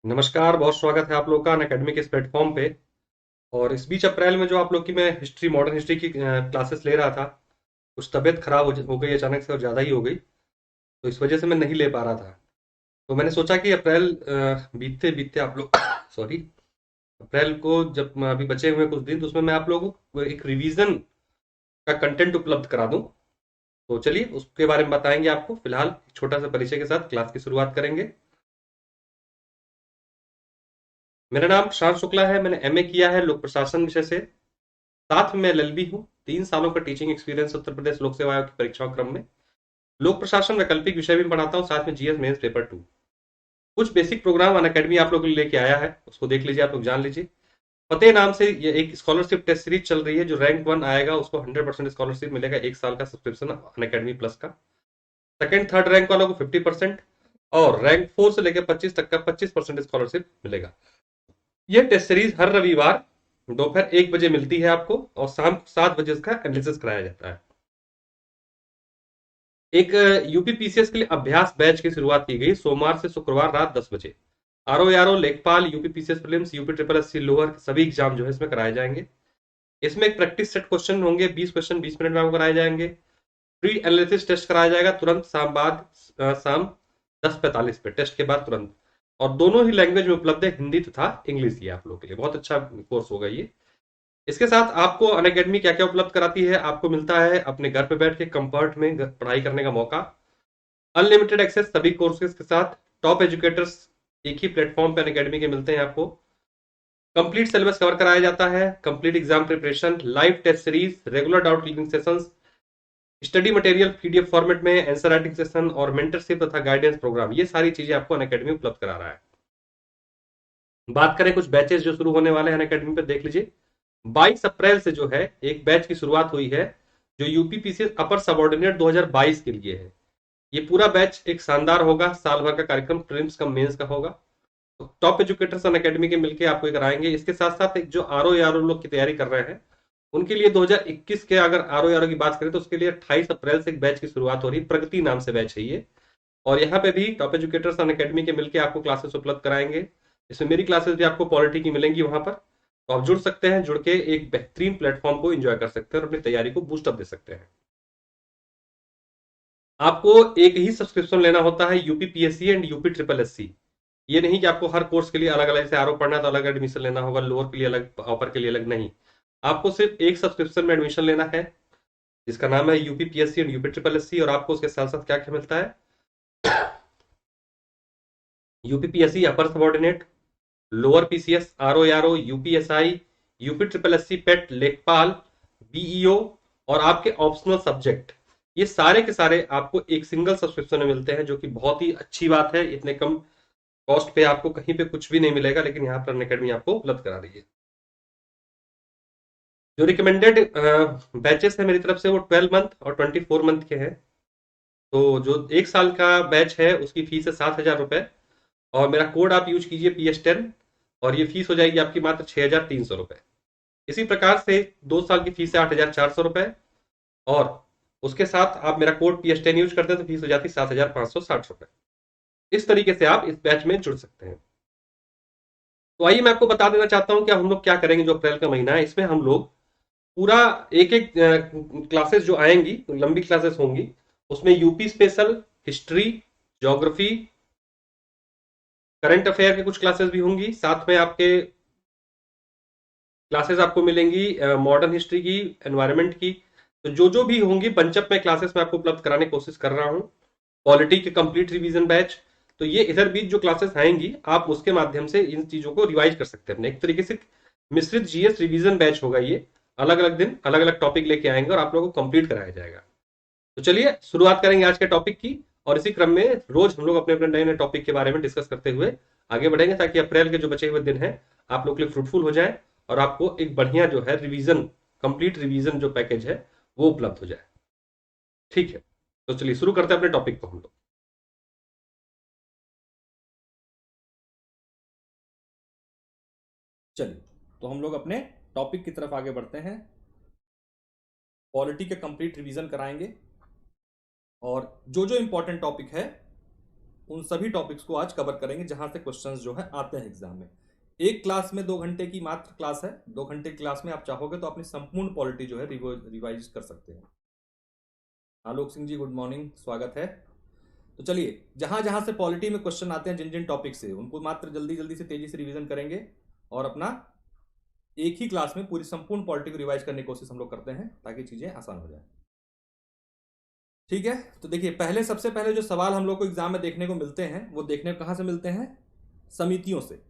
नमस्कार, बहुत स्वागत है आप लोग का अनअकैडमी के इस प्लेटफॉर्म पे। और इस बीच अप्रैल में जो आप लोग की मैं हिस्ट्री मॉडर्न हिस्ट्री की क्लासेस ले रहा था, कुछ तबीयत खराब हो गई अचानक से और ज़्यादा ही हो गई, तो इस वजह से मैं नहीं ले पा रहा था। तो मैंने सोचा कि अप्रैल बीतते बीतते आप लोग सॉरी, अप्रैल को जब अभी बचे हुए कुछ दिन, तो उसमें मैं आप लोगों को एक रिवीजन का कंटेंट उपलब्ध करा दूं। तो चलिए उसके बारे में बताएंगे आपको। फिलहाल एक छोटा सा परिचय के साथ क्लास की शुरुआत करेंगे। मेरा नाम प्रशांत शुक्ला है, मैंने एमए किया है लोक प्रशासन विषय से। साथ में मैं एलएलबी हूँ। 3 सालों का टीचिंग एक्सपीरियंस उत्तर प्रदेश लोक सेवा आयोग की परीक्षाओं क्रम में। लोक प्रशासन वैकल्पिक विषय भी पढ़ाता हूँ, साथ में जीएस मेंस पेपर 2। कुछ बेसिक प्रोग्राम अनअकैडमी आप लोगों के लिए लेके आया है, उसको देख लीजिए, आप लोग जान लीजिए। फतेह नाम से ये एक स्कॉलरशिप टेस्ट सीरीज चल रही है। जो रैंक 1 आएगा उसको 100% स्कॉलरशिप मिलेगा, 1 साल का सब्सक्रिप्शन अनअकैडमी प्लस का। सेकंड थर्ड रैंक वालों को 50%, और रैंक 4 से लेकर 25 तक का 25% स्कॉलरशिप मिलेगा। ये टेस्ट सीरीज हर रविवार दोपहर 1 बजे मिलती है आपको, और शाम 7 बजे इसका एनालिसिस कराया जाता है। एक यूपी पीसीएस के लिए अभ्यास बैच की शुरुआत की गई, सोमवार से शुक्रवार रात 10 बजे। आरओ यारो लेखपाल UP PCS prelims UP triple SC lower सभी एग्जाम जो है इसमें कराए जाएंगे। इसमें एक प्रैक्टिस सेट क्वेश्चन होंगे, 20 क्वेश्चन 20 मिनट में आपको कराए जाएंगे। प्री एनालिसिस टेस्ट कराया जाएगा तुरंत शाम 10:45 पे, टेस्ट के बाद तुरंत। और दोनों ही लैंग्वेज में उपलब्ध है, हिंदी तथा इंग्लिश। ये आप लोगों के लिए बहुत अच्छा कोर्स होगा ये। इसके साथ आपको अनअकैडमी क्या क्या उपलब्ध कराती है, आपको मिलता है अपने घर पे बैठ के कंफर्ट में पढ़ाई करने का मौका। अनलिमिटेड एक्सेस सभी कोर्सेज के साथ। टॉप एजुकेटर्स एक ही प्लेटफॉर्म पे अनअकैडमी के मिलते हैं आपको। कंप्लीट सिलेबस कवर कराया जाता है, complete exam preparation, live test series, regular doubt clearing sessions, study material PDF format में, आंसर राइटिंग सेशन और मेंटरशिप तथा गाइडेंस प्रोग्राम। ये सारी चीजें आपको अनअकैडमी उपलब्ध करा रहा है। बात करें कुछ बैचेस जो शुरू होने वाले हैं अनअकैडमी पे, देख लीजिए। 22 अप्रैल से जो है एक बैच की शुरुआत हुई है, जो यूपी पीसीएस अपर सबऑर्डिनेट 2022 के लिए है। ये पूरा बैच एक शानदार होगा, साल भर का कार्यक्रम प्रीलिम्स का मेंस का होगा। तो टॉप एजुकेटर्स अनअकैडमी के मिलकर आपको ये कराएंगे। इसके साथ साथ एक जो आरओ यारो लोग की तैयारी कर रहे हैं, उनके लिए 2021 के अगर आरओ यारो की बात करें तो उसके लिए 28 अप्रैल से एक बैच की शुरुआत हो रही है। प्रगति नाम से बैच है ये। और यहाँ पे भी टॉप एजुकेटर्स अनअकैडमी के मिलकर आपको क्लासेस उपलब्ध कराएंगे। इसमें मेरी क्लासेस भी आपको पॉलिटी की मिलेंगी वहां पर, तो आप जुड़ सकते हैं। जुड़ के एक बेहतरीन प्लेटफॉर्म को एंजॉय कर सकते हैं और अपनी तैयारी को बूस्टअप दे सकते हैं। आपको एक ही सब्सक्रिप्शन लेना होता है, UP PSC and UP triple SC. ये नहीं कि आपको हर कोर्स के लिए अलग अलग से आरोप पढ़ना है तो अलग एडमिशन लेना होगा, लोअर के लिए अलग, अपर के लिए अलग, नहीं। आपको सिर्फ एक सब्सक्रिप्शन में एडमिशन लेना है, जिसका नाम है UP PSC and UP triple SC. और आपको उसके साथ साथ क्या क्या मिलता है, UP PSC upper subordinate, lower PCS, RO RO, UPSI, UP triple SC PET, लेखपाल, बीईओ, और आपके ऑप्शनल सब्जेक्ट। ये सारे के सारे आपको एक सिंगल सब्सक्रिप्शन में मिलते हैं, जो कि बहुत ही अच्छी बात है। इतने कम कॉस्ट पे आपको कहीं पे कुछ भी नहीं मिलेगा, लेकिन यहाँ पर अनअकैडमी आपको उपलब्ध करा रही है। जो रिकमेंडेड बैचेस है मेरी तरफ से वो 12 मंथ और 24 मंथ के हैं। तो जो 1 साल का बैच है उसकी फीस है 7,000 रुपए, और मेरा कोड आप यूज कीजिए PS10, और ये फीस हो जाएगी आपकी मात्र 6,300 रुपए। इसी प्रकार से 2 साल की फीस है 8,400 रुपए, और उसके साथ आप मेरा कोड PS10 यूज करते हैं तो फीस हो जाती है 7,560 रुपए। इस तरीके से आप इस बैच में जुड़ सकते हैं। तो आइए मैं आपको बता देना चाहता हूं कि हम लोग क्या करेंगे। जो अप्रैल का महीना है इसमें हम लोग पूरा एक एक क्लासेस जो आएंगी, तो लंबी क्लासेस होंगी। उसमें UP special, history, geography, current affair की कुछ क्लासेस भी होंगी। साथ में आपके क्लासेस आपको मिलेंगी मॉडर्न हिस्ट्री की, एनवायरनमेंट की। तो जो जो भी होंगी पंचअप में क्लासेस मैं आपको उपलब्ध कराने की कोशिश कर रहा हूँ। पॉलिटी के कंप्लीट रिवीजन बैच। तो ये इधर बीच जो क्लासेस आएंगी आप उसके माध्यम से इन चीजों को रिवाइज कर सकते हैं। एक तरीके से मिश्रित जीएस रिवीजन बैच होगा ये। अलग अलग दिन अलग अलग टॉपिक लेके आएंगे और आप लोगों को कंप्लीट कराया जाएगा। तो चलिए शुरुआत करेंगे आज के टॉपिक की, और इसी क्रम में रोज हम लोग अपने अपने नए नए टॉपिक के बारे में डिस्कस करते हुए आगे बढ़ेंगे, ताकि अप्रैल के जो बचे हुए दिन हैं आप लोग के लिए फ्रूटफुल हो जाए, और आपको एक बढ़िया जो है रिवीजन, कंप्लीट रिवीजन जो पैकेज है वो उपलब्ध हो जाए। ठीक है, तो चलिए शुरू करते हैं अपने टॉपिक को हम लोग। चलिए, तो हम लोग अपने टॉपिक की तरफ आगे बढ़ते हैं। पॉलिटी के कंप्लीट रिवीजन कराएंगे, और जो जो इंपॉर्टेंट टॉपिक है उन सभी टॉपिक्स को आज कवर करेंगे जहां से क्वेश्चंस जो है आते हैं एग्जाम में। एक क्लास में 2 घंटे की मात्र क्लास है। 2 घंटे की क्लास में आप चाहोगे तो अपनी संपूर्ण पॉलिटी जो है रिवाइज कर सकते हैं। आलोक सिंह जी गुड मॉर्निंग, स्वागत है। तो चलिए, जहां जहां से पॉलिटी में क्वेश्चन आते हैं जिन जिन टॉपिक से, उनको मात्र जल्दी जल्दी से तेजी से रिवीजन करेंगे और अपना एक ही क्लास में पूरी संपूर्ण पॉलिटी को रिवाइज करने की कोशिश हम लोग करते हैं ताकि चीजें आसान हो जाए। ठीक है, तो देखिए, सबसे पहले जो सवाल हम लोग को एग्जाम में देखने को मिलते हैं वो देखने को कहां से मिलते हैं? समितियों से।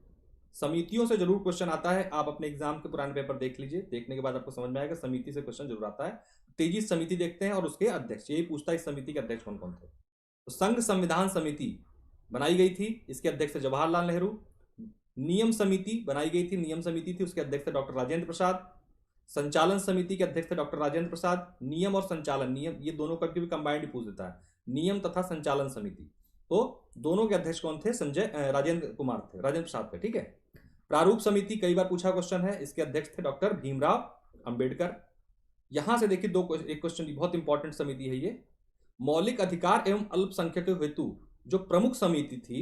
समितियों से जरूर क्वेश्चन आता है। आप अपने एग्जाम के पुराने पेपर देख लीजिए, देखने के बाद आपको समझ में आएगा समिति से क्वेश्चन जरूर आता है। तेजी समिति देखते हैं और उसके अध्यक्ष, यही पूछता है इस समिति के अध्यक्ष कौन कौन थे। तो संघ संविधान समिति बनाई गई थी, इसके अध्यक्ष थे जवाहरलाल नेहरू। नियम समिति बनाई गई थी, नियम समिति थी, उसके अध्यक्ष थे डॉक्टर राजेंद्र प्रसाद। संचालन समिति के अध्यक्ष थे डॉक्टर राजेंद्र प्रसाद। नियम और संचालन, नियम ये दोनों करके भी कंबाइंड ही पूछ देता है, नियम तथा संचालन समिति। तो दोनों के अध्यक्ष कौन थे? राजेंद्र कुमार थे, राजेंद्र प्रसाद थे। ठीक है। प्रारूप समिति कई बार पूछा क्वेश्चन है, इसके अध्यक्ष थे डॉक्टर भीमराव अंबेडकर। यहां से देखिए एक क्वेश्चन, बहुत इंपॉर्टेंट समिति है ये। मौलिक अधिकार एवं अल्पसंख्यकों हेतु जो प्रमुख समिति थी,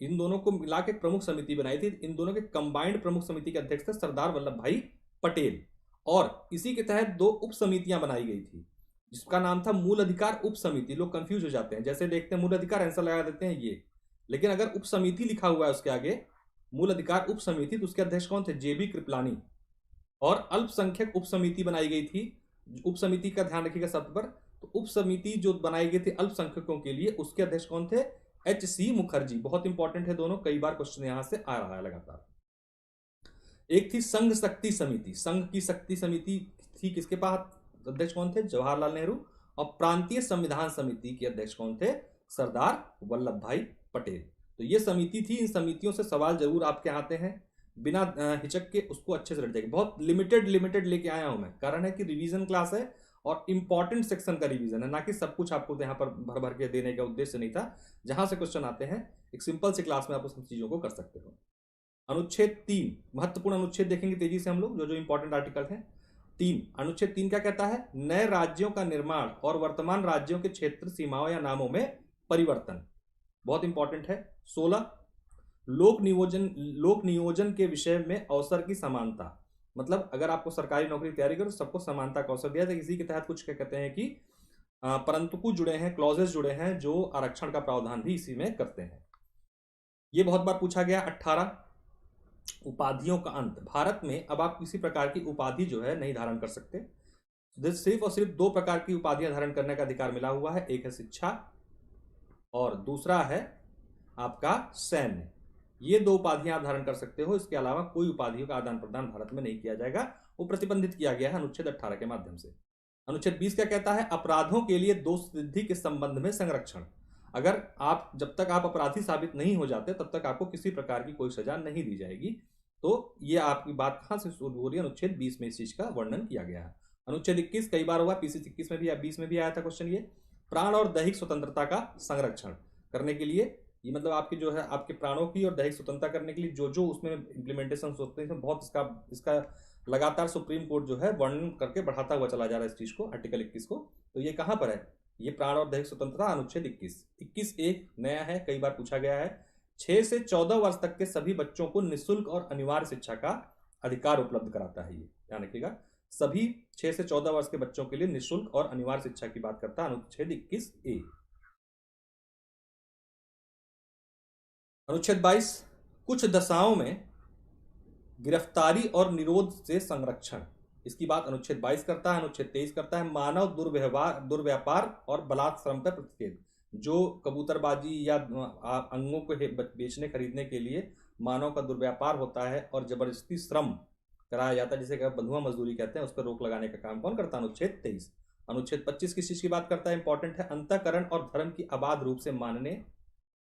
इन दोनों को मिला के प्रमुख समिति बनाई थी। इन दोनों के कंबाइंड प्रमुख समिति के अध्यक्ष थे सरदार वल्लभ भाई पटेल। और इसी के तहत 2 उप समितियां बनाई गई थी जिसका नाम था मूल अधिकार उप समिति। लोग कंफ्यूज हो जाते हैं, जैसे देखते हैं मूल अधिकार आंसर लगा देते हैं ये, लेकिन अगर उप समिति लिखा हुआ है उसके आगे मूल अधिकार उप समिति, तो उसके अध्यक्ष कौन थे? जेबी कृपलानी। और अल्पसंख्यक उप समिति बनाई गई थी। उप समिति का ध्यान रखिएगा शब्द पर। तो उप समिति जो बनाई गई थी अल्पसंख्यकों के लिए, उसके अध्यक्ष कौन थे? एच.सी. मुखर्जी। बहुत इंपॉर्टेंट है दोनों, कई बार क्वेश्चन यहां से आ रहा है लगातार। एक थी संघ शक्ति समिति। संघ की शक्ति समिति थी, किसके पास अध्यक्ष कौन थे? जवाहरलाल नेहरू। और प्रांतीय संविधान समिति के अध्यक्ष कौन थे? सरदार वल्लभ भाई पटेल। तो ये समिति थी। इन समितियों से सवाल जरूर आपके आते हैं, बिना हिचक के उसको अच्छे से रट जाएगा। बहुत लिमिटेड लेके आया हूं मैं, कारण है कि रिवीजन क्लास है और इंपॉर्टेंट सेक्शन का रिवीजन है, ना कि सब कुछ आपको यहाँ पर भर भर के देने का उद्देश्य नहीं था। जहां से क्वेश्चन आते हैं एक सिंपल से क्लास में आप उस चीजों को कर सकते हो। अनुच्छेद 3, महत्वपूर्ण अनुच्छेद देखेंगे तेजी से हम लोग, जो जो इंपॉर्टेंट आर्टिकल हैं। 3, अनुच्छेद 3 क्या कहता है? नए राज्यों का निर्माण और वर्तमान राज्यों के क्षेत्र सीमाओं या नामों में परिवर्तन, बहुत इंपॉर्टेंट है। 16, लोक नियोजन के विषय में अवसर की समानता। मतलब अगर आपको सरकारी नौकरी की तैयारी करो तो सबको समानता का अवसर दिया जाए। इसी के तहत कुछ क्या कहते हैं कि परंतु कुछ जुड़े हैं, क्लॉजेस जुड़े हैं जो आरक्षण का प्रावधान भी इसी में करते हैं। ये बहुत बार पूछा गया। 18, उपाधियों का अंत। भारत में अब आप किसी प्रकार की उपाधि जो है नहीं धारण कर सकते। सिर्फ और सिर्फ 2 प्रकार की उपाधियां धारण करने का अधिकार मिला हुआ है, एक है शिक्षा और दूसरा है आपका सैन्य। ये 2 उपाधियां आप धारण कर सकते हो, इसके अलावा कोई उपाधियों का आदान प्रदान भारत में नहीं किया जाएगा, वो प्रतिबंधित किया गया है अनुच्छेद 18 के माध्यम से। अनुच्छेद 20 क्या कहता है? अपराधों के लिए दोष सिद्धि के संबंध में संरक्षण। अगर आप, जब तक आप अपराधी साबित नहीं हो जाते तब तक आपको किसी प्रकार की कोई सजा नहीं दी जाएगी। तो ये आपकी बात कहां से शुरू हो रही है? अनुच्छेद 20 में इस चीज का वर्णन किया गया है। अनुच्छेद 21 कई बार हुआ, पीसी 21 में भी या 20 में भी आया था क्वेश्चन ये। प्राण और दैहिक स्वतंत्रता का संरक्षण करने के लिए, ये मतलब आपकी जो है आपके प्राणों की और दैहिक स्वतंत्रता करने के लिए जो जो उसमें इंप्लीमेंटेशन होते हैं, बहुत इसका लगातार सुप्रीम कोर्ट जो है वर्णन करके बढ़ाता हुआ चला जा रहा है इस चीज को, आर्टिकल 21 को। तो ये कहां पर है? ये प्राण और दैहिक स्वतंत्रता अनुच्छेद 21। 21(1) नया है, कई बार पूछा गया है। 6 से 14 वर्ष तक के सभी बच्चों को निःशुल्क और अनिवार्य शिक्षा का अधिकार उपलब्ध कराता है। ये ध्यान रखिएगा, सभी 6 से 14 वर्ष के बच्चों के लिए निःशुल्क और अनिवार्य शिक्षा की बात करता है अनुच्छेद 21(a). अनुच्छेद 22, कुछ दशाओं में गिरफ्तारी और निरोध से संरक्षण, इसकी बात अनुच्छेद 22 करता है। अनुच्छेद 23 करता है मानव दुर्व्यापार और बलात्श्रम पर प्रतिषेध। जो कबूतरबाजी या अंगों को बेचने खरीदने के लिए मानव का दुर्व्यापार होता है और जबरदस्ती श्रम कराया जाता है, जिसे बंधुआ मजदूरी कहते हैं, उस पर रोक लगाने का काम कौन करता है? अनुच्छेद 23। अनुच्छेद 25 किस चीज की बात करता है? इंपॉर्टेंट है, अंतःकरण और धर्म की अबाध रूप से मानने,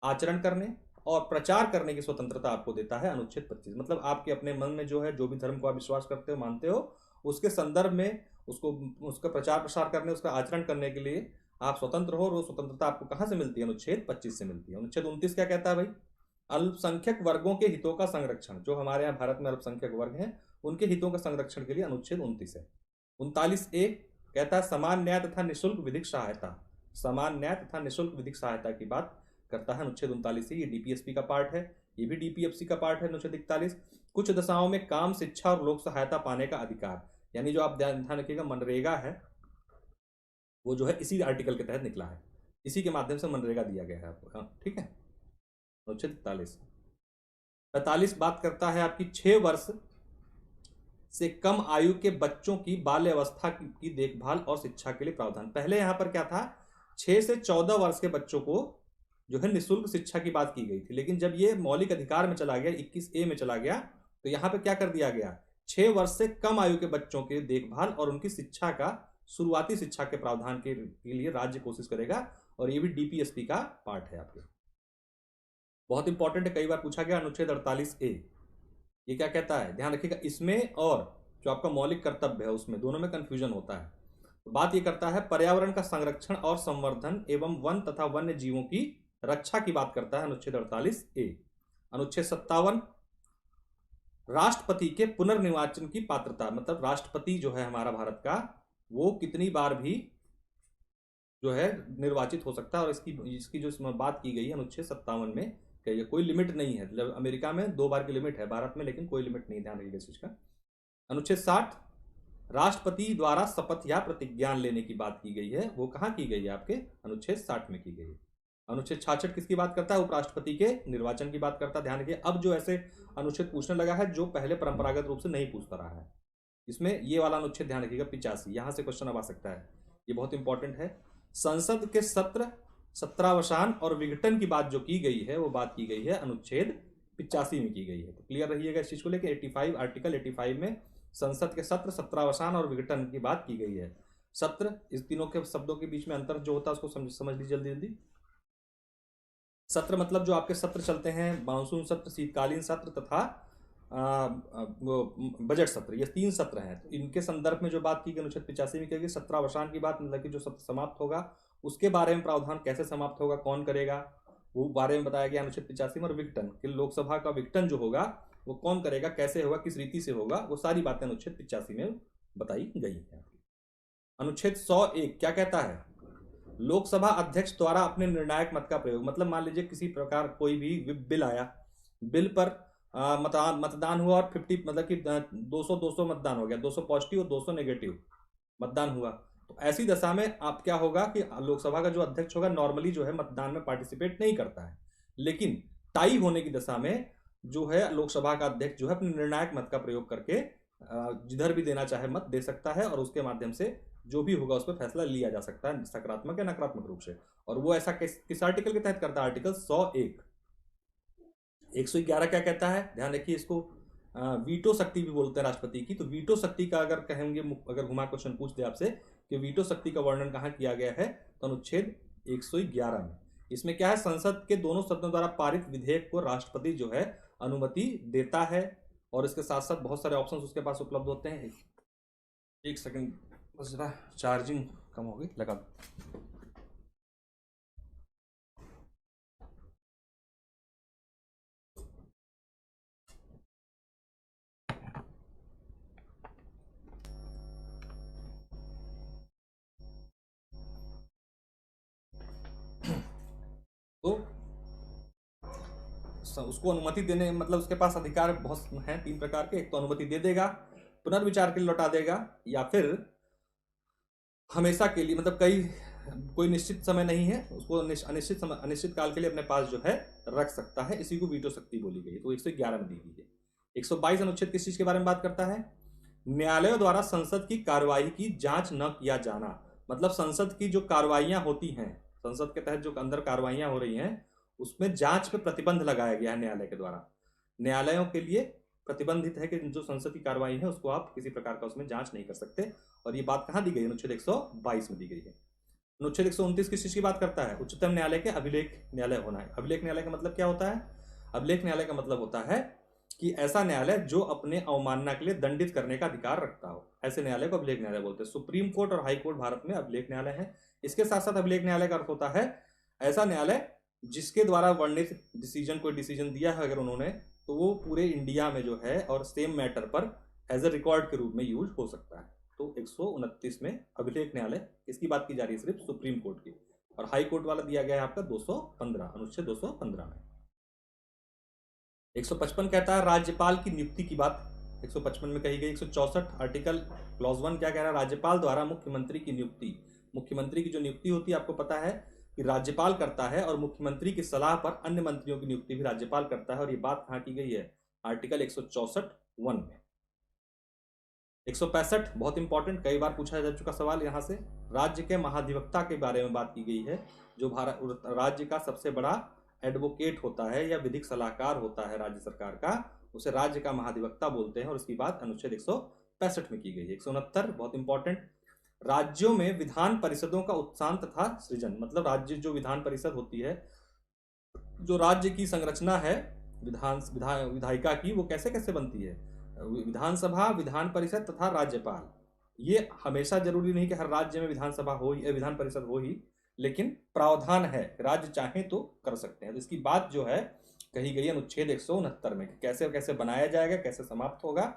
आचरण करने और प्रचार करने की स्वतंत्रता आपको देता है अनुच्छेद 25। मतलब आपके अपने मन में जो है, जो भी धर्म को आप विश्वास करते हो, मानते हो, उसके संदर्भ में उसका प्रचार प्रसार करने, उसका आचरण करने के लिए आप स्वतंत्र हो। और वो स्वतंत्रता आपको कहां से मिलती है? अनुच्छेद 25 से मिलती है। अनुच्छेद 29 क्या कहता है भाई? अल्पसंख्यक वर्गों के हितों का संरक्षण। जो हमारे यहाँ भारत में अल्पसंख्यक वर्ग हैं, उनके हितों का संरक्षण के लिए अनुच्छेद 29 है। 39(a) कहता है समान न्याय तथा निःशुल्क विधिक सहायता। समान न्याय तथा निःशुल्क विधिक सहायता की बात करता है अनुच्छेद 39 से। ये डीपीएसपी का पार्ट है, ये भी डीपीएफसी का पार्ट है अनुच्छेद 41। कुछ दशाओं में काम, शिक्षा और लोक सहायता पाने का अधिकार, यानी जो आप ध्यान रखिएगा मनरेगा है वो जो है इसी आर्टिकल के तहत निकला है, इसी के माध्यम से मनरेगा दिया गया है आपको। हाँ ठीक है। अनुच्छेद 41। 45 बात करता है आपकी 6 वर्ष से कम आयु के बच्चों की बाल्य अवस्था की देखभाल और शिक्षा के लिए प्रावधान। पहले यहां पर क्या था, 6 से 14 वर्ष के बच्चों को जो है निःशुल्क शिक्षा की बात की गई थी, लेकिन जब ये मौलिक अधिकार में चला गया, 21A में चला गया, तो यहां पर क्या कर दिया गया, 6 वर्ष से कम आयु के बच्चों की देखभाल और उनकी शिक्षा का, शुरुआती शिक्षा के प्रावधान के लिए राज्य कोशिश करेगा। और ये भी डीपीएसपी का पार्ट है आपके, बहुत इंपॉर्टेंट है, कई बार पूछा गया। अनुच्छेद 48A ये क्या कहता है, ध्यान रखिएगा, इसमें और जो आपका मौलिक कर्तव्य है उसमें दोनों में कंफ्यूजन होता है। तो बात ये करता है पर्यावरण का संरक्षण और संवर्धन एवं वन तथा वन्य जीवों की रक्षा की बात करता है अनुच्छेद 48A। अनुच्छेद 57 राष्ट्रपति के पुनर्निर्वाचन की पात्रता, मतलब राष्ट्रपति जो है हमारा भारत का, वो कितनी बार भी जो है निर्वाचित हो सकता है। और इसकी जो इसमें बात की गई है अनुच्छेद 57 में, क्या कोई लिमिट नहीं है, मतलब अमेरिका में 2 बार की लिमिट है, भारत में लेकिन कोई लिमिट नहीं, ध्यान रखिएगा इस चीज का। अनुच्छेद 60 राष्ट्रपति द्वारा शपथ या प्रतिज्ञान लेने की बात की गई है, वो कहाँ की गई है आपके अनुच्छेद 60 में की गई है। अनुच्छेद 66 किसकी बात करता है, उपराष्ट्रपति के निर्वाचन की बात करता है। ध्यान रखिए, अब जो ऐसे अनुच्छेद पूछने लगा है जो पहले परंपरागत रूप से नहीं पूछता रहा है, इसमें ये वाला अनुच्छेद ध्यान रखिएगा 85, यहां से क्वेश्चन अब आ सकता है, ये बहुत इंपॉर्टेंट है। संसद के सत्र, सत्रावसान और विघटन की बात जो की गई है वो बात की गई है अनुच्छेद 85 में की गई है। तो क्लियर रहिएगा इस चीज को लेकर। 85 आर्टिकल 85 में संसद के सत्र, सत्रावसान और विघटन की बात की गई है। सत्र, इस तीनों के शब्दों के बीच में अंतर जो होता है उसको समझ लीजिए जल्दी जल्दी। सत्र मतलब जो आपके सत्र चलते हैं, मानसून सत्र, शीतकालीन सत्र तथा बजट सत्र, ये 3 सत्र हैं। तो इनके संदर्भ में जो बात की गई अनुच्छेद 85 में की गई, सत्रावसान की बात, मतलब कि जो सत्र समाप्त होगा उसके बारे में प्रावधान, कैसे समाप्त होगा, कौन करेगा, वो बारे में बताया गया अनुच्छेद 85 में। और विघटन कि लोकसभा का विघटन जो होगा वो कौन करेगा, कैसे होगा, किस रीति से होगा, वो सारी बातें अनुच्छेद 85 में बताई गई है। अनुच्छेद 101 क्या कहता है, लोकसभा अध्यक्ष द्वारा अपने निर्णायक मत का प्रयोग, मतलब मान लीजिए किसी प्रकार कोई भी बिल आया, बिल पर मतदान हुआ और 50 मतलब कि 200 मतदान हो गया, 200 पॉजिटिव और 200 नेगेटिव मतदान हुआ, तो ऐसी दशा में आप क्या होगा कि लोकसभा का जो अध्यक्ष होगा नॉर्मली जो है मतदान में पार्टिसिपेट नहीं करता है, लेकिन टाई होने की दशा में जो है लोकसभा का अध्यक्ष जो है अपने निर्णायक मत का प्रयोग करके जिधर भी देना चाहे मत दे सकता है, और उसके माध्यम से जो भी होगा उस पर फैसला लिया जा सकता है, सकारात्मक या नकारात्मक रूप से। और वो ऐसा किस आर्टिकल के तहत करता है, आर्टिकल 101। 111 क्या कहता है, ध्यान रखिए इसको, वीटो शक्ति भी बोलते हैं राष्ट्रपति की। तो वीटो शक्ति का अगर कहेंगे, अगर घुमा क्वेश्चन पूछ दे आपसे कि वीटो शक्ति का वर्णन कहाँ किया गया है, तो अनुच्छेद 111 में। इसमें क्या है, संसद के दोनों सदनों द्वारा पारित विधेयक को राष्ट्रपति जो है अनुमति देता है, और इसके साथ साथ बहुत सारे ऑप्शन उसके पास उपलब्ध होते हैं। एक सेकंड बस, जरा चार्जिंग कम हो गई, लगा तो उसको अनुमति देने, मतलब उसके पास अधिकार बहुत हैं 3 प्रकार के। एक तो अनुमति दे देगा, पुनर्विचार के लिए लौटा देगा, या फिर हमेशा के लिए, मतलब कोई निश्चित समय नहीं है, उसको अनिश्चित काल के लिए अपने पास जो है रख सकता है, इसी को वीटो शक्ति बोली गई। तो 111 में दी गई है। 122 अनुच्छेद किस चीज के बारे में बात करता है, न्यायालयों द्वारा संसद की कार्यवाही की जांच न किया जाना, मतलब संसद की जो कार्रवाइयां होती हैं, संसद के तहत जो अंदर कार्रवाइयां हो रही हैं उसमें जांच पे प्रतिबंध लगाया गया है न्यायालय के द्वारा। न्यायालयों के लिए प्रतिबंधित है कि जो संसद की कार्रवाई है उसको आप किसी प्रकार का उसमें जांच नहीं कर सकते। और ये बात कहां दी गई है, अनुच्छेद 122 में दी गई है। अनुच्छेद 129 किस चीज की बात करता है, उच्चतम न्यायालय के अभिलेख न्यायालय होना है। अभिलेख न्यायालय का मतलब क्या होता है, अभिलेख न्यायालय का मतलब होता है कि ऐसा न्यायालय जो अपने अवमानना के लिए दंडित करने का अधिकार रखता हो, ऐसे न्यायालय को अभिलेख न्यायालय बोलते हैं। सुप्रीम कोर्ट और हाई कोर्ट भारत में अभिलेख न्यायालय है। इसके साथ साथ अभिलेख न्यायालय का अर्थ होता है ऐसा न्यायालय जिसके द्वारा वर्णित डिसीजन, कोई डिसीजन दिया है अगर उन्होंने, तो वो पूरे इंडिया में जो है और सेम मैटर पर एज ए रिकॉर्ड के रूप में यूज हो सकता है। तो 129 में अभिलेख न्यायालय, इसकी बात की जा रही है सिर्फ सुप्रीम कोर्ट की। और हाई कोर्ट वाला दिया गया है आपका 215, अनुच्छेद 215 में। 155 कहता है राज्यपाल की नियुक्ति की बात 155 में कही गई। 164 आर्टिकल क्लॉज 1 क्या कह रहा है, राज्यपाल द्वारा मुख्यमंत्री की नियुक्ति। मुख्यमंत्री की जो नियुक्ति होती है आपको पता है कि राज्यपाल करता है, और मुख्यमंत्री की सलाह पर अन्य मंत्रियों की नियुक्ति भी राज्यपाल करता है। और ये बात कहाँ की गई है, आर्टिकल 164(1) में। 165 बहुत इंपॉर्टेंट, कई बार पूछा जा चुका सवाल यहाँ से, राज्य के महाधिवक्ता के बारे में बात की गई है। जो भारत राज्य का सबसे बड़ा एडवोकेट होता है या विधिक सलाहकार होता है राज्य सरकार का, उसे राज्य का महाधिवक्ता बोलते हैं, और उसकी बात अनुच्छेद 165 में की गई है। 169 बहुत इंपॉर्टेंट, राज्यों में विधान परिषदों का उत्थान तथा सृजन। मतलब राज्य जो विधान परिषद होती है, जो राज्य की संरचना है विधायिका की, वो कैसे कैसे बनती है, विधानसभा, विधान परिषद तथा राज्यपाल। ये हमेशा जरूरी नहीं कि हर राज्य में विधानसभा हो या विधान परिषद हो ही, लेकिन प्रावधान है, राज्य चाहे तो कर सकते हैं। तो इसकी बात जो है कही गई अनुच्छेद 169 में, कैसे कैसे बनाया जाएगा, कैसे समाप्त होगा,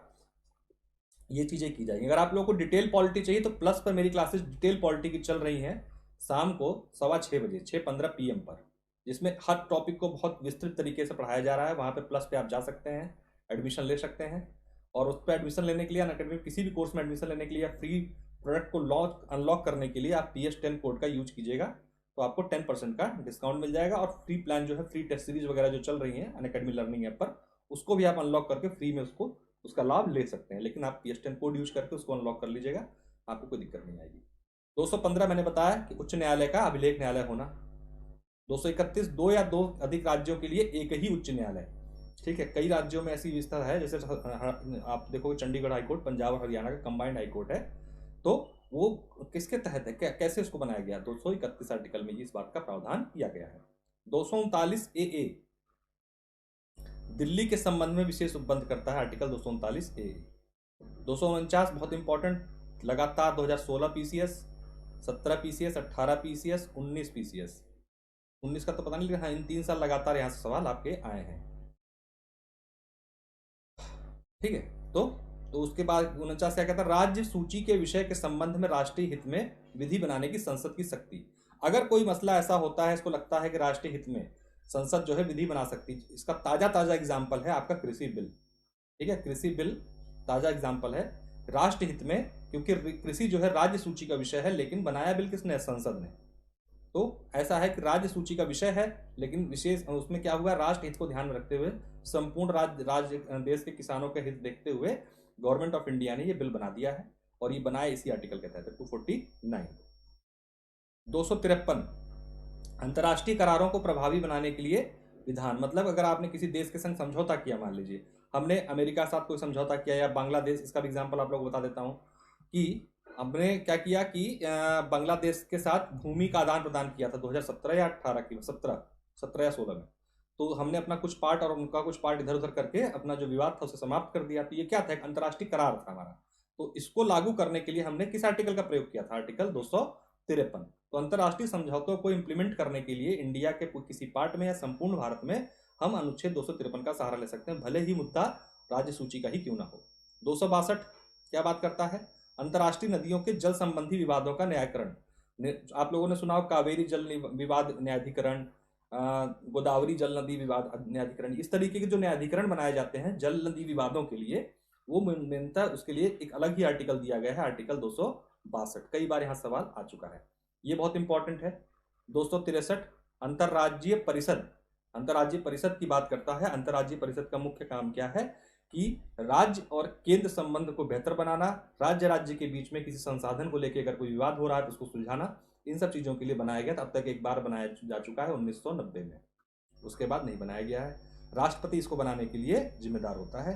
ये चीजें की जाएंगी। अगर आप लोगों को डिटेल पॉलिटी चाहिए तो प्लस पर मेरी क्लासेस डिटेल पॉलिटी की चल रही हैं, शाम को 6:15 बजे 6:15 PM पर, जिसमें हर टॉपिक को बहुत विस्तृत तरीके से पढ़ाया जा रहा है। वहां पे प्लस पे आप जा सकते हैं, एडमिशन ले सकते हैं। और उस पर एडमिशन लेने के लिए, अनअकैडमी किसी भी कोर्स में एडमिशन लेने के लिए, या फ्री प्रोडक्ट को अनलॉक करने के लिए आप PS10 कोड का यूज कीजिएगा, तो आपको 10% का डिस्काउंट मिल जाएगा। और फ्री प्लान जो है, फ्री टेस्ट सीरीज वगैरह जो चल रही है अनअकैडमी लर्निंग ऐप पर, उसको भी आप अनलॉक करके फ्री में उसका लाभ ले सकते हैं। लेकिन आप PS10 कोड यूज करके उसको अनलॉक कर लीजिएगा, आपको कोई दिक्कत नहीं आएगी। 215 मैंने बताया कि उच्च न्यायालय का अभिलेख न्यायालय होना। 231 दो या दो अधिक राज्यों के लिए एक ही उच्च न्यायालय। ठीक है, कई राज्यों में ऐसी व्यवस्था है, जैसे आप देखोगे चंडीगढ़ हाईकोर्ट पंजाब और हरियाणा का कंबाइंड हाईकोर्ट है, तो वो किसके तहत है, कैसे उसको बनाया गया, 231 आर्टिकल में इस बात का प्रावधान किया गया है। 239 AA दिल्ली के संबंध में विशेष उपबंध करता है, आर्टिकल 239 AA। 249 बहुत इंपॉर्टेंट, लगातार 2016 PCS, 17 PCS, 18 PCS, 19 PCS। 19 का तो पता नहीं, लेकिन हाँ इन 3 साल लगातार यहाँ से सवाल आपके आए हैं। ठीक है, तो उसके बाद 49 क्या कहता है, राज्य सूची के विषय के संबंध में राष्ट्रीय हित में विधि बनाने की संसद की शक्ति। अगर कोई मसला ऐसा होता है, इसको लगता है कि राष्ट्रीय हित में संसद जो है विधि बना सकती है, इसका ताजा एग्जाम्पल है आपका कृषि बिल। ठीक है, कृषि बिल ताजा एग्जाम्पल है राष्ट्र हित में, क्योंकि कृषि जो है राज्य सूची का विषय है, लेकिन बनाया बिल किसने, संसद ने। तो ऐसा है कि राज्य सूची का विषय है, लेकिन विशेष उसमें क्या हुआ, राष्ट्र हित को ध्यान में रखते हुए, संपूर्ण राज्य देश के किसानों के हित देखते हुए गवर्नमेंट ऑफ इंडिया ने ये बिल बना दिया है, और ये बनाया इसी आर्टिकल के तहत 249। 253 अंतर्राष्ट्रीय करारों को प्रभावी बनाने के लिए विधान। मतलब अगर आपने किसी देश के संग समझौता किया, मान लीजिए हमने अमेरिका के साथ कोई समझौता किया, या बांग्लादेश, इसका भी एग्जाम्पल आप लोग बता देता हूं कि हमने क्या किया कि बांग्लादेश के साथ भूमि का आदान प्रदान किया था 2017 या 18 की, 17 या 16 में। तो हमने अपना कुछ पार्ट और उनका कुछ पार्ट इधर उधर करके अपना जो विवाद था उसे समाप्त कर दिया। तो ये क्या था, एक अंतर्राष्ट्रीय करार था हमारा। तो इसको लागू करने के लिए हमने किस आर्टिकल का प्रयोग किया था, आर्टिकल 253। तो अंतर्राष्ट्रीय समझौतों को इंप्लीमेंट करने के लिए इंडिया के किसी पार्ट में या संपूर्ण भारत में हम अनुच्छेद 253 का सहारा ले सकते हैं, भले ही मुद्दा राज्य सूची का ही क्यों ना हो। 262 क्या बात करता है, अंतर्राष्ट्रीय नदियों के जल संबंधी विवादों का न्यायकरण। आप लोगों ने सुना हो कावेरी जल विवाद न्यायाधिकरण, गोदावरी जल नदी विवाद न्यायाधिकरण। इस तरीके के जो न्यायाधिकरण बनाए जाते हैं जल नदी विवादों के लिए, वो मेनता उसके लिए एक अलग ही आर्टिकल दिया गया है, आर्टिकल 262। कई बार यहाँ सवाल आ चुका है, ये बहुत इंपॉर्टेंट है। 263 अंतर्राज्यीय परिषद। अंतर्राज्यीय परिषद की बात करता है। अंतर्राज्यीय परिषद का मुख्य काम क्या है कि राज्य और केंद्र संबंध को बेहतर बनाना, राज्य के बीच में किसी संसाधन को लेकर अगर कोई विवाद हो रहा है तो उसको सुलझाना, इन सब चीजों के लिए बनाया गया था। अब तक एक बार बनाया जा चुका है 1990 में, उसके बाद नहीं बनाया गया है। राष्ट्रपति इसको बनाने के लिए जिम्मेदार होता है।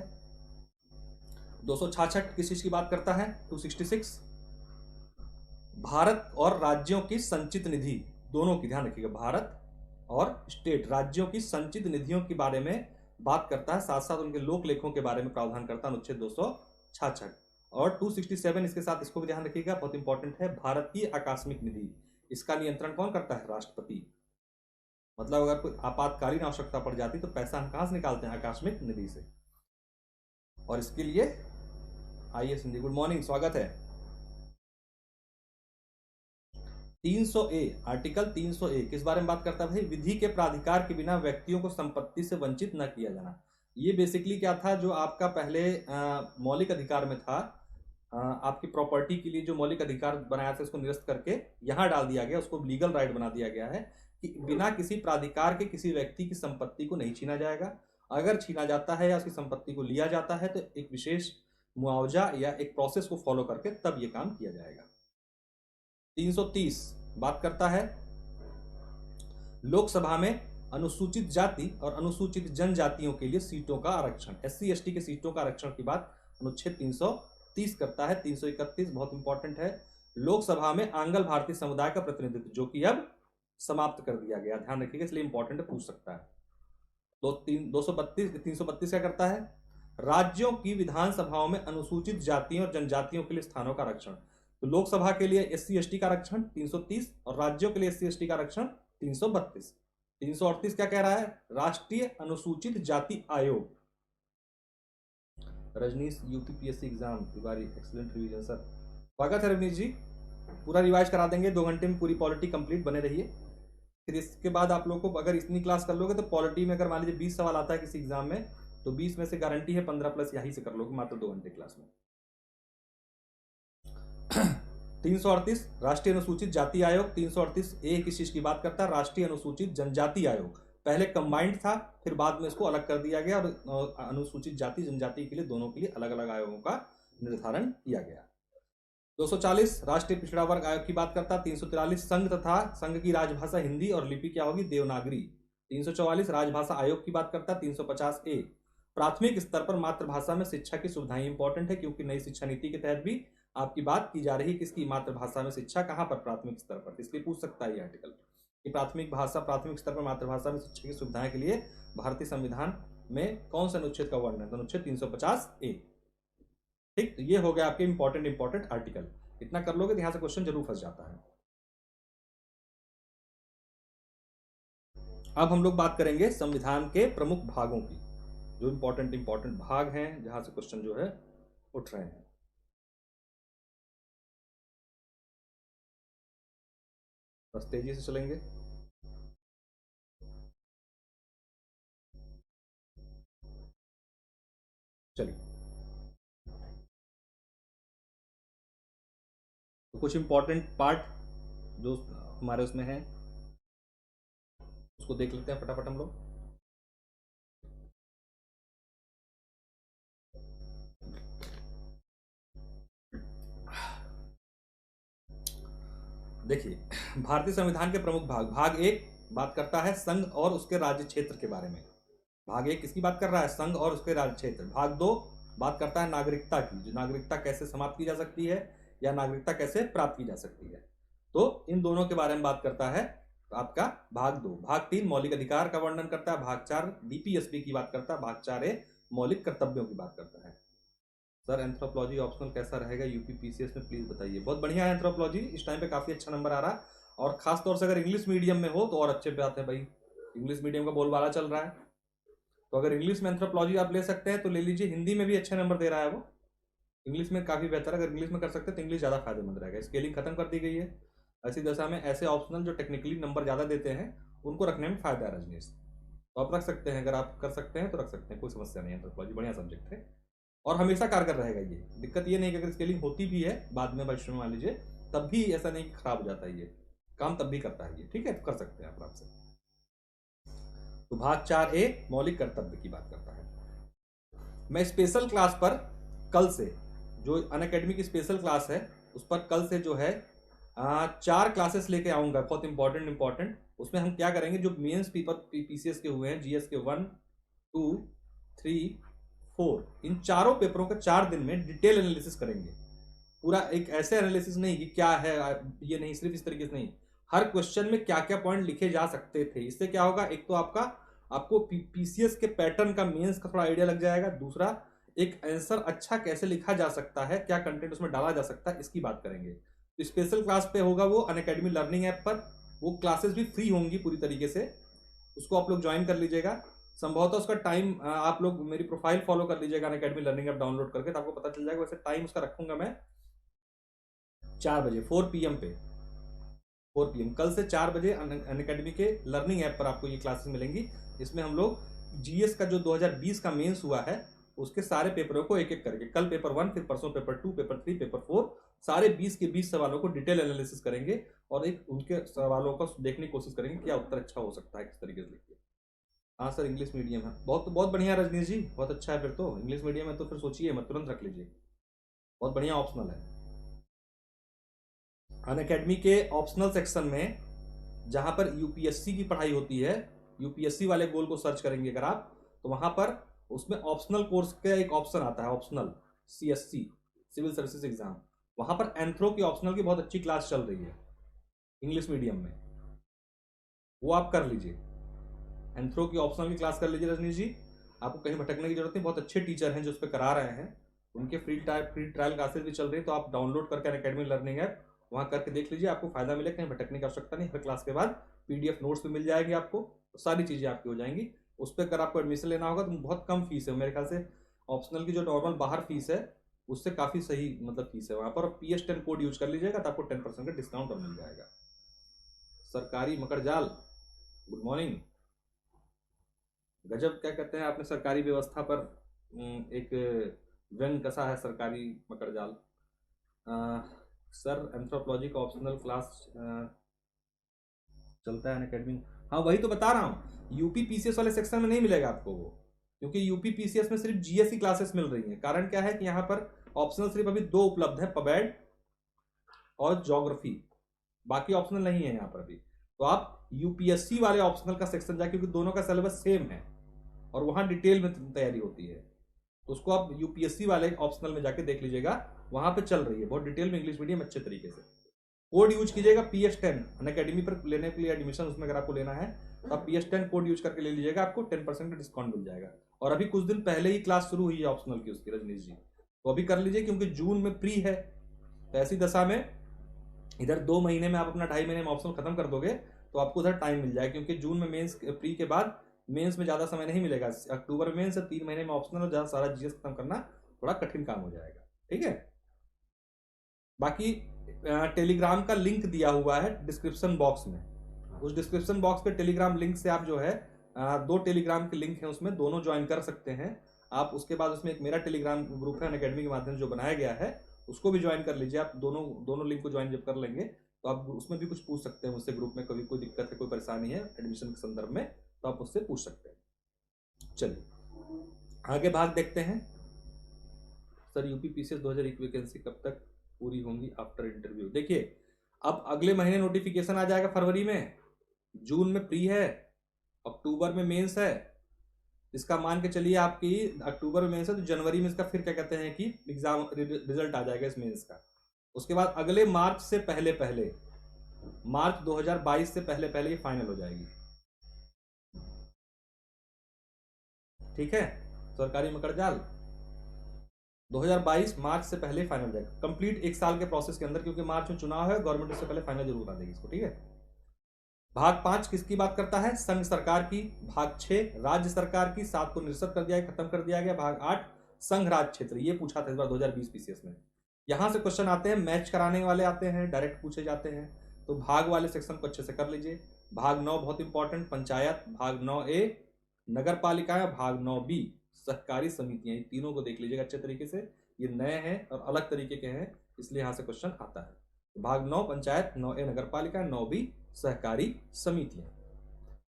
266 किस चीज की बात करता है, 266 भारत और राज्यों की संचित निधि, दोनों की ध्यान रखिएगा, भारत और स्टेट राज्यों की संचित निधियों के बारे में बात करता है, साथ साथ उनके लोक लेखों के बारे में प्रावधान करता है अनुच्छेद 266। और 267 इसके साथ इसको भी ध्यान रखिएगा, बहुत इंपॉर्टेंट है, भारत की आकस्मिक निधि। इसका नियंत्रण कौन करता है, राष्ट्रपति। मतलब अगर कोई आपातकालीन आवश्यकता पड़ जाती तो पैसा हम कहां से निकालते हैं, आकस्मिक निधि से। और इसके लिए आइए सिंधी, गुड मॉर्निंग, स्वागत है। 300A, आर्टिकल 300A किस बारे में बात करता है भाई? विधि के प्राधिकार के बिना व्यक्तियों को संपत्ति से वंचित न किया जाना। ये बेसिकली क्या था, जो आपका पहले मौलिक अधिकार में था, आपकी प्रॉपर्टी के लिए जो मौलिक अधिकार बनाया था उसको निरस्त करके यहाँ डाल दिया गया, उसको लीगल राइट बना दिया गया है कि बिना किसी प्राधिकार के किसी व्यक्ति की संपत्ति को नहीं छीना जाएगा। अगर छीना जाता है या उसकी संपत्ति को लिया जाता है तो एक विशेष मुआवजा या एक प्रोसेस को फॉलो करके तब ये काम किया जाएगा। 330 बात करता है लोकसभा में अनुसूचित जाति और अनुसूचित जनजातियों के लिए सीटों का आरक्षण, SC ST के सीटों का आरक्षण की बात अनुच्छेद 330 करता है। 331 बहुत इंपॉर्टेंट है, लोकसभा में आंग्ल भारतीय समुदाय का प्रतिनिधित्व, जो कि अब समाप्त कर दिया गया, ध्यान रखिएगा, इसलिए इंपॉर्टेंट है, पूछ सकता है। तो 332 क्या करता है? राज्यों की विधानसभाओं में अनुसूचित जातियों और जनजातियों के लिए स्थानों का आरक्षण। तो लोकसभा के लिए SC ST का आरक्षण 330 और राज्यों के लिए SC ST का आरक्षण 332। 338 क्या कह रहा है? राष्ट्रीय अनुसूचित जाति आयोग। Rajneesh UPPSC exam Tiwari, excellent revision sir, स्वागत है रजनीश जी, पूरा रिवाइज करा देंगे 2 घंटे में, पूरी पॉलिटी कंप्लीट, बने रहिए। फिर इसके बाद आप लोग को अगर इतनी क्लास कर लोगे तो पॉलिटी में अगर मान लीजिए 20 सवाल आता है किसी एग्जाम में, तो 20 में से गारंटी है 15 प्लस यहीं से कर लोगे मात्र 2 घंटे क्लास में। 338 राष्ट्रीय अनुसूचित जाति आयोग। 338A किस चीज की बात करता है? राष्ट्रीय अनुसूचित जनजाति आयोग। पहले कंबाइंड था, फिर बाद में इसको अलग कर दिया गया और अनुसूचित जाति जनजाति के लिए दोनों के लिए अलग अलग आयोगों का निर्धारण किया गया। 240 राष्ट्रीय पिछड़ा वर्ग आयोग की बात करता है। 343 संघ तथा संघ की राजभाषा हिंदी और लिपि क्या होगी? देवनागरी। 344 राजभाषा आयोग की बात करता है। 350A प्राथमिक स्तर पर मातृभाषा में शिक्षा की सुविधाएं इंपॉर्टेंट है, क्योंकि नई शिक्षा नीति के तहत भी आपकी बात की जा रही है किसकी? मातृभाषा में शिक्षा, कहां पर? प्राथमिक स्तर पर, इसलिए पूछ सकता है ये आर्टिकल कि प्राथमिक स्तर पर मातृभाषा में शिक्षा की सुविधाएं के लिए भारतीय संविधान में कौन सा अनुच्छेद का वर्णन है? तो अनुच्छेद 350A। ठीक, तो ये हो गया आपके इंपॉर्टेंट आर्टिकल। इतना कर लोगे तो यहां से क्वेश्चन जरूर फंस जाता है। अब हम लोग बात करेंगे संविधान के प्रमुख भागों की, जो इंपॉर्टेंट भाग हैं जहां से क्वेश्चन जो है उठ रहे हैं। बस तेजी से चलेंगे। चलिए, तो कुछ इंपॉर्टेंट पार्ट जो हमारे उसमें है उसको देख लेते हैं फटाफट हम लोग। देखिए, भारतीय संविधान के प्रमुख भाग। भाग 1 बात करता है संघ और उसके राज्य क्षेत्र के बारे में। भाग 1 किसकी बात कर रहा है? संघ और उसके राज्य क्षेत्र। भाग 2 बात करता है नागरिकता की, जो नागरिकता कैसे समाप्त की जा सकती है या नागरिकता कैसे प्राप्त की जा सकती है, तो इन दोनों के बारे में बात करता है आपका भाग 2। भाग 3 मौलिक अधिकार का वर्णन करता है। भाग 4 DPSP की बात करता है। भाग 4A मौलिक कर्तव्यों की बात करता है। सर एंथ्रोपोलॉजी ऑप्शनल कैसा रहेगा UPPCS में, प्लीज बताइए। बहुत बढ़िया है एंथ्रोपोलॉजी, इस टाइम पे काफी अच्छा नंबर आ रहा है, और खास तौर से अगर इंग्लिश मीडियम में हो तो और अच्छे बात है भाई, इंग्लिश मीडियम का बोलबाला चल रहा है, तो अगर इंग्लिश में एंथ्रोपोलॉजी आप ले सकते हैं तो ले लीजिए। हिंदी में भी अच्छे नंबर दे रहा है वो, इंग्लिश में काफी बेहतर है, अगर इंग्लिश में कर सकते हैं तो इंग्लिश ज्यादा फायदेमंद रहेगा। स्केलिंग खत्म कर दी गई है, ऐसी दशा में ऐसे ऑप्शनल जो टेक्निकली नंबर ज्यादा देते हैं उनको रखने में फायदा है रजनीश, तो आप रख सकते हैं, अगर आप कर सकते हैं तो रख सकते हैं, कोई समस्या नहीं है। एंथ्रोपोलॉजी बढ़िया सब्जेक्ट है और हमेशा कारगर रहेगा। ये दिक्कत ये नहीं कि अगर स्केलिंग होती भी है बाद में भविष्य में मान लीजिए, तब भी ऐसा नहीं कि खराब हो जाता है, ये काम तब भी करता है ये, ठीक है, तो कर सकते हैं आप आराम से। तो भाग 4A मौलिक कर्तव्य की बात करता है। मैं स्पेशल क्लास पर कल से, जो अनअकैडमी की स्पेशल क्लास है उस पर कल से जो है 4 क्लासेस लेके आऊंगा, बहुत इंपॉर्टेंट। उसमें हम क्या करेंगे, जो मेंस पेपर PCS के हुए हैं, GS के 1, 2, 3, 4, इन चारों पेपरों का 4 दिन में डिटेल एनालिसिस करेंगे। पूरा एक ऐसे एनालिसिस नहीं कि क्या है ये, नहीं, सिर्फ इस तरीके से नहीं, हर क्वेश्चन में क्या क्या पॉइंट लिखे जा सकते थे। इससे क्या होगा, एक तो आपको PCS के पैटर्न का, मेंस का थोड़ा आइडिया लग जाएगा। दूसरा, एक आंसर अच्छा कैसे लिखा जा सकता है, क्या कंटेंट उसमें डाला जा सकता है, इसकी बात करेंगे। तो स्पेशल क्लास पे होगा वो अनअकैडमी लर्निंग ऐप पर, वो क्लासेस भी फ्री होंगी पूरी तरीके से, उसको आप लोग ज्वाइन कर लीजिएगा। संभवतः उसका टाइम आप लोग मेरी प्रोफाइल फॉलो कर लीजिएगा अनअकैडमी लर्निंग ऐप डाउनलोड करके, तो आपको पता चल जाएगा। वैसे टाइम उसका रखूंगा मैं 4 बजे 4 PM पे, 4 PM कल से 4 बजे अनअकैडमी के लर्निंग ऐप पर आपको ये क्लासेस मिलेंगी। इसमें हम लोग जीएस का जो 2020 का मेंस हुआ है उसके सारे पेपरों को एक एक करके, कल पेपर 1, फिर परसों पेपर 2, पेपर 3, पेपर 4, सारे 20 के 20 सवालों को डिटेल एनालिसिस करेंगे और एक उनके सवालों को देखने की कोशिश करेंगे क्या उत्तर अच्छा हो सकता है, किस तरीके से लिखिए। हाँ सर, इंग्लिश मीडियम है, बहुत बहुत बढ़िया रजनीश जी, बहुत अच्छा है। फिर तो इंग्लिश मीडियम है तो फिर सोचिए मत, तुरंत रख लीजिए, बहुत बढ़िया ऑप्शनल है। अनअकैडमी के ऑप्शनल सेक्शन में जहां पर यूपीएससी की पढ़ाई होती है, यूपीएससी वाले गोल को सर्च करेंगे अगर आप, तो वहां पर उसमें ऑप्शनल कोर्स का एक ऑप्शन आता है, optional CSC, civil services exam. वहां पर एंथ्रो की ऑप्शनल की बहुत अच्छी क्लास चल रही है इंग्लिश मीडियम में, वो आप कर लीजिए। एंथ्रो की ऑप्शनल की क्लास कर लीजिए रजनीश जी, आपको कहीं भटकने की जरूरत नहीं, बहुत अच्छे टीचर हैं जो उस पर करा रहे हैं, उनके फ्री ट्रायल क्लासेस भी चल रही है, तो आप डाउनलोड करके अनअकैडमी लर्निंग ऐप वहां करके देख लीजिए, आपको फायदा मिले, कहीं भटकने की आवश्यकता नहीं। हर क्लास के बाद पीडीएफ नोट्स भी मिल जाएगी आपको, तो सारी चीजें आपकी हो जाएंगी। उस पर अगर आपको एडमिशन लेना होगा तो बहुत कम फीस है मेरे ख्याल से, ऑप्शनल की जो नॉर्मल बाहर फीस है उससे काफी सही मतलब फीस है वहां पर। PS10 कोड यूज कर लीजिएगा तो आपको 10% का डिस्काउंट और मिल जाएगा। सरकारी मकड़जाल, गुड मॉर्निंग। गजब, क्या कहते हैं आपने सरकारी व्यवस्था पर एक व्यंग कसा है सरकारी मकड़जाल। सर एंथ्रोपोलॉजी का ऑप्शनल क्लास चलता है अनअकैडमी, हाँ वही तो बता रहा हूँ, यूपी पीसीएस वाले सेक्शन में नहीं मिलेगा आपको वो, क्योंकि यूपी पीसीएस में सिर्फ जीएस की क्लासेस मिल रही हैं। कारण क्या है कि यहाँ पर ऑप्शनल सिर्फ अभी 2 उपलब्ध है, पबैड और ज्योग्राफी, बाकी ऑप्शनल नहीं है यहाँ पर अभी। तो आप यूपीएससी वाले ऑप्शनल का सेक्शन जाए, क्योंकि दोनों का सिलेबस सेम है और वहां डिटेल में तैयारी होती है, तो उसको आप यूपीएससी वाले ऑप्शनल में जाके देख लीजिएगा, वहां पे चल रही है बहुत डिटेल में इंग्लिश मीडियम अच्छे तरीके से। कोड यूज कीजिएगा PS10 अनअकैडमी पर लेने के लिए एडमिशन, उसमें अगर आपको लेना है तो आप PS10 कोड यूज करके ले लीजिएगा, आपको 10% का डिस्काउंट मिल जाएगा। और अभी कुछ दिन पहले ही क्लास शुरू हुई है ऑप्शनल की उसकी रजनीश जी, तो अभी कर लीजिए, क्योंकि जून में प्री है, तो ऐसी दशा में इधर 2 महीने में आप अपना 2.5 महीने में ऑप्शनल खत्म कर दोगे तो आपको उधर टाइम मिल जाएगा, क्योंकि जून में मेंस प्री के बाद मेंस में ज्यादा समय नहीं मिलेगा, अक्टूबर में मेंस, 3 महीने में ऑप्शनल, जहां सारा जीएस खत्म करना थोड़ा कठिन काम हो जाएगा। ठीक है, बाकी टेलीग्राम का लिंक दिया हुआ है डिस्क्रिप्शन बॉक्स में, उस डिस्क्रिप्शन बॉक्स पे टेलीग्राम लिंक से आप जो है 2 टेलीग्राम के लिंक हैं उसमें, दोनों ज्वाइन कर सकते हैं आप। उसके बाद उसमें एक मेरा टेलीग्राम ग्रुप है अनअकैडमी के माध्यम से जो बनाया गया है, उसको भी ज्वाइन कर लीजिए आप। दोनों लिंक को ज्वाइन जब कर लेंगे तो आप उसमें भी कुछ पूछ सकते हैं मुझसे, ग्रुप में कभी कोई दिक्कत है, कोई परेशानी है एडमिशन के संदर्भ में, तो आप उससे पूछ सकते हैं। चलिए आगे भाग देखते हैं। सर यूपी पीसीएस 2001 वैकेंसी कब तक पूरी होंगी आफ्टर इंटरव्यू? देखिए अब अगले महीने नोटिफिकेशन आ जाएगा फरवरी में, जून में प्री है, अक्टूबर में मेंस है, इसका मान के चलिए आपकी अक्टूबर में मेंस है तो जनवरी में इसका फिर क्या कहते हैं कि एग्जाम रिजल्ट आ जाएगा इस मेंस का। उसके बाद अगले मार्च से पहले पहले, मार्च 2022 से पहले पहले ये फाइनल हो जाएगी। ठीक है, सरकारी मकड़जाल 2022 मार्च से पहले फाइनल हो जाएगा, कंप्लीट 1 साल के प्रोसेस के अंदर, क्योंकि मार्च में चुनाव है, गवर्नमेंट उससे पहले फाइनल जरूर करा देगी इसको। ठीक है, भाग 5 किसकी बात करता है? संघ सरकार की। भाग 6 राज्य सरकार की, 7 को निरस्त कर दिया गया, खत्म कर दिया गया। भाग 8 संघ राज्य क्षेत्र, ये पूछा था इस बार 2020 पीसीएस में। यहां से क्वेश्चन आते हैं, मैच कराने वाले आते हैं, डायरेक्ट पूछे जाते हैं, तो भाग वाले सेक्शन को अच्छे से कर लीजिए। भाग 9 बहुत इंपॉर्टेंट, पंचायत। भाग 9A नगर पालिकाएं, भाग 9B सहकारी समितियां, ये तीनों को देख लीजिएगा अच्छे तरीके से, ये नए हैं और अलग तरीके के हैं, इसलिए यहां से क्वेश्चन आता है। भाग 9 पंचायत, 9A नगर पालिका, 9B सहकारी समितियां।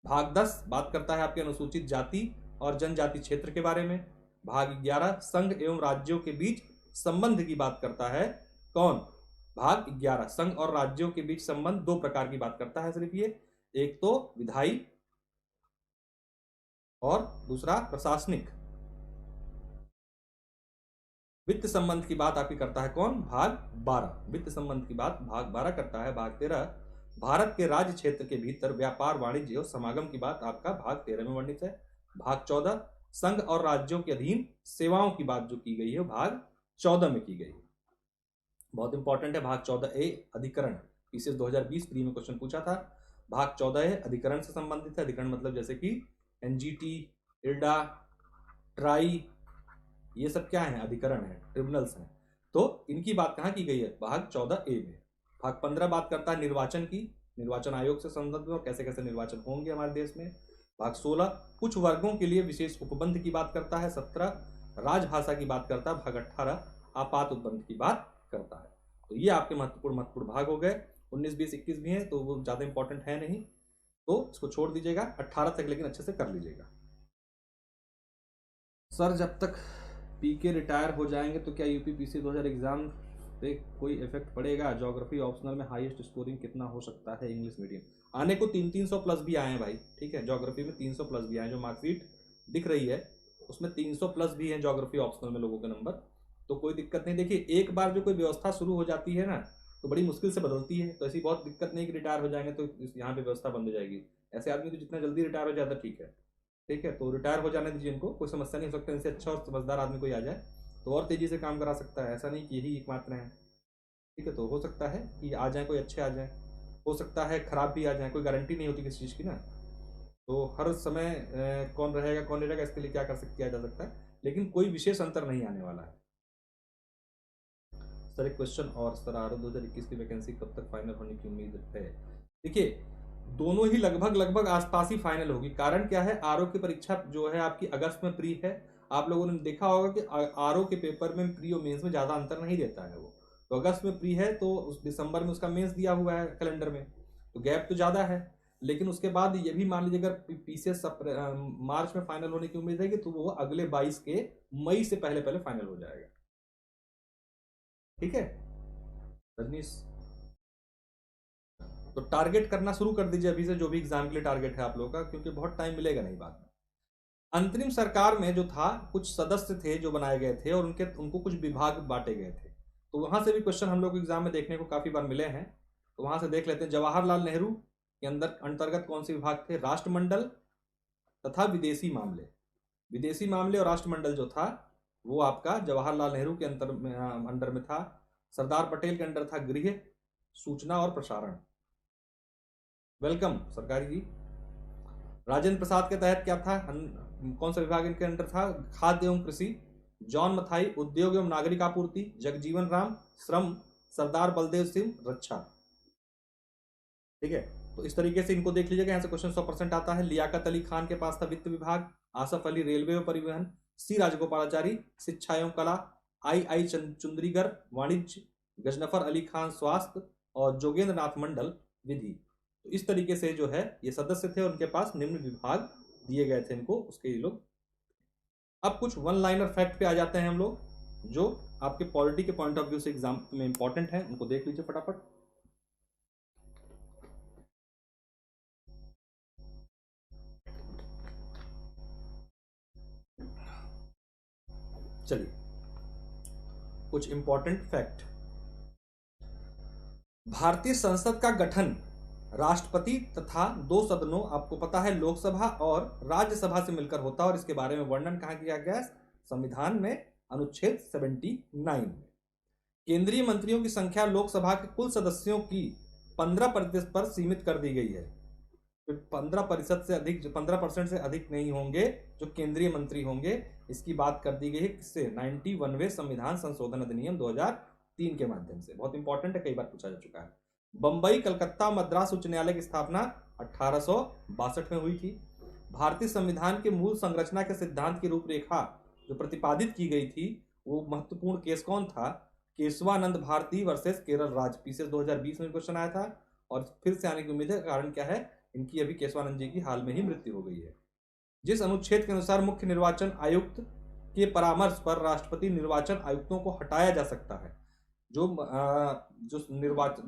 भाग 10 बात करता है आपके अनुसूचित जाति और जनजाति क्षेत्र के बारे में। भाग 11 संघ एवं राज्यों के बीच संबंध की बात करता है। कौन? भाग 11 संघ और राज्यों के बीच संबंध 2 प्रकार की बात करता है सिर्फ ये, एक तो विधायी और दूसरा प्रशासनिक। वित्त संबंध की बात आपकी करता है कौन? भाग 12 वित्त संबंध की बात भाग 12 करता है। भाग 13 भारत के राज्य क्षेत्र के भीतर व्यापार वाणिज्य और समागम की बात आपका भाग 13 में वर्णित है। भाग 14 संघ और राज्यों के अधीन सेवाओं की बात जो की गई है भाग 14 में की गई, बहुत इंपॉर्टेंट है। भाग 14A अधिकरण, पीसीएस 2020 प्री में क्वेश्चन पूछा था। भाग 14A अधिकरण से संबंधित है। अधिकरण मतलब जैसे कि एनजीटी, इरडा, ट्राई, ये सब क्या है? अधिकरण है, ट्रिब्यूनल्स हैं। तो इनकी बात कहां की गई है? भाग 14A में। भाग 15 बात करता है निर्वाचन की, निर्वाचन आयोग से संबंध में और कैसे कैसे निर्वाचन होंगे हमारे देश में। भाग 16 कुछ वर्गों के लिए विशेष उपबंध की बात करता है। 17 राजभाषा की बात करता है। भाग 18 आपात उपबंध की बात करता है। तो ये आपके महत्वपूर्ण भाग हो गए। 19, 20, 21 भी हैं तो वो ज़्यादा इंपॉर्टेंट है नहीं, तो इसको छोड़ दीजिएगा। 18 तक लेकिन अच्छे से कर लीजिएगा। सर जब तक पीके रिटायर हो जाएंगे तो क्या यूपीपीसी 2000 एग्जाम पे कोई इफेक्ट पड़ेगा? ज्योग्राफी ऑप्शनल में हाईएस्ट स्कोरिंग कितना हो सकता है इंग्लिश मीडियम? आने को 300 प्लस भी आए हैं भाई, ठीक है। ज्योग्राफी में 300 प्लस भी आए हैं, जो मार्कशीट दिख रही है उसमें 300 प्लस भी हैं ज्योग्राफी ऑप्शनल में लोगों के नंबर। तो कोई दिक्कत नहीं। देखिए एक बार जो कोई व्यवस्था शुरू हो जाती है ना तो बड़ी मुश्किल से बदलती है, तो ऐसी बहुत दिक्कत नहीं कि रिटायर हो जाएंगे तो यहाँ पे व्यवस्था बंद हो जाएगी। ऐसे आदमी तो जितना जल्दी रिटायर हो जाता ठीक है, ठीक है। तो रिटायर हो जाने दीजिए इनको, कोई समस्या नहीं हो सकता। इनसे अच्छा और समझदार आदमी कोई आ जाए तो और तेजी से काम करा सकता है, ऐसा नहीं कि यही एकमात्र है, ठीक है। तो हो सकता है कि आ जाए, कोई अच्छे आ जाए, हो सकता है खराब भी आ जाए, कोई गारंटी नहीं होती किसी चीज़ की ना। तो हर समय कौन रहेगा कौन नहीं रहेगा इसके लिए क्या किया जा सकता है, लेकिन कोई विशेष अंतर नहीं आने वाला है। सर एक क्वेश्चन और, सर आर 2021 की वैकेंसी कब तक फाइनल होने की उम्मीद है? देखिए दोनों ही लगभग आसपास ही फाइनल होगी। कारण क्या है, आरओ की परीक्षा जो है आपकी अगस्त में प्री है। आप लोगों ने देखा होगा कि आरओ के पेपर में प्री और मेंस में ज़्यादा अंतर नहीं देता है वो। तो अगस्त में प्री है तो उस दिसंबर में उसका मेंस दिया हुआ है कैलेंडर में, तो गैप तो ज़्यादा है। लेकिन उसके बाद ये भी मान लीजिए अगर पीसीएस मार्च में फाइनल होने की उम्मीद है कि तो वो अगले 22 के मई से पहले पहले फाइनल हो जाएगा, ठीक है रजनीश। तो टारगेट करना शुरू कर दीजिए अभी से, जो भी एग्जाम के लिए टारगेट है आप लोगों का, क्योंकि बहुत टाइम मिलेगा नहीं बाद में। अंतरिम सरकार में जो था कुछ सदस्य थे जो बनाए गए थे और उनको कुछ विभाग बांटे गए थे, तो वहां से भी क्वेश्चन हम लोग एग्जाम में देखने को काफी बार मिले हैं। तो वहां से देख लेते हैं। जवाहरलाल नेहरू के अंतर्गत कौन से विभाग थे? राष्ट्रमंडल तथा विदेशी मामले। विदेशी मामले और राष्ट्रमंडल जो था वो आपका जवाहरलाल नेहरू के अंडर में था। सरदार पटेल के अंडर था गृह, सूचना और प्रसारण। वेलकम सरकारी जी। राजेंद्र प्रसाद के तहत क्या था, कौन सा विभाग इनके अंडर था? खाद्य एवं कृषि। जॉन मथाई उद्योग एवं नागरिक आपूर्ति। जगजीवन राम श्रम। सरदार बलदेव सिंह रक्षा, ठीक है। तो इस तरीके से इनको देख लीजिएगा, यहाँ से क्वेश्चन 100% आता है। लियाकत अली खान के पास था वित्त विभाग। आसफ अली रेलवे व परिवहन। सी राजगोपालाचारी शिक्षा एवं कला। आई चुंद्रीगर वाणिज्य। गजनफर अली खान स्वास्थ्य। और जोगेंद्र नाथ मंडल विधि। तो इस तरीके से जो है ये सदस्य थे, उनके पास निम्न विभाग दिए गए थे इनको, उसके ये लोग। अब कुछ वन लाइनर फैक्ट पे आ जाते हैं हम लोग, जो आपके पॉलिटी के पॉइंट ऑफ व्यू से एग्जाम में इंपॉर्टेंट है, उनको देख लीजिए फटाफट। चलिए कुछ इंपॉर्टेंट फैक्ट। भारतीय संसद का गठन राष्ट्रपति तथा 2 सदनों, आपको पता है लोकसभा और राज्यसभा से मिलकर होता है, और इसके बारे में वर्णन कहाँ किया गया है? संविधान में अनुच्छेद 79 में। केंद्रीय मंत्रियों की संख्या लोकसभा के कुल सदस्यों की 15% पर सीमित कर दी गई है। 15% से अधिक नहीं होंगे जो केंद्रीय मंत्री होंगे, इसकी बात कर दी गई है किससे? 91वें संविधान संशोधन अधिनियम 2003 के माध्यम से। बहुत इंपॉर्टेंट है, कई बार पूछा जा चुका है। बंबई कलकत्ता मद्रास उच्च न्यायालय की स्थापना 1862 में हुई थी। भारतीय संविधान के मूल संरचना के सिद्धांत की रूपरेखा जो प्रतिपादित की गई थी, वो महत्वपूर्ण केस कौन था? केशवानंद भारती वर्सेस केरल राज्य। पीसीएस 2020 में क्वेश्चन आया था और फिर से आने की उम्मीद है। कारण क्या है, इनकी अभी केशवानंद जी की हाल में ही मृत्यु हो गई है। जिस अनुच्छेद के अनुसार मुख्य निर्वाचन आयुक्त के परामर्श पर राष्ट्रपति निर्वाचन आयुक्तों को हटाया जा सकता है। जो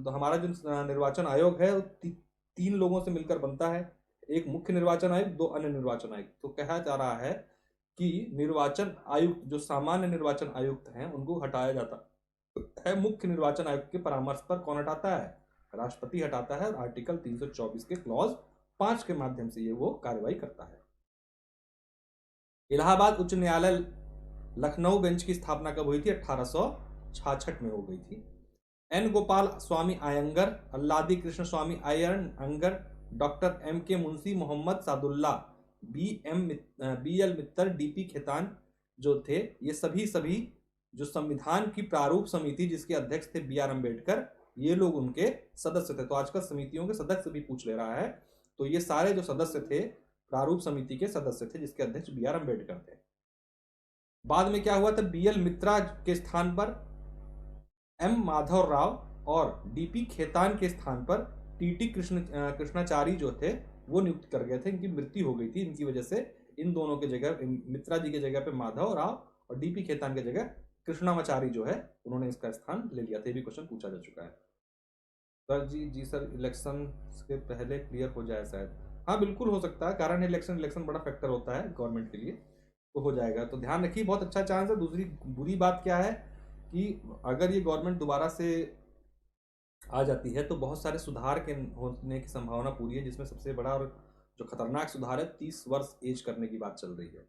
हमारा जो निर्वाचन आयोग है, 3 लोगों से मिलकर बनता है। एक मुख्य निर्वाचन आयुक्त, 2 अन्य निर्वाचन आयुक्त। तो कहा जा रहा है कि निर्वाचन आयुक्त जो सामान्य निर्वाचन आयुक्त हैं उनको हटाया जाता है मुख्य निर्वाचन आयुक्त के परामर्श पर। कौन हटाता है? राष्ट्रपति हटाता है, और आर्टिकल 324 के क्लॉज 5 के माध्यम से ये वो कार्रवाई करता है। इलाहाबाद उच्च न्यायालय लखनऊ बेंच की स्थापना कब हुई थी? 1866 में हो गई थी। एन गोपाल स्वामी अयंगर, अल्लादी कृष्ण स्वामी अयंगर, डॉक्टर एम के मुंशी, मोहम्मद सादुल्ला, बी एल मित्तर, डीपी खेतान जो थे, ये सभी जो संविधान की प्रारूप समिति जिसके अध्यक्ष थे बी आर अम्बेडकर, ये लोग उनके सदस्य थे। तो आजकल समितियों के सदस्य भी पूछ ले रहा है। तो ये सारे जो सदस्य थे प्रारूप समिति के सदस्य थे, जिसके अध्यक्ष BR अम्बेडकर थे। बाद में क्या हुआ था, BL मित्रा के स्थान पर M माधव राव और DP खेतान के स्थान पर TT कृष्णाचारी जो थे वो नियुक्त कर गए थे। इनकी मृत्यु हो गई थी, इनकी वजह से इन दोनों के जगह, मित्रा जी के जगह पे माधव राव और DP खेतान के जगह कृष्णामाचारी जो है उन्होंने इसका स्थान ले लिया था। ये भी क्वेश्चन पूछा जा चुका है। सर जी सर, इलेक्शन के पहले क्लियर हो जाए शायद। हाँ बिल्कुल हो सकता है, कारण इलेक्शन बड़ा फैक्टर होता है गवर्नमेंट के लिए, तो हो जाएगा। तो ध्यान रखिए, बहुत अच्छा चांस है। दूसरी बुरी बात क्या है कि अगर ये गवर्नमेंट दोबारा से आ जाती है तो बहुत सारे सुधार के होने की संभावना पूरी है, जिसमें सबसे बड़ा और जो खतरनाक सुधार है 30 वर्ष एज करने की बात चल रही है,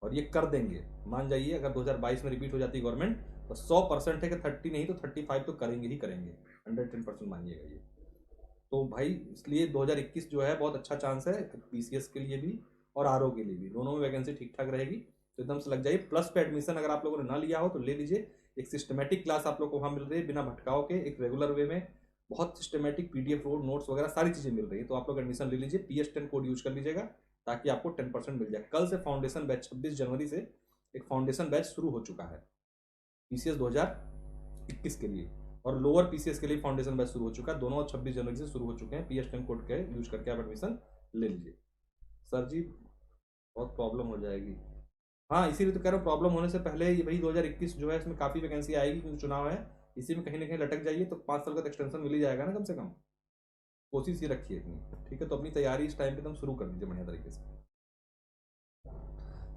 और ये कर देंगे, मान जाइए। अगर 2022 में रिपीट हो जाती है गवर्नमेंट तो 100% है कि 30 नहीं तो 35 तो करेंगे ही करेंगे, 110% मानिएगा ये। तो भाई इसलिए 2021 जो है बहुत अच्छा चांस है PCS के लिए भी और RO के लिए भी, दोनों में वैकेंसी ठीक ठाक रहेगी, तो एकदम से लग जाइए। प्लस पे एडमिशन अगर आप लोगों ने ना लिया हो तो ले लीजिए। एक सिस्टमेटिक क्लास आप लोग को वहाँ मिल रही है बिना भटकाव के, एक रेगुलर वे में, बहुत सिस्टमेटिक PDF नोट्स वगैरह सारी चीज़ें मिल रही है। तो आप लोग एडमिशन ले लीजिए, PS10 कोड यूज कर लीजिएगा ताकि आपको 10% मिल जाए। कल से फाउंडेशन बैच 26 जनवरी से एक फाउंडेशन बैच शुरू हो चुका है PCS 2021 के लिए, और लोअर PCS के लिए फाउंडेशन बैच शुरू हो चुका है। दोनों 26 जनवरी से शुरू हो चुके हैं। PS10 कोड के यूज करके आप एडमिशन ले लीजिए। सर जी बहुत प्रॉब्लम हो जाएगी। हाँ इसीलिए तो कह रहा हूँ, प्रॉब्लम होने से पहले ये भाई 2021 जो है इसमें काफ़ी वैकेंसी आएगी, क्योंकि चुनाव है, इसी में कहीं ना कहीं लटक जाइए तो 5 साल का एक्सटेंशन मिल ही जाएगा ना कम से कम। कोशिश ये रखिए इतनी, ठीक है। तो अपनी तैयारी इस टाइम पे एकदम शुरू कर दीजिए बढ़िया तरीके से।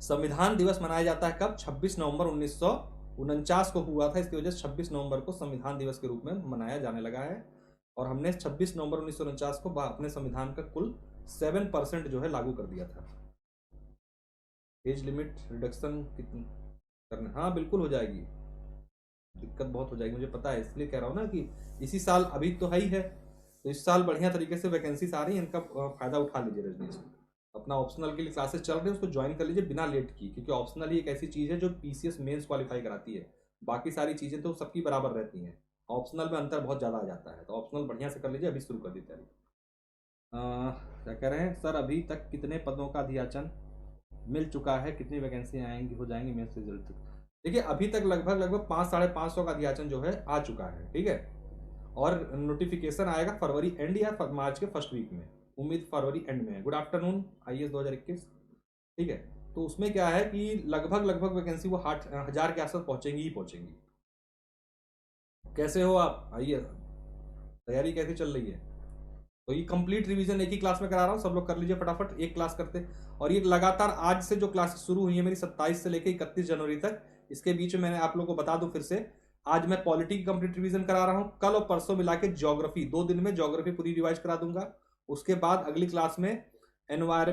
संविधान दिवस मनाया जाता है कब? 26 नवंबर 1949 को हुआ था, इसकी वजह से 26 नवंबर को संविधान दिवस के रूप में मनाया जाने लगा है। और हमने 26 नवंबर 1949 को अपने संविधान का कुल 7% जो है लागू कर दिया था। एज लिमिट रिडक्शन कितनी करना? हाँ बिल्कुल हो जाएगी, दिक्कत बहुत हो जाएगी मुझे पता है, इसलिए कह रहा हूँ ना कि इसी साल, अभी तो है ही है, तो इस साल बढ़िया तरीके से वैकेंसीज आ रही है, इनका फायदा उठा लीजिए। रजनीश अपना ऑप्शनल के लिए क्लासेस चल रहे हैं, उसको ज्वाइन कर लीजिए बिना लेट की, क्योंकि ऑप्शनल ही एक ऐसी चीज़ है जो PCS मेंस क्वालिफाई कराती है। बाकी सारी चीज़ें तो सबकी बराबर रहती हैं, ऑप्शनल में अंतर बहुत ज़्यादा आ जाता है। तो ऑप्शनल बढ़िया से कर लीजिए, अभी शुरू कर दी तैयारी। क्या कह रहे हैं सर, अभी तक कितने पदों का अधियाचन मिल चुका है, कितनी वैकेंसी आएंगी, हो जाएंगी मेंस रिजल्ट तक? देखिए अभी तक लगभग 500-550 का अधियाचन जो है आ चुका है, ठीक है। और नोटिफिकेशन आएगा फरवरी एंड या मार्च के फर्स्ट वीक में, उम्मीद फरवरी एंड में है। गुड आफ्टरनून IAS 2021, ठीक है। तो उसमें क्या है कि लगभग वैकेंसी वो 1000 के आसपास पहुंचेंगी ही पहुंचेंगी। कैसे हो आप, आइए, तैयारी कैसी चल रही है? तो ये कंप्लीट रिवीजन एक ही क्लास में करा रहा हूँ, सब लोग कर लीजिए फटाफट, एक क्लास करते। और ये लगातार आज से जो क्लासेस शुरू हुई है मेरी 27 से लेकर 31 जनवरी तक, इसके बीच में मैंने आप लोगों को बता दूं फिर से, आज मैं पॉलिटी की कंप्लीट रिवीजन करा रहा हूँ, कल और परसों मिला के ज्योग्राफी, 2 दिन में ज्योग्राफी पूरी रिवाइज करा दूंगा। उसके बाद अगली क्लास में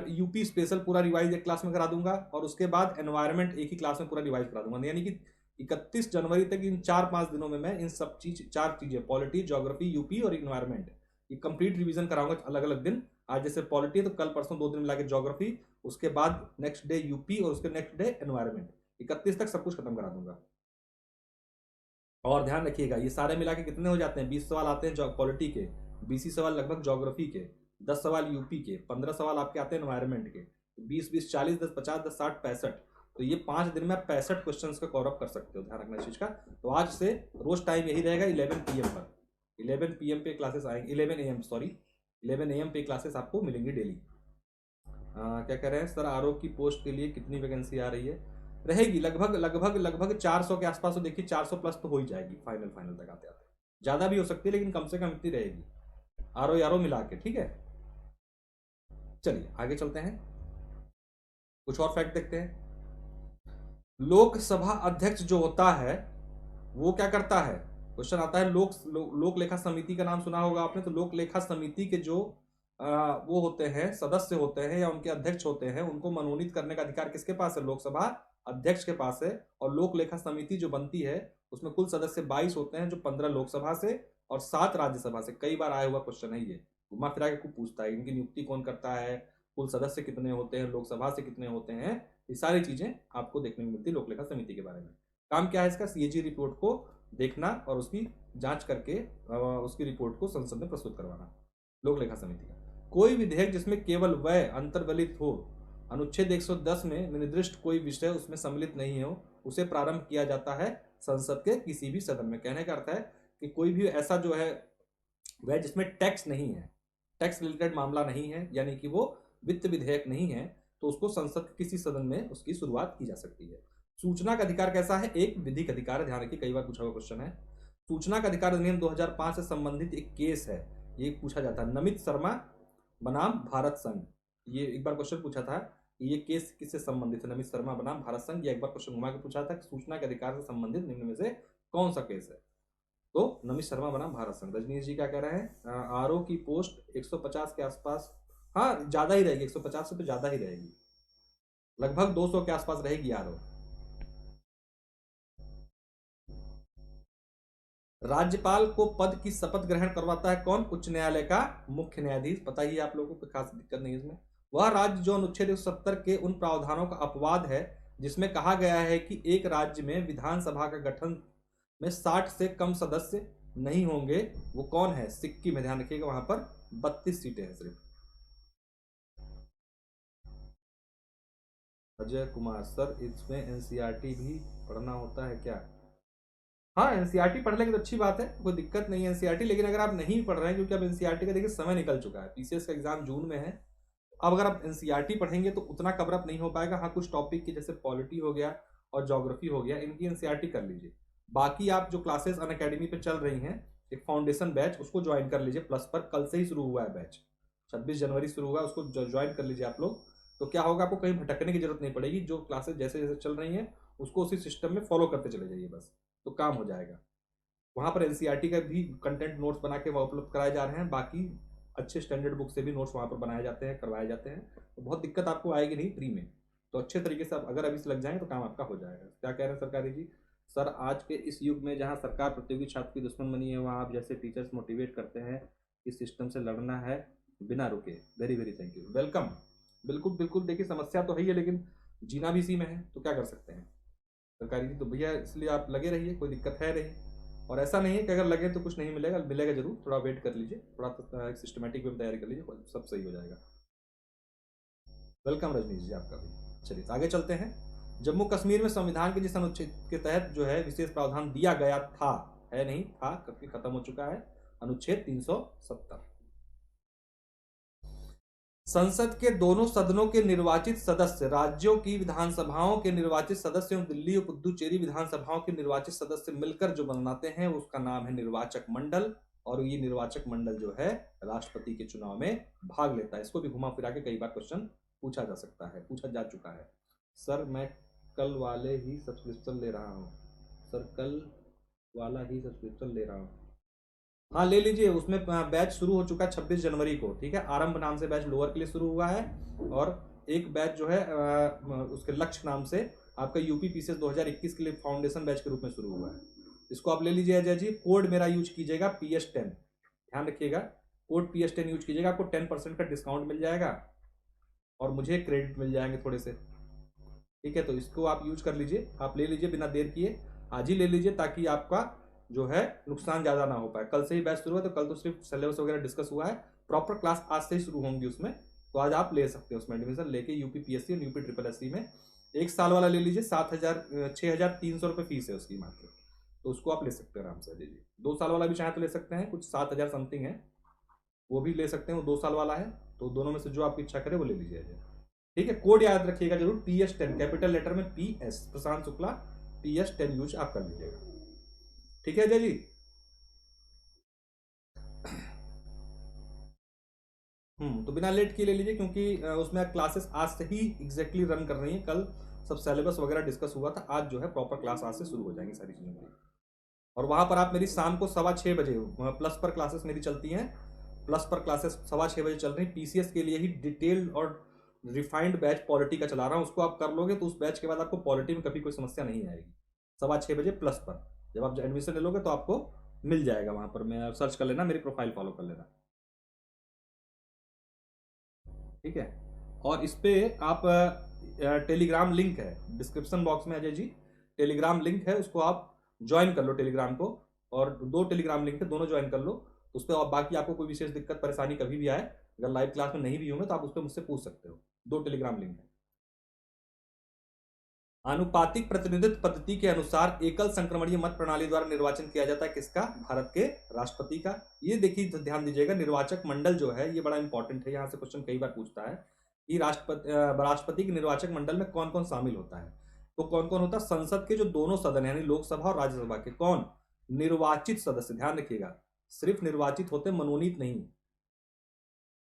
यूपी स्पेशल पूरा रिवाइज एक क्लास में करा दूंगा, और उसके बाद एनवायरमेंट एक ही क्लास में पूरा रिवाइज करा दूंगा। यानी कि 31 जनवरी तक इन 4-5 दिनों में मैं इन सब चार चीजें, पॉलिटी, ज्योग्राफी, यूपी और इन्वायरमेंट, ये कंप्लीट रिवीजन कराऊंगा अलग अलग दिन। आज जैसे पॉलिटी है तो कल परसों 2 दिन मिला के ज्योग्राफी, उसके बाद नेक्स्ट डे यूपी और उसके नेक्स्ट डे एनवायरमेंट। 31 तक सब कुछ खत्म करा दूंगा। और ध्यान रखिएगा ये सारे मिला के कितने हो जाते हैं, 20 सवाल आते हैं पॉलिटी के, 20 सवाल लगभग ज्योग्राफी के, 10 सवाल यूपी के, 15 सवाल आपके आते हैं एनवायरमेंट के, 20-20 40 10 50 10 60 65। तो ये 5 दिन में आप 65 क्वेश्चन का कवर अप कर सकते हो, ध्यान रखना इस चीज का। तो आज से रोज टाइम यही रहेगा 11 PM पर, 11 PM पे क्लासेस आएंगे, 11 AM सॉरी, 11 AM पे क्लासेस आपको मिलेंगी डेली। क्या कह रहे हैं सर, RO की पोस्ट के लिए कितनी वैकेंसी आ रही है? रहेगी लगभग 400 के आसपास। तो देखिए 400 प्लस तो हो ही जाएगी फाइनल तक आते आते, ज़्यादा भी हो सकती है लेकिन कम से कम इतनी रहेगी RO मिला के, ठीक है। चलिए आगे चलते हैं, कुछ और फैक्ट देखते हैं। लोकसभा अध्यक्ष जो होता है वो क्या करता है? क्वेश्चन आता है, लोक लेखा समिति का नाम सुना होगा आपने। तो लोक लेखा समिति के जो वो होते हैं, सदस्य होते हैं या उनके अध्यक्ष होते हैं, उनको मनोनीत करने का अधिकार किसके पास है? लोकसभा अध्यक्ष के पास है। और लोक लेखा समिति जो बनती है उसमें कुल सदस्य 22 होते हैं, जो 15 लोकसभा से और 7 राज्यसभा से। कई बार आया हुआ क्वेश्चन है ये, घुमा फिरा के खूब पूछता है, इनकी नियुक्ति कौन करता है, कुल सदस्य कितने होते हैं, लोकसभा से कितने होते हैं, ये सारी चीजें आपको देखने को मिलती है लोक लेखा समिति के बारे में। काम क्या है इसका? CAG रिपोर्ट को देखना और उसकी जांच करके उसकी रिपोर्ट को संसद में प्रस्तुत करवाना। लोक लेखा समिति का कोई विधेयक जिसमें केवल वह अंतर्गलित हो, अनुच्छेद 110 में निर्दिष्ट कोई विषय उसमें सम्मिलित नहीं हो, उसे प्रारंभ किया जाता है संसद के किसी भी सदन में। कहने का अर्थ है कि कोई भी ऐसा जो है वह जिसमें टैक्स नहीं है, टैक्स रिलेटेड मामला नहीं है, यानी कि वो वित्त विधेयक नहीं है, तो उसको संसद के किसी सदन में उसकी शुरुआत की जा सकती है। सूचना का अधिकार कैसा है? एक विधिक अधिकार है, ध्यान रखिए, कई बार पूछा हुआ क्वेश्चन है। सूचना का अधिकार अधिनियम 2005 से संबंधित एक केस है, ये पूछा जाता है। नमित शर्मा बनाम भारत संघ, ये एक बार क्वेश्चन पूछा था, ये केस किससे संबंधित है? नमित शर्मा बनाम भारत संघ। ये एक बार क्वेश्चन घुमा के पूछा था कि सूचना के अधिकार से संबंधित निम्न में से कौन सा केस है? तो नमित शर्मा बनाम भारत संघ। रजनीश जी क्या कह रहे हैं? आरओ की पोस्ट 150 के आसपास, हाँ ज्यादा ही रहेगी, 150 से तो ज्यादा ही रहेगी, लगभग 200 के आसपास रहेगी आरओ। राज्यपाल को पद की शपथ ग्रहण करवाता है कौन? उच्च न्यायालय का मुख्य न्यायाधीश। पता ही है आप लोगों को, खास दिक्कत नहीं इसमें। वह राज्य जो अनुच्छेद 170 के उन प्रावधानों का अपवाद है जिसमें कहा गया है कि एक राज्य में विधानसभा का गठन में 60 से कम सदस्य नहीं होंगे, वो कौन है? सिक्किम में। ध्यान रखिएगा, वहां पर 32 सीटें हैं सिर्फ। अजय कुमार सर, इसमें एनसीईआरटी भी पढ़ना होता है क्या? हाँ, एनसीईआरटी पढ़ लेंगे तो अच्छी बात है, कोई दिक्कत नहीं है एनसीईआरटी। लेकिन अगर आप नहीं पढ़ रहे हैं, क्योंकि अब एनसीईआरटी का देखिए समय निकल चुका है, पीसीएस का एग्जाम जून में है, अब अगर आप एनसीईआरटी पढ़ेंगे तो उतना कवरअप नहीं हो पाएगा। हाँ, कुछ टॉपिक की जैसे पॉलिटी हो गया और ज्योग्राफी हो गया, इनकी एनसीईआरटी कर लीजिए। बाकी आप जो क्लासेस अनअकैडमी पे चल रही हैं, एक फाउंडेशन बैच, उसको ज्वाइन कर लीजिए प्लस पर। कल से ही शुरू हुआ है बैच, 26 जनवरी शुरू हुआ है, उसको ज्वाइन कर लीजिए आप लोग। तो क्या होगा, आपको कहीं भटकने की जरूरत नहीं पड़ेगी, जो क्लासेस जैसे जैसे चल रही हैं उसको उसी सिस्टम में फॉलो करते चले जाइए बस, तो काम हो जाएगा। वहां पर एनसीईआरटी का भी कंटेंट नोट्स बना के उपलब्ध कराए जा रहे हैं, बाकी अच्छे स्टैंडर्ड बुक से भी नोट्स वहां पर बनाए जाते हैं, करवाए जाते हैं, तो बहुत दिक्कत आपको आएगी नहीं फ्री में। तो अच्छे तरीके से आप अगर अभी से लग जाएंगे तो काम आपका हो जाएगा। क्या कह रहे हैं सरकारी जी? सर, आज के इस युग में जहां सरकार प्रतियोगी छात्र की दुश्मन बनी है, वहां आप जैसे टीचर्स मोटिवेट करते हैं इस सिस्टम से लड़ना है बिना रुके। Very very thank you, welcome. बिल्कुल बिल्कुल, देखिए समस्या तो है ही है, लेकिन जीना भी इसी में है, तो क्या कर सकते हैं सरकारी जी। तो भैया इसलिए आप लगे रहिए, कोई दिक्कत है नहीं। और ऐसा नहीं है कि अगर लगे तो कुछ नहीं मिलेगा, मिलेगा जरूर, थोड़ा वेट कर लीजिए, थोड़ा एक सिस्टमेटिक वे में तैयारी कर लीजिए, सब सही हो जाएगा। वेलकम रजनीश जी आपका भी। चलिए आगे चलते हैं। जम्मू कश्मीर में संविधान के जिस अनुच्छेद के तहत जो है विशेष प्रावधान दिया गया था, है नहीं था, कभी खत्म हो चुका है, अनुच्छेद 370। संसद के दोनों सदनों के निर्वाचित सदस्य राज्यों की विधानसभाओं के निर्वाचित सदस्य एवं दिल्ली और पुदुचेरी विधानसभाओं के निर्वाचित सदस्य मिलकर जो बनाते हैं उसका नाम है निर्वाचक मंडल। और ये निर्वाचक मंडल जो है राष्ट्रपति के चुनाव में भाग लेता है। इसको भी घुमा फिरा के कई बार क्वेश्चन पूछा जा सकता है, पूछा जा चुका है। सर, मैं कल वाले ही सब्सक्रिप्शन ले रहा हूँ। सर, कल वाला ही सब्सक्रिप्शन ले रहा हूँ। हाँ, ले लीजिए, उसमें बैच शुरू हो चुका है 26 जनवरी को, ठीक है। आरंभ नाम से बैच लोअर के लिए शुरू हुआ है, और एक बैच जो है उसके लक्ष्य नाम से आपका यूपी पीसीएस 2021 के लिए फाउंडेशन बैच के रूप में शुरू हुआ है। इसको आप ले लीजिए अजय जी। कोड मेरा यूज कीजिएगा PS10, ध्यान रखिएगा, कोड PS10 यूज कीजिएगा, आपको 10% का डिस्काउंट मिल जाएगा और मुझे क्रेडिट मिल जाएंगे थोड़े से, ठीक है। तो इसको आप यूज कर लीजिए, आप ले लीजिए बिना देर किए, आज ही ले लीजिए, ताकि आपका जो है नुकसान ज्यादा ना हो पाए। कल से ही बैच शुरू है, तो कल तो सिर्फ सिलेबस वगैरह डिस्कस हुआ है, प्रॉपर क्लास आज से ही शुरू होंगी उसमें, तो आज आप ले सकते हैं उसमें एडमिशन लेके। यूपी PSC और यूपी SSC में एक साल वाला ले लीजिए, 6,300 रुपये फीस है उसकी मात्र, तो उसको आप ले सकते हैं आराम से। लीजिए 2 साल वाला भी चाहे तो ले सकते हैं, कुछ 7,000 समथिंग है, वो भी ले सकते हैं, वो 2 साल वाला है, तो दोनों में से जो आपकी इच्छा करे वो ले लीजिए, ठीक है। कोड याद रखिएगा जरूर, PS10 कैपिटल लेटर में PS, प्रशांत शुक्ला, PS10 यूज आप कर लीजिएगा, ठीक है अजय जी। तो बिना लेट किए ले लीजिए, क्योंकि उसमें क्लासेस आज से ही एग्जैक्टली रन कर रही हैं, कल सब सिलेबस वगैरह डिस्कस हुआ था, आज जो है प्रॉपर क्लास आज से शुरू हो जाएंगी सारी चीज़ों की। और वहां पर आप मेरी शाम को 6:15 बजे प्लस पर क्लासेस मेरी चलती हैं, प्लस पर क्लासेस 6:15 बजे चल रही, पीसीएस के लिए ही डिटेल्ड और रिफाइंड बैच पॉलिटी का चला रहा हूँ, उसको आप कर लोगे तो उस बैच के बाद आपको पॉलिटी में कभी कोई समस्या नहीं आएगी। 6:15 बजे प्लस पर जब आप एडमिशन ले लोगे तो आपको मिल जाएगा, वहां पर मैं सर्च कर लेना, मेरी प्रोफाइल फॉलो कर लेना, ठीक है। और इस पे आप टेलीग्राम लिंक है डिस्क्रिप्शन बॉक्स में अजय जी, टेलीग्राम लिंक है, उसको आप ज्वाइन कर लो टेलीग्राम को, और 2 टेलीग्राम लिंक है, दोनों ज्वाइन कर लो उस पर। और बाकी आपको कोई विशेष दिक्कत परेशानी कभी भी आए, अगर लाइव क्लास में नहीं भी होंगे तो आप उस पर मुझसे पूछ सकते हो। 2 टेलीग्राम लिंक है। आनुपातिक प्रतिनिधित्व पद्धति के अनुसार एकल संक्रमणीय मत प्रणाली द्वारा निर्वाचन किया जाता है किसका? भारत के राष्ट्रपति का। ये देखिए, तो ध्यान दीजिएगा, निर्वाचक मंडल जो है ये बड़ा इंपॉर्टेंट है, यहाँ से क्वेश्चन कई बार पूछता है कि राष्ट्रपति के निर्वाचक मंडल में कौन कौन शामिल होता है। तो कौन कौन होता है? संसद के जो दोनों सदन यानी लोकसभा और राज्यसभा के कौन? निर्वाचित सदस्य। ध्यान रखिएगा, सिर्फ निर्वाचित होते, मनोनीत नहीं।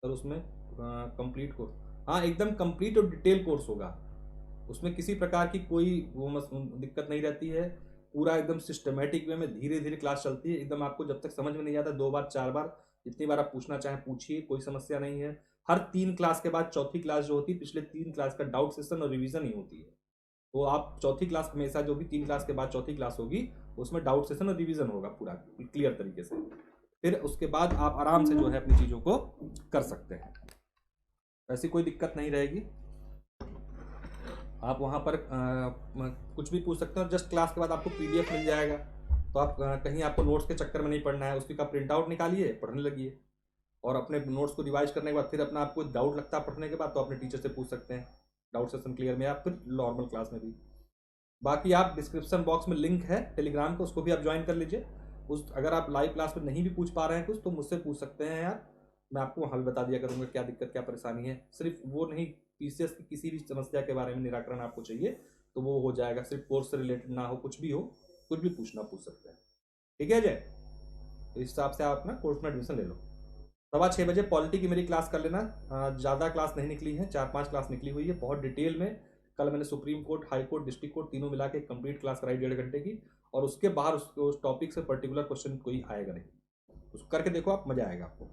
सर उसमें कंप्लीट कोर्स, हाँ एकदम कंप्लीट और डिटेल कोर्स होगा, उसमें किसी प्रकार की कोई दिक्कत नहीं रहती है। पूरा एकदम सिस्टमेटिक वे में धीरे धीरे क्लास चलती है एकदम। आपको जब तक समझ में नहीं आता 2 बार 4 बार जितनी बार आप पूछना चाहें पूछिए, कोई समस्या नहीं है। हर 3 क्लास के बाद चौथी क्लास जो होती है, पिछले 3 क्लास का डाउट सेशन और रिवीजन ही होती है। तो आप चौथी क्लास हमेशा, जो भी 3 क्लास के बाद चौथी क्लास होगी उसमें डाउट सेशन और रिवीजन होगा पूरा क्लियर तरीके से। फिर उसके बाद आप आराम से जो है अपनी चीज़ों को कर सकते हैं, ऐसी कोई दिक्कत नहीं रहेगी। आप वहाँ पर कुछ भी पूछ सकते हैं। और जस्ट क्लास के बाद आपको पीडीएफ मिल जाएगा, तो आप कहीं आपको नोट्स के चक्कर में नहीं पड़ना है, उसकी का प्रिंट आउट निकालिए, पढ़ने लगिए, और अपने नोट्स को रिवाइज करने के बाद फिर अपना आपको डाउट लगता है पढ़ने के बाद तो अपने टीचर से पूछ सकते हैं डाउट सेशन क्लियर में, या फिर नॉर्मल क्लास में भी। बाकी आप डिस्क्रिप्शन बॉक्स में लिंक है टेलीग्राम का, उसको भी आप ज्वाइन कर लीजिए। उस अगर आप लाइव क्लास में नहीं भी पूछ पा रहे हैं कुछ, तो मुझसे पूछ सकते हैं यार, मैं आपको वहाँ भी बता दिया करूँगा क्या दिक्कत क्या परेशानी है। सिर्फ वो नहीं, पीसीएस की किसी भी समस्या के बारे में निराकरण आपको चाहिए तो वो हो जाएगा, सिर्फ कोर्स से रिलेटेड ना हो, कुछ भी हो, कुछ भी पूछ सकते हैं। ठीक है अजय? तो इस हिसाब से आप अपना कोर्स में एडमिशन ले लो। 6:15 बजे पॉलिटी की मेरी क्लास कर लेना। ज़्यादा क्लास नहीं निकली है, 4-5 क्लास निकली हुई है बहुत डिटेल में। कल मैंने supreme court, high court, district court तीनों मिला के कंप्लीट क्लास कराई 1.5 घंटे की, और उसके बाहर उस टॉपिक से पर्टिकुलर क्वेश्चन कोई आएगा नहीं, उसको करके देखो आप, मजा आएगा आपको।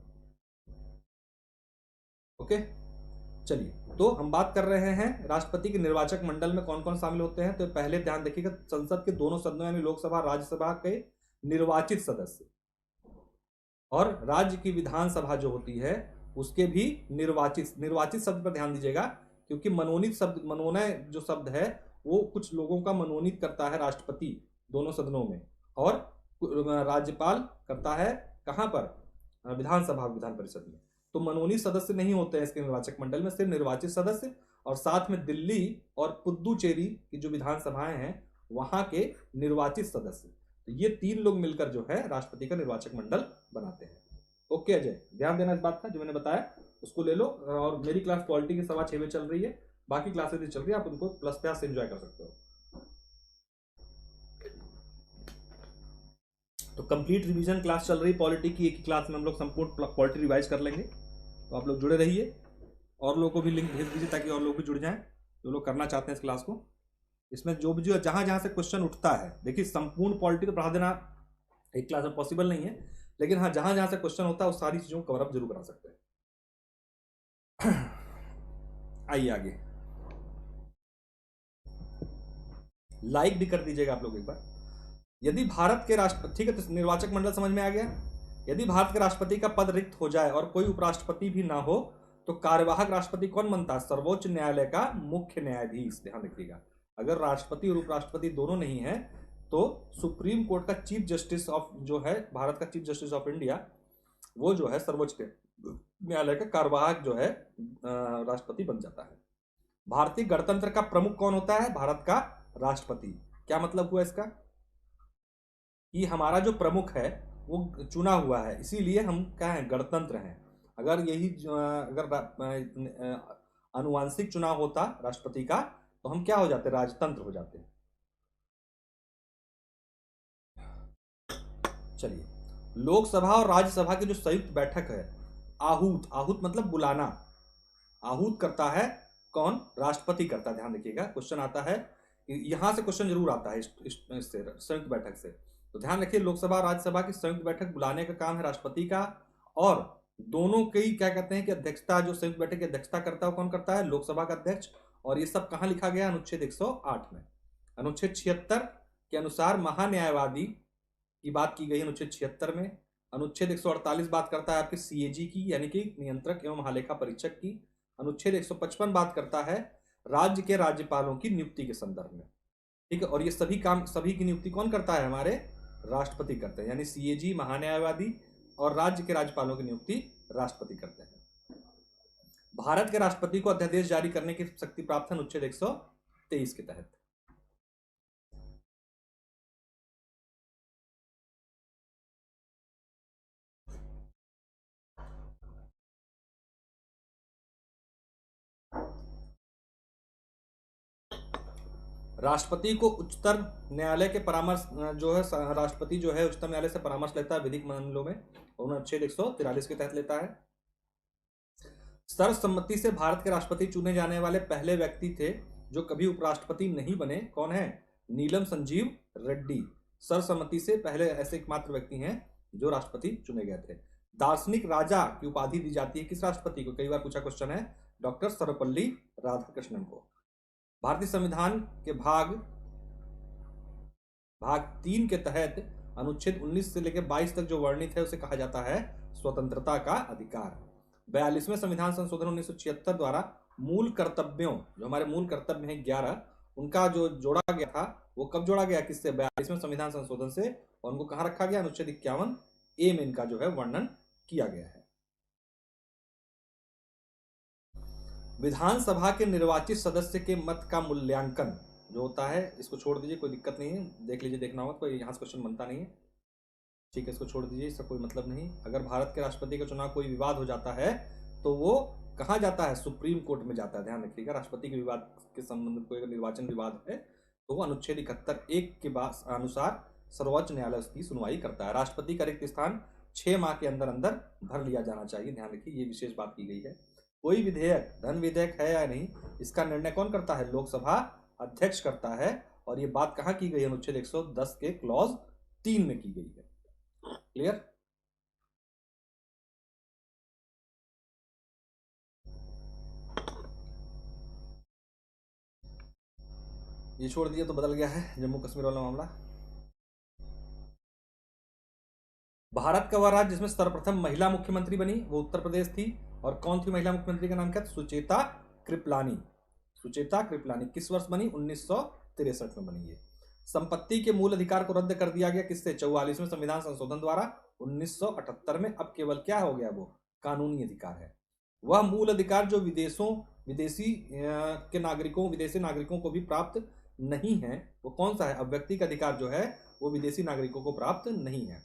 ओके चलिए, तो हम बात कर रहे हैं राष्ट्रपति के निर्वाचक मंडल में कौन कौन शामिल होते हैं। तो पहले ध्यान देखिएगा, संसद के दोनों सदनों यानी लोकसभा राज्यसभा के निर्वाचित सदस्य, और राज्य की विधानसभा जो होती है उसके भी निर्वाचित शब्द पर ध्यान दीजिएगा, क्योंकि मनोनीत शब्द, मनोनय जो शब्द है वो कुछ लोगों का मनोनीत करता है राष्ट्रपति दोनों सदनों में, और राज्यपाल करता है कहां पर? विधानसभा विधान परिषद में। तो मनोनीत सदस्य नहीं होते हैं इसके निर्वाचक मंडल में, सिर्फ निर्वाचित सदस्य, और साथ में दिल्ली और पुद्दुचेरी की जो विधानसभाएं हैं वहां के निर्वाचित सदस्य। तो ये 3 लोग मिलकर जो है राष्ट्रपति का निर्वाचक मंडल बनाते हैं। ओके अजय, ध्यान देना इस बात का, जो मैंने बताया उसको ले लो। और मेरी क्लास पॉलिटी की 6:15 बजे चल रही है, बाकी क्लासेस भी चल रही है, आप उनको प्लस प्यार से एंजॉय कर सकते हो। तो कंप्लीट रिवीजन क्लास चल रही पॉलिटी की, एक ही क्लास में हम लोग संपूर्ण पॉलिटी रिवाइज कर लेंगे। तो आप लोग जुड़े रहिए, और लोगों को भी लिंक भेज दीजिए ताकि और लोग भी जुड़ जाएं जो लोग करना चाहते हैं इस क्लास को। इसमें जो भी जहां जहां से क्वेश्चन उठता है, देखिए संपूर्ण पॉलिटी तो पढ़ा देना एक क्लास में पॉसिबल नहीं है, लेकिन हाँ जहां जहां से क्वेश्चन होता है उस सारी चीजों को कवर अप जरूर करा सकते हैं। आइए आगे, लाइक भी कर दीजिएगा आप लोग एक बार। यदि भारत के राष्ट्रपति, ठीक है तो निर्वाचक मंडल समझ में आ गया। यदि भारत के राष्ट्रपति का पद रिक्त हो जाए और कोई उपराष्ट्रपति भी ना हो तो कार्यवाहक राष्ट्रपति कौन बनता है? सर्वोच्च न्यायालय का मुख्य न्यायाधीश। ध्यान रखिएगा, अगर राष्ट्रपति और उपराष्ट्रपति दोनों नहीं है तो सुप्रीम कोर्ट का चीफ जस्टिस ऑफ जो है, भारत का चीफ जस्टिस ऑफ इंडिया, वो जो है सर्वोच्च न्यायालय का कार्यवाहक जो है राष्ट्रपति बन जाता है। भारतीय गणतंत्र का प्रमुख कौन होता है? भारत का राष्ट्रपति। क्या मतलब हुआ इसका? कि हमारा जो प्रमुख है वो चुना हुआ है, इसीलिए हम क्या है? गणतंत्र हैं। अगर यही अगर अनुवांशिक चुनाव होता राष्ट्रपति का तो हम क्या हो जाते? राजतंत्र हो जाते। चलिए, लोकसभा और राज्यसभा की जो संयुक्त बैठक है, आहूत, आहूत मतलब बुलाना, आहूत करता है कौन? राष्ट्रपति करता है। ध्यान रखिएगा, क्वेश्चन आता है, यहां से क्वेश्चन जरूर आता है इससे, संयुक्त बैठक से। तो ध्यान रखिए, लोकसभा और राज्यसभा की संयुक्त बैठक बुलाने का काम है राष्ट्रपति का, और दोनों की क्या कहते हैं कि अध्यक्षता, जो संयुक्त बैठक की अध्यक्षता करता है वो कौन करता है? लोकसभा का अध्यक्ष। और ये सब कहां लिखा गया? अनुच्छेद 108 में। अनुच्छेद 76 के अनुसार महान्यायवादी की बात की गई है अनुच्छेद 76 में। अनुच्छेद 148 बात करता है आपके सीएजी की, यानी कि नियंत्रक एवं महालेखा परीक्षक की। अनुच्छेद 155 बात करता है राज्य के राज्यपालों की नियुक्ति के संदर्भ में। ठीक है। और ये सभी की नियुक्ति कौन करता है? हमारे राष्ट्रपति करते हैं, यानी सीएजी महान्यायवादी और राज्य के राज्यपालों की नियुक्ति राष्ट्रपति करते हैं। भारत के राष्ट्रपति को अध्यादेश जारी करने की शक्ति प्राप्त है अनुच्छेद 123 के तहत। राष्ट्रपति को उच्चतम न्यायालय के परामर्श जो है, राष्ट्रपति जो है उच्चतम न्यायालय से परामर्श लेता है विधिक मामलों में, और अनुच्छेद 143 के तहत लेता है। सर्वसम्मति से भारत के राष्ट्रपति चुने जाने वाले पहले व्यक्ति थे जो कभी उपराष्ट्रपति नहीं बने, कौन है? नीलम संजीव रेड्डी। सर्वसम्मति से पहले ऐसे एकमात्र व्यक्ति हैं जो राष्ट्रपति चुने गए थे। दार्शनिक राजा की उपाधि दी जाती है किस राष्ट्रपति को? कई बार पूछा क्वेश्चन है, डॉक्टर सर्वपल्ली राधाकृष्णन को। भारतीय संविधान के भाग 3 के तहत अनुच्छेद 19 से लेकर 22 तक जो वर्णित है उसे कहा जाता है स्वतंत्रता का अधिकार। 42वें संविधान संशोधन 1976 द्वारा मूल कर्तव्यों, जो हमारे मूल कर्तव्य हैं 11, उनका जो जोड़ा गया था वो कब जोड़ा गया? किससे? 42वें संविधान संशोधन से। और उनको कहां रखा गया? अनुच्छेद 51A में इनका जो है वर्णन किया गया है। विधानसभा के निर्वाचित सदस्य के मत का मूल्यांकन जो होता है, इसको छोड़ दीजिए, कोई दिक्कत नहीं है, देख लीजिए, देखना होगा, कोई यहाँ से क्वेश्चन बनता नहीं है, ठीक है, इसको छोड़ दीजिए, इसका कोई मतलब नहीं। अगर भारत के राष्ट्रपति का चुनाव कोई विवाद हो जाता है तो वो कहाँ जाता है? सुप्रीम कोर्ट में जाता है। ध्यान रखिएगा, राष्ट्रपति के विवाद के संबंध में कोई अगर निर्वाचन विवाद है तो वो अनुच्छेद 71 के अनुसार सर्वोच्च न्यायालय उसकी सुनवाई करता है। राष्ट्रपति का रिक्त स्थान 6 माह के अंदर अंदर भर लिया जाना चाहिए। ध्यान रखिए, ये विशेष बात की गई है। कोई विधेयक धन विधेयक है या नहीं, इसका निर्णय कौन करता है? लोकसभा अध्यक्ष करता है। और ये बात कहां की गई है? अनुच्छेद 110 के क्लॉज 3 में की गई है। क्लियर? ये छोड़ दिया तो बदल गया है जम्मू कश्मीर वाला मामला। भारत का वह राज्य जिसमें सर्वप्रथम महिला मुख्यमंत्री बनी वो उत्तर प्रदेश थी। और कौन थी महिला मुख्यमंत्री? का नाम क्या था? सुचेता कृपलानी। सुचेता कृपलानी किस वर्ष बनी? 1963 में बनी। ये संपत्ति के मूल अधिकार को रद्द कर दिया गया किससे? 44वें संविधान संशोधन द्वारा 1978 में। अब केवल क्या हो गया? वो कानूनी अधिकार है। वह मूल अधिकार जो विदेशी नागरिकों को भी प्राप्त नहीं है, वो कौन सा है? अब व्यक्ति का अधिकार जो है वो विदेशी नागरिकों को प्राप्त नहीं है।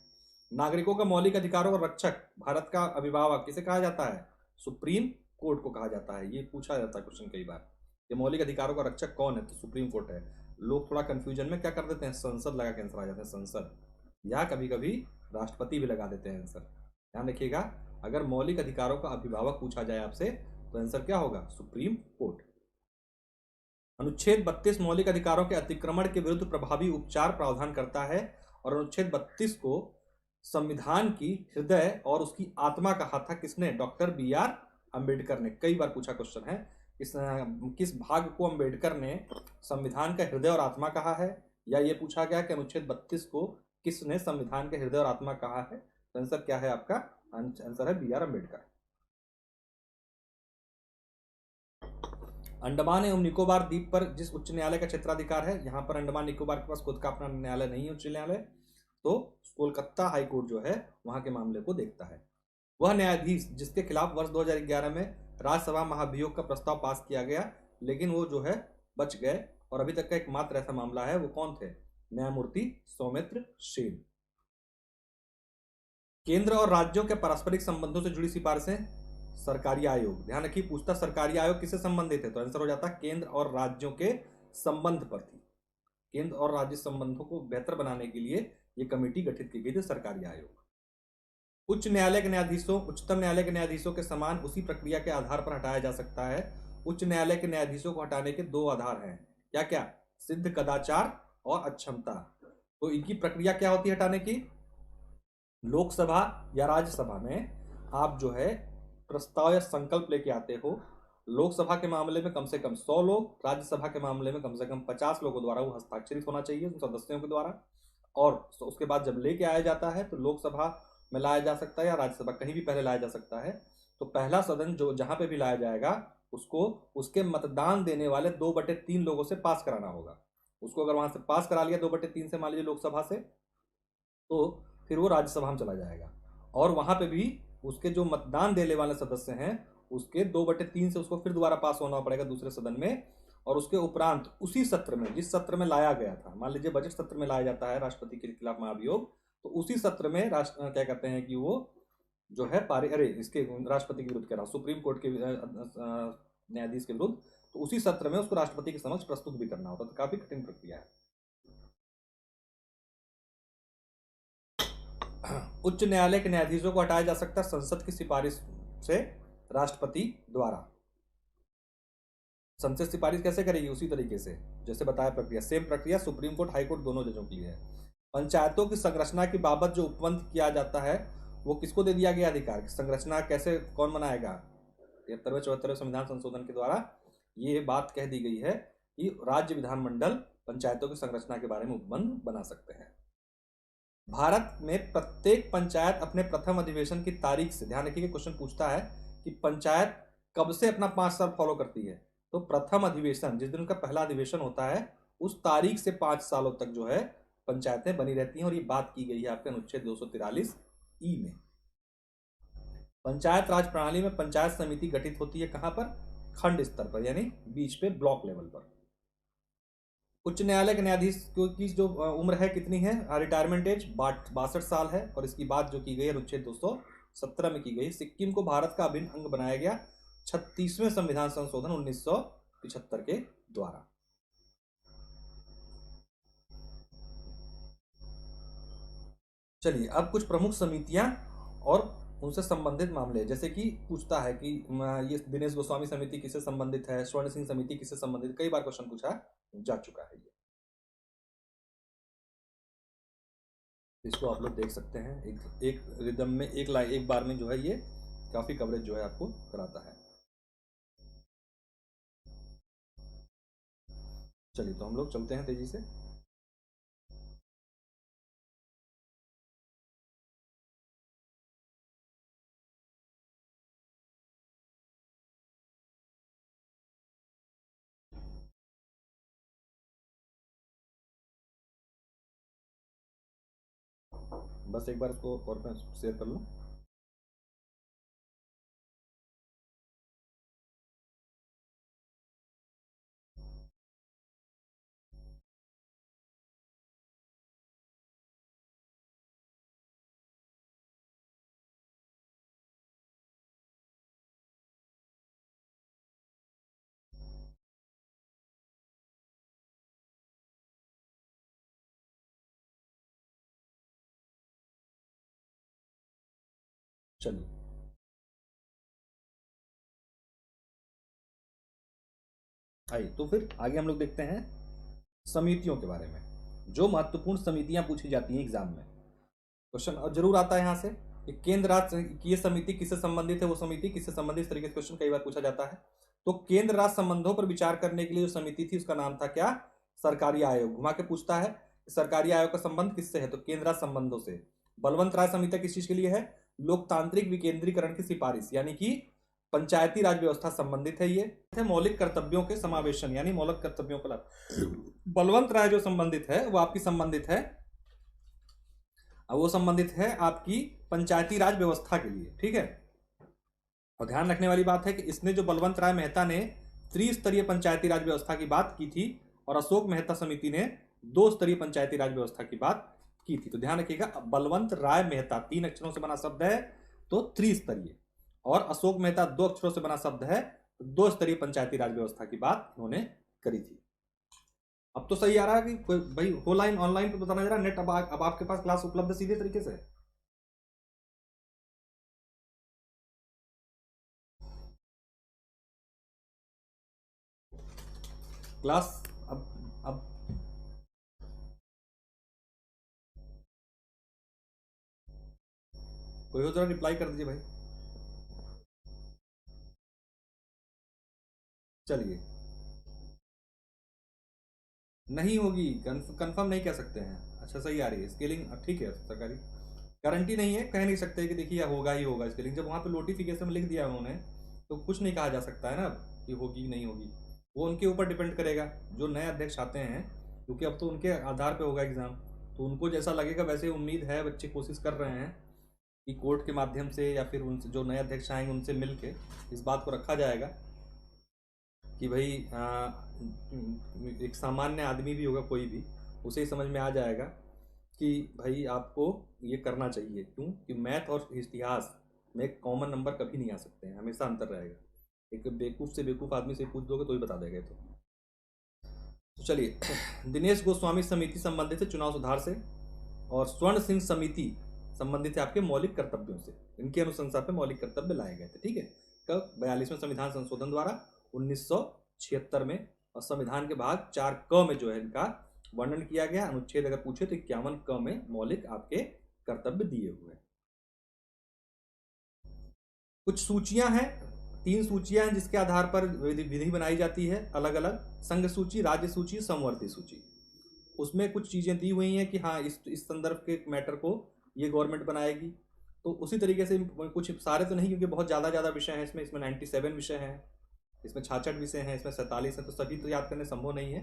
नागरिकों का मौलिक अधिकारों का रक्षक, भारत का अभिभावक किसे कहा जाता है? सुप्रीम कोर्ट को कहा जाता है। ये पूछा जाता है क्वेश्चन कई बार, ये मौलिक अधिकारों का रक्षक कौन है? तो सुप्रीम कोर्ट है। लोग थोड़ा कंफ्यूजन में क्या कर देते हैं, संसद लगा के आंसर आ जाते हैं, संसद, या कभी कभी राष्ट्रपति भी लगा देते हैं आंसर। ध्यान रखिएगा, अगर मौलिक अधिकारों का अभिभावक पूछा जाए आपसे तो आंसर क्या होगा? Supreme court. अनुच्छेद 32 मौलिक अधिकारों के अतिक्रमण के विरुद्ध प्रभावी उपचार प्रावधान करता है। और अनुच्छेद 32 को संविधान की हृदय और उसकी आत्मा कहा था किसने? डॉक्टर BR अंबेडकर ने। कई बार पूछा क्वेश्चन है, किस भाग को अंबेडकर ने संविधान का हृदय और आत्मा कहा है? या ये पूछा गया कि अनुच्छेद 32 को किसने संविधान के हृदय और आत्मा कहा है? तो आंसर क्या है आपका? आंसर है BR अंबेडकर। अंडमान एवं निकोबार द्वीप पर जिस उच्च न्यायालय का क्षेत्राधिकार है, यहाँ पर अंडमान निकोबार के पास खुद का अपना न्यायालय नहीं है, उच्च न्यायालय, तो कोलकाता हाईकोर्ट जो है वहां के मामले को देखता है। वह न्यायाधीश जिसके खिलाफ वर्ष 2011 में राज्यसभा महाभियोग का प्रस्ताव पास किया गया लेकिन वो जो है बच गए, और अभी तक का एकमात्र ऐसा मामला है, वो कौन थे? न्यायमूर्ति सौमित्र सेन। केंद्र और राज्यों के पारस्परिक संबंधों से जुड़ी सिफारिशें, सरकारी आयोग। ध्यान रखिए, पूछता सरकारी आयोग किससे संबंधित है, तो आंसर हो जाता केंद्र और राज्यों के संबंध पर थी। केंद्र और राज्य संबंधों को बेहतर बनाने के लिए ये कमेटी गठित की गई थी, सरकारी आयोग। उच्च न्यायालय के न्यायाधीशों उच्चतम न्यायालय के न्यायाधीशों के समान उसी प्रक्रिया के आधार पर हटाया जा सकता है। उच्च न्यायालय के न्यायाधीशों को हटाने के 2 आधार हैं, क्या क्या? सिद्ध कदाचार और अक्षमता। तो इनकी प्रक्रिया क्या होती है हटाने की? लोकसभा या राज्यसभा में आप जो है प्रस्ताव या संकल्प लेके आते हो। लोकसभा के मामले में कम से कम 100 लोग, राज्यसभा के मामले में कम से कम 50 लोगों द्वारा वो हस्ताक्षरित होना चाहिए उन सदस्यों के द्वारा। और उसके बाद जब लेके आया जाता है तो लोकसभा में लाया जा सकता है या राज्यसभा, कहीं भी पहले लाया जा सकता है। तो पहला सदन जो जहां पे भी लाया जाएगा उसको उसके मतदान देने वाले 2/3 लोगों से पास कराना होगा। उसको अगर वहां से पास करा लिया 2/3 से मान लीजिए लोकसभा से, तो फिर वो राज्यसभा में चला जाएगा, और वहां पे भी उसके जो मतदान देने वाले सदस्य हैं उसके 2/3 से उसको फिर दोबारा पास होना पड़ेगा दूसरे सदन में। और उसके उपरांत उसी सत्र में, जिस सत्र में लाया गया था, मान लीजिए बजट सत्र में लाया जाता है राष्ट्रपति के खिलाफ महाभियोग, तो उसी सत्र में राष्ट्र क्या कहते हैं कि वो जो है पारी, अरे इसके राष्ट्रपति के विरुद्ध कह रहा हूँ, सुप्रीम कोर्ट के न्यायाधीश के विरुद्ध, तो उसी सत्र में उसको राष्ट्रपति के समक्ष प्रस्तुत भी करना होता, तो काफी कठिन प्रक्रिया है। उच्च न्यायालय के न्यायाधीशों को हटाया जा सकता है संसद की सिफारिश से राष्ट्रपति द्वारा। संसद सिफारिश कैसे करेगी? उसी तरीके से जैसे बताया प्रक्रिया, सेम प्रक्रिया सुप्रीम कोर्ट हाई कोर्ट दोनों जजों के लिए है। पंचायतों की संरचना की बाबत जो उपबंध किया जाता है वो किसको दे दिया गया अधिकार? संरचना कैसे कौन बनाएगा? 73वें 74वें संविधान संशोधन के द्वारा ये बात कह दी गई है कि राज्य विधानमंडल पंचायतों की संरचना के बारे में उपबंध बना सकते हैं। भारत में प्रत्येक पंचायत अपने प्रथम अधिवेशन की तारीख से, ध्यान रखिए क्वेश्चन पूछता है कि पंचायत कब से अपना 5 साल फॉलो करती है, तो प्रथम अधिवेशन, जिस दिन उनका पहला अधिवेशन होता है उस तारीख से 5 सालों तक जो है पंचायतें बनी रहती हैं। और ये बात की गई है आपके अनुच्छेद 243 ई में। पंचायत राज प्रणाली में पंचायत समिति गठित होती है कहां पर? खंड स्तर पर, यानी बीच पे ब्लॉक लेवल पर। उच्च न्यायालय के न्यायाधीश की जो उम्र है कितनी है? रिटायरमेंट एज 62 साल है। और इसकी बात जो की गई अनुच्छेद 217 में की गई। सिक्किम को भारत का अभिन्न अंग बनाया गया 36वें संविधान संशोधन 1975 के द्वारा। चलिए अब कुछ प्रमुख समितियां और उनसे संबंधित मामले, जैसे कि पूछता है कि ये दिनेश गोस्वामी समिति किससे संबंधित है, स्वर्ण सिंह समिति किससे संबंधित, कई बार क्वेश्चन पूछा जा चुका है ये। इसको आप लोग देख सकते हैं, एक रिदम में एक लाइन एक बार में जो है ये काफी कवरेज जो है आपको कराता है। चलिए तो हम लोग चलते हैं तेजी से। बस एक बार इसको और मैं शेयर कर लूँ। चलिए आइए तो फिर आगे हम लोग देखते हैं समितियों के बारे में। जो महत्वपूर्ण समितियां पूछी जाती हैं एग्जाम में, क्वेश्चन जरूर आता है यहाँ से कि केंद्र राज्य की ये समिति किससे संबंधित है, वो समिति किससे संबंधित, इस तरीके से क्वेश्चन कई बार पूछा जाता है। तो केंद्र राज्य संबंधों पर विचार करने के लिए जो समिति थी उसका नाम था क्या? सरकारी आयोग। घुमा के पूछता है सरकारी आयोग का संबंध किससे है, तो केंद्र राज्य संबंधों से। बलवंत राय समिति किस चीज के लिए है? लोकतांत्रिक विकेंद्रीकरण की सिफारिश, यानी कि पंचायती राज व्यवस्था संबंधित है। ये मौलिक कर्तव्यों के समावेशन, यानी मौलिक कर्तव्यों का लाभ। बलवंत राय जो संबंधित है वो आपकी संबंधित है, वो संबंधित है आपकी पंचायती राज व्यवस्था के लिए, ठीक है। और ध्यान रखने वाली बात है कि इसने जो बलवंत राय मेहता ने त्रिस्तरीय पंचायती राज व्यवस्था की बात की थी और अशोक मेहता समिति ने 2 स्तरीय पंचायती राज व्यवस्था की बात की थी। तो ध्यान रखिएगा, बलवंत राय मेहता 3 अक्षरों से बना शब्द है तो त्रिस्तरीय, और अशोक मेहता 2 अक्षरों से बना शब्द है, 2 स्तरीय पंचायती राज व्यवस्था की बात उन्होंने करी थी। अब तो सही आ रहा है कि भाई हो लाइन ऑनलाइन पे बताना जरा नेट, अब आपके पास क्लास उपलब्ध है सीधे तरीके से। क्लास अब कोई हो जरा रिप्लाई कर दीजिए भाई। चलिए नहीं होगी, कंफर्म नहीं कह सकते हैं। अच्छा सही आ रही है स्केलिंग, ठीक है। सरकारी गारंटी नहीं है, कह नहीं सकते कि देखिए होगा ही होगा स्केलिंग। जब वहां पे नोटिफिकेशन में लिख दिया उन्होंने तो कुछ नहीं कहा जा सकता है ना कि होगी नहीं होगी, वो उनके ऊपर डिपेंड करेगा। जो नए अध्यक्ष आते हैं क्योंकि अब तो उनके आधार पे होगा एग्ज़ाम, तो उनको जैसा लगेगा वैसे उम्मीद है, बच्चे कोशिश कर रहे हैं कि कोर्ट के माध्यम से या फिर उनसे जो नए अध्यक्ष आएंगे उनसे मिल के इस बात को रखा जाएगा कि भाई एक सामान्य आदमी भी होगा कोई भी, उसे ही समझ में आ जाएगा कि भाई आपको ये करना चाहिए। क्यों कि मैथ और इतिहास में एक कॉमन नंबर कभी नहीं आ सकते हैं, हमेशा अंतर रहेगा। एक बेवकूफ़ से बेवकूफ़ आदमी से पूछ दोगे तो ही बता देगा। तो चलिए, दिनेश गोस्वामी समिति संबंधित है चुनाव सुधार से, और स्वर्ण सिंह समिति संबंधित है आपके मौलिक कर्तव्यों से। इनकी अनुशंसा पे मौलिक कर्तव्य लाए गए थे। ठीक है, कब? 42वें संविधान संशोधन द्वारा 1976 में, और संविधान के भाग 4 क में जो है इनका वर्णन किया गया। अनुच्छेद अगर पूछे तो 51 क में मौलिक आपके कर्तव्य दिए हुए हैं। कुछ सूचियां हैं, 3 सूचियां हैं जिसके आधार पर विधि बनाई जाती है अलग अलग। संघ सूची, राज्य सूची, समवर्ती सूची। उसमें कुछ चीजें दी हुई हैं कि हाँ इस संदर्भ के मैटर को ये गवर्नमेंट बनाएगी। तो उसी तरीके से कुछ सारे तो नहीं, क्योंकि बहुत ज़्यादा विषय हैं इसमें 97 विषय हैं, इसमें 66 विषय हैं, इसमें 47 हैं, तो सभी तो याद करने संभव नहीं है,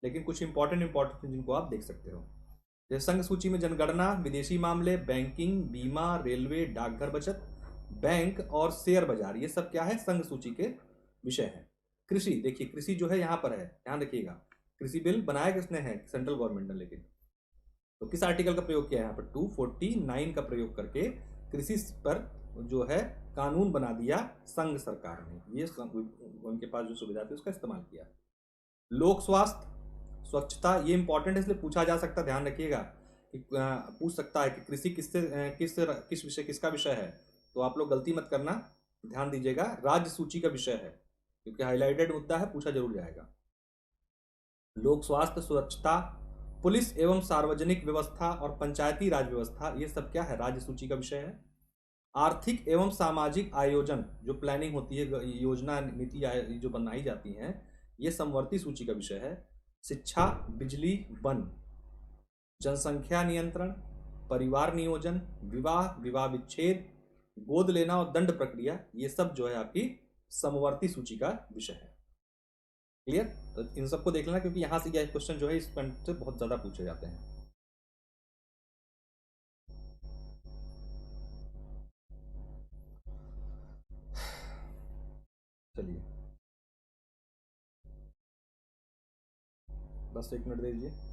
लेकिन कुछ इंपॉर्टेंट जिनको आप देख सकते हो। जैसे संघ सूची में जनगणना, विदेशी मामले, बैंकिंग, बीमा, रेलवे, डाकघर बचत, बैंक और शेयर बाजार, ये सब क्या है? संघ सूची के विषय हैं। कृषि, देखिए कृषि जो है यहाँ पर है, ध्यान रखिएगा। कृषि बिल बनाया किसने है? सेंट्रल गवर्नमेंट ने। लेकिन तो किस आर्टिकल का प्रयोग किया है यहाँ पर? 249 का प्रयोग करके कृषि पर जो है कानून बना दिया संघ सरकार ने। ये उनके पास जो सुविधा थी उसका इस्तेमाल किया। लोक स्वास्थ्य, स्वच्छता, ये इंपॉर्टेंट है इसलिए पूछा जा सकता है, ध्यान रखिएगा कि पूछ सकता है कि कृषि किस विषय किसका विषय है, तो आप लोग गलती मत करना, ध्यान दीजिएगा। राज्य सूची का विषय है, क्योंकि हाईलाइटेड मुद्दा है, पूछा जरूर जाएगा। लोक स्वास्थ्य, स्वच्छता, पुलिस एवं सार्वजनिक व्यवस्था और पंचायती राज व्यवस्था, ये सब क्या है? राज्य सूची का विषय है। आर्थिक एवं सामाजिक आयोजन, जो प्लानिंग होती है, योजना नीति जो बनाई जाती हैं, ये समवर्ती सूची का विषय है। शिक्षा, बिजली, वन, जनसंख्या नियंत्रण, परिवार नियोजन, विवाह, विवाह विच्छेद, गोद लेना और दंड प्रक्रिया, ये सब जो है आपकी समवर्ती सूची का विषय है। क्लियर? तो इन सबको देख लेना, क्योंकि यहां से यह क्वेश्चन जो है इस पॉइंट से बहुत ज्यादा पूछे जाते हैं। चलिए, बस 1 मिनट दे दीजिए।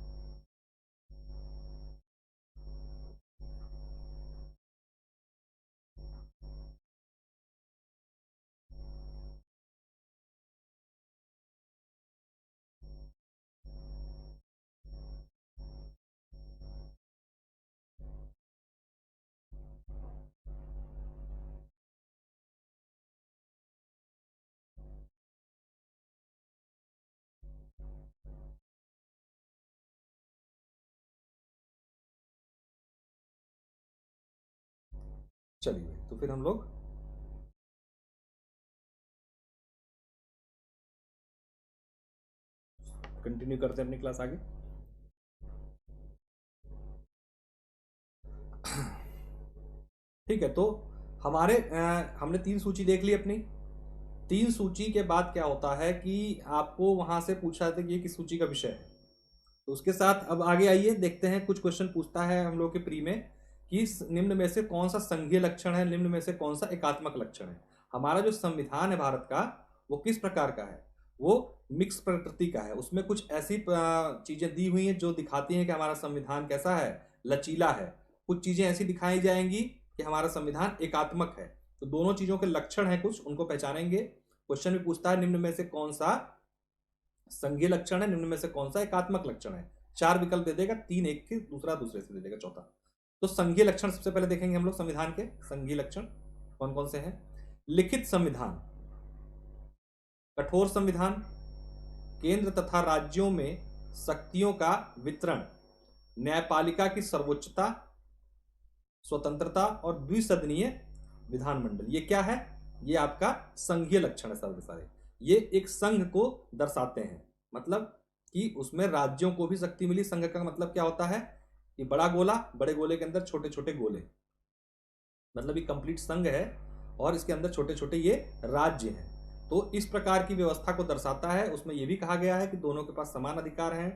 चलिए, तो फिर हम लोग कंटिन्यू करते हैं अपनी क्लास आगे। ठीक है, तो हमने 3 सूची देख ली अपनी। 3 सूची के बाद क्या होता है कि आपको वहां से पूछा था कि ये किस सूची का विषय है। तो उसके साथ अब आगे आइए, देखते हैं कुछ क्वेश्चन पूछता है हम लोग के प्री में कि निम्न में से कौन सा संघीय लक्षण है, निम्न में से कौन सा एकात्मक लक्षण है। हमारा जो संविधान है भारत का, वो किस प्रकार का है? वो मिक्स प्रकृति का है। उसमें कुछ ऐसी चीजें दी हुई हैं जो दिखाती हैं कि हमारा संविधान कैसा है? लचीला है। कुछ चीजें ऐसी दिखाई जाएंगी कि हमारा संविधान एकात्मक है। तो दोनों चीजों के लक्षण हैं कुछ, उनको पहचानेंगे। क्वेश्चन में पूछता है निम्न में से कौन सा संघीय लक्षण है, निम्न में से कौन सा एकात्मक लक्षण है। 4 विकल्प दे देगा, 3 एक के, दूसरा दूसरे से दे देगा, चौथा। तो संघीय लक्षण सबसे पहले देखेंगे हम लोग संविधान के। संघीय लक्षण कौन कौन से हैं? लिखित संविधान, कठोर संविधान, केंद्र तथा राज्यों में शक्तियों का वितरण, न्यायपालिका की सर्वोच्चता, स्वतंत्रता और द्विसदनीय विधानमंडल। ये क्या है? ये आपका संघीय लक्षण है सारे सारे। ये एक संघ को दर्शाते हैं, मतलब कि उसमें राज्यों को भी शक्ति मिली। संघ का मतलब क्या होता है कि बड़ा गोला, बड़े गोले के अंदर छोटे छोटे गोले, मतलब ये कंप्लीट संघ है और इसके अंदर छोटे छोटे ये राज्य हैं। तो इस प्रकार की व्यवस्था को दर्शाता है। उसमें यह भी कहा गया है कि दोनों के पास समान अधिकार हैं,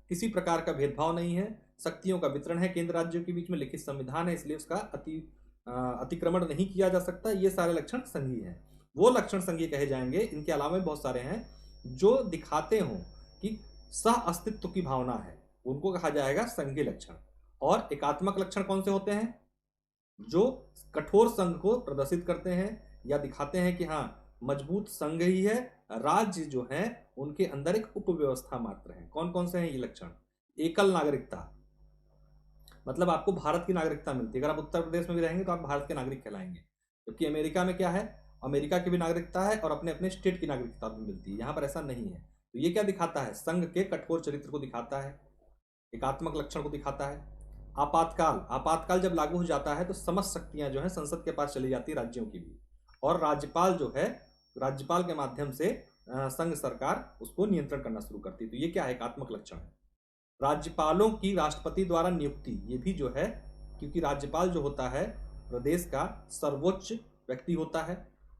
किसी प्रकार का भेदभाव नहीं है, शक्तियों का वितरण है केंद्र राज्यों के बीच में, लिखित संविधान है इसलिए उसका अतिक्रमण नहीं किया जा सकता। ये सारे लक्षण संघीय हैं। वो लक्षण संघीय कहे जाएंगे, इनके अलावा भी बहुत सारे हैं जो दिखाते हो कि सह अस्तित्व की भावना है, उनको कहा जाएगा संघीय लक्षण। और एकात्मक लक्षण कौन से होते हैं? जो कठोर संघ को प्रदर्शित करते हैं या दिखाते हैं कि हाँ मजबूत संघ ही है, राज्य जो है उनके अंदर एक उपव्यवस्था मात्र है। कौन कौन से हैं ये लक्षण? एकल नागरिकता, मतलब आपको भारत की नागरिकता मिलती है, अगर आप उत्तर प्रदेश में भी रहेंगे तो आप भारत के नागरिक कहलाएंगे। जबकि अमेरिका में क्या है, अमेरिका की भी नागरिकता है और अपने अपने स्टेट की नागरिकता भी मिलती है, यहाँ पर ऐसा नहीं है। तो ये क्या दिखाता है? संघ के कठोर चरित्र को दिखाता है, एकात्मक लक्षण को दिखाता है। आपातकाल, आपातकाल जब लागू हो जाता है तो समस्त शक्तियां जो है संसद के पास चली जाती है, राज्यों की भी, और राज्यपाल जो है राज्यपाल के माध्यम से संघ सरकार उसको नियंत्रण करना शुरू करती है। तो ये क्या है? एकात्मक लक्षण है। राज्यपालों की राष्ट्रपति द्वारा नियुक्ति, ये भी जो है, क्योंकि राज्यपाल जो होता है प्रदेश का सर्वोच्च व्यक्ति होता है